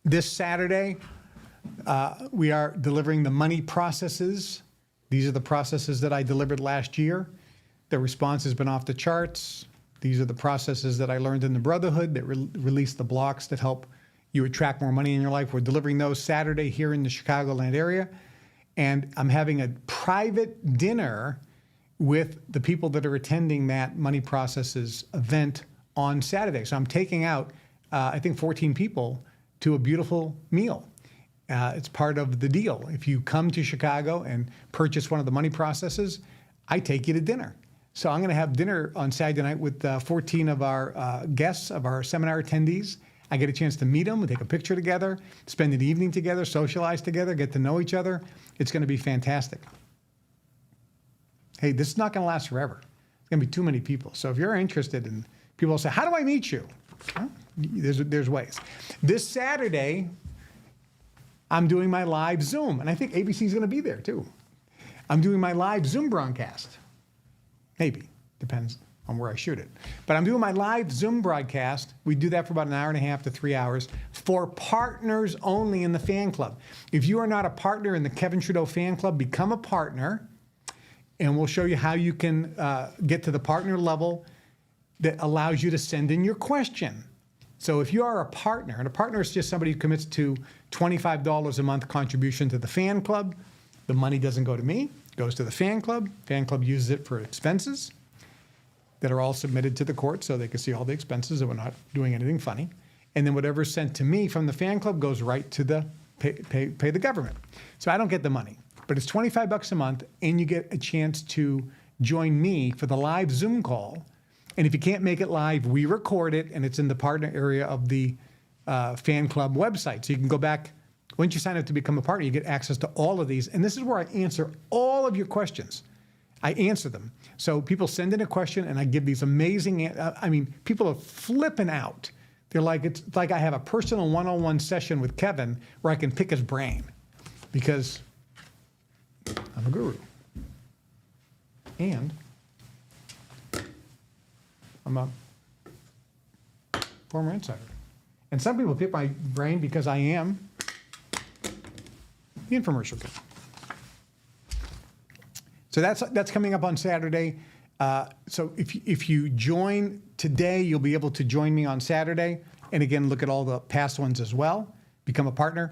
This Saturday, we are delivering the money processes. These are the processes that I delivered last year. The response has been off the charts. These are the processes that I learned in the Brotherhood that release the blocks that help you attract more money in your life. We're delivering those Saturday here in the Chicagoland area. And I'm having a private dinner with the people that are attending that money processes event on Saturday. So I'm taking out, I think, 14 people to a beautiful meal. It's part of the deal. If you come to Chicago and purchase one of the money processes, I take you to dinner. So I'm going to have dinner on Saturday night with 14 of our guests, of our seminar attendees. I get a chance to meet them, take a picture together, spend an evening together, socialize together, get to know each other. It's going to be fantastic. Hey, this is not going to last forever. It's going to be too many people. So if you're interested, and people will say, how do I meet you? Well, there's ways. This Saturday, I'm doing my live Zoom, and I think ABC is going to be there too. I'm doing my live Zoom broadcast. Maybe, depends on where I shoot it. But I'm doing my live Zoom broadcast. We do that for about an hour and a half to 3 hours for partners only in the fan club. If you are not a partner in the Kevin Trudeau fan club, become a partner, and we'll show you how you can get to the partner level that allows you to send in your question. So if you are a partner, and a partner is just somebody who commits to $25 a month contribution to the fan club, the money doesn't go to me, it goes to the fan club. Fan club uses it for expenses that are all submitted to the court so they can see all the expenses and we're not doing anything funny. And then whatever's sent to me from the fan club goes right to the pay the government. So I don't get the money, but it's $25 a month and you get a chance to join me for the live Zoom call. And if you can't make it live, we record it and it's in the partner area of the fan club website. So you can go back. Once you sign up to become a partner, you get access to all of these. And this is where I answer all of your questions. I answer them. So people send in a question and I give these amazing, people are flipping out. They're like, it's like I have a personal one-on-one session with Kevin where I can pick his brain because I'm a guru. And I'm a former insider. And some people pick my brain because I am the infomercial kid. So that's coming up on Saturday. So if you join today, you'll be able to join me on Saturday. And again, look at all the past ones as well. Become a partner.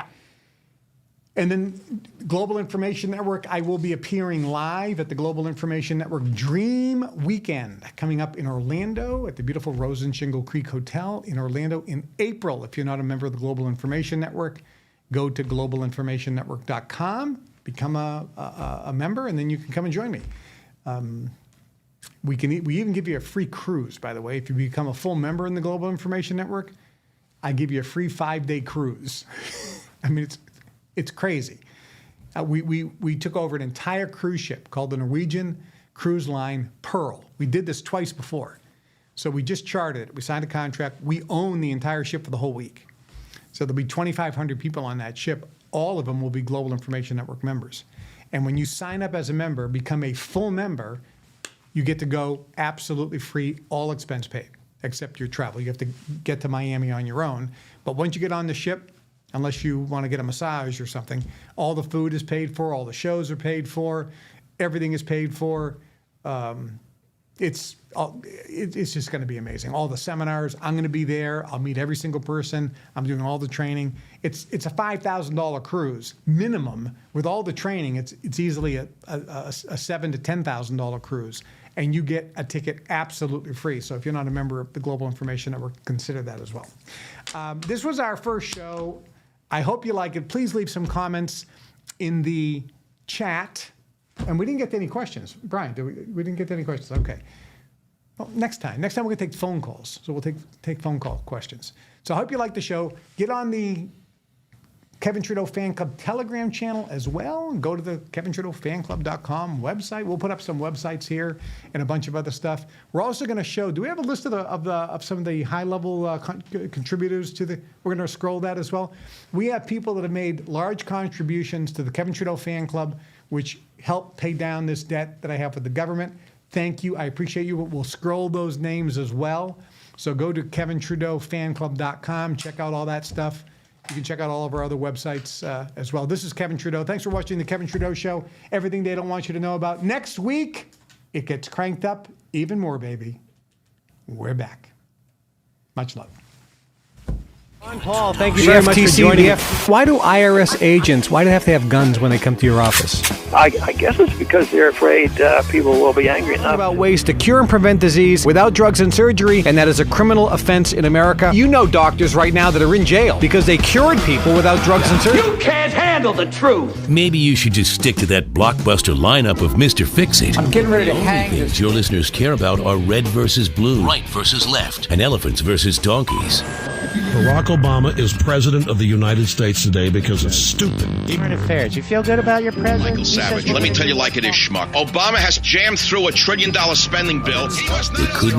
And then Global Information Network, I will be appearing live at the Global Information Network Dream Weekend coming up in Orlando at the beautiful Rose and Shingle Creek Hotel in Orlando in April. If you're not a member of the Global Information Network, go to globalinformationnetwork.com, become a member, and then you can come and join me. We even give you a free cruise, by the way. If you become a full member in the Global Information Network, I give you a free 5-day cruise. I mean, it's crazy. We took over an entire cruise ship called the Norwegian Cruise Line Pearl. We did this twice before. So we just charted it. We signed a contract. We own the entire ship for the whole week. So there'll be 2,500 people on that ship. All of them will be Global Information Network members. And when you sign up as a member, become a full member, you get to go absolutely free, all expense paid, except your travel. You have to get to Miami on your own. But once you get on the ship, unless you want to get a massage or something, all the food is paid for, all the shows are paid for, everything is paid for. It's just going to be amazing. All the seminars, I'm going to be there. I'll meet every single person. I'm doing all the training. It's a $5,000 cruise minimum. With all the training, it's easily a $7,000 to $10,000 cruise, and you get a ticket absolutely free. So if you're not a member of the Global Information Network, consider that as well. This was our first show. I hope you like it. Please leave some comments in the chat. And we didn't get to any questions. Brian, we didn't get to any questions. Okay. Well, next time. Next time we're going to take phone calls. So we'll take phone call questions. So I hope you like the show. Get on the Kevin Trudeau Fan Club Telegram channel as well. And go to the KevinTrudeauFanClub.com website. We'll put up some websites here and a bunch of other stuff. We're also going to show, do we have a list of some of the high-level contributors to the, we're going to scroll that as well. We have people that have made large contributions to the Kevin Trudeau Fan Club, which help pay down this debt that I have with the government. Thank you. I appreciate you. We'll scroll those names as well. So go to KevinTrudeauFanClub.com. Check out all that stuff. You can check out all of our other websites as well. This is Kevin Trudeau. Thanks for watching The Kevin Trudeau Show. Everything they don't want you to know about. Next week, it gets cranked up even more, baby. We're back. Much love. Paul, thank you very much for joining us. Why do IRS agents, why do they have to have guns when they come to your office? I guess it's because they're afraid people will be angry enough. About ways to cure and prevent disease without drugs and surgery, and that is a criminal offense in America. You know doctors right now that are in jail because they cured people without drugs and surgery. You can't handle the truth. Maybe you should just stick to that blockbuster lineup of Mr. Fix-It. I'm getting ready to hang Things this. your listeners care about are red versus blue, right versus left, and elephants versus donkeys. Barack Obama is president of the United States today because it's stupid. Current affairs. You feel good about your president? Michael Savage, let me tell you like it is, schmuck. Obama has jammed through $1 trillion spending bill. They couldn't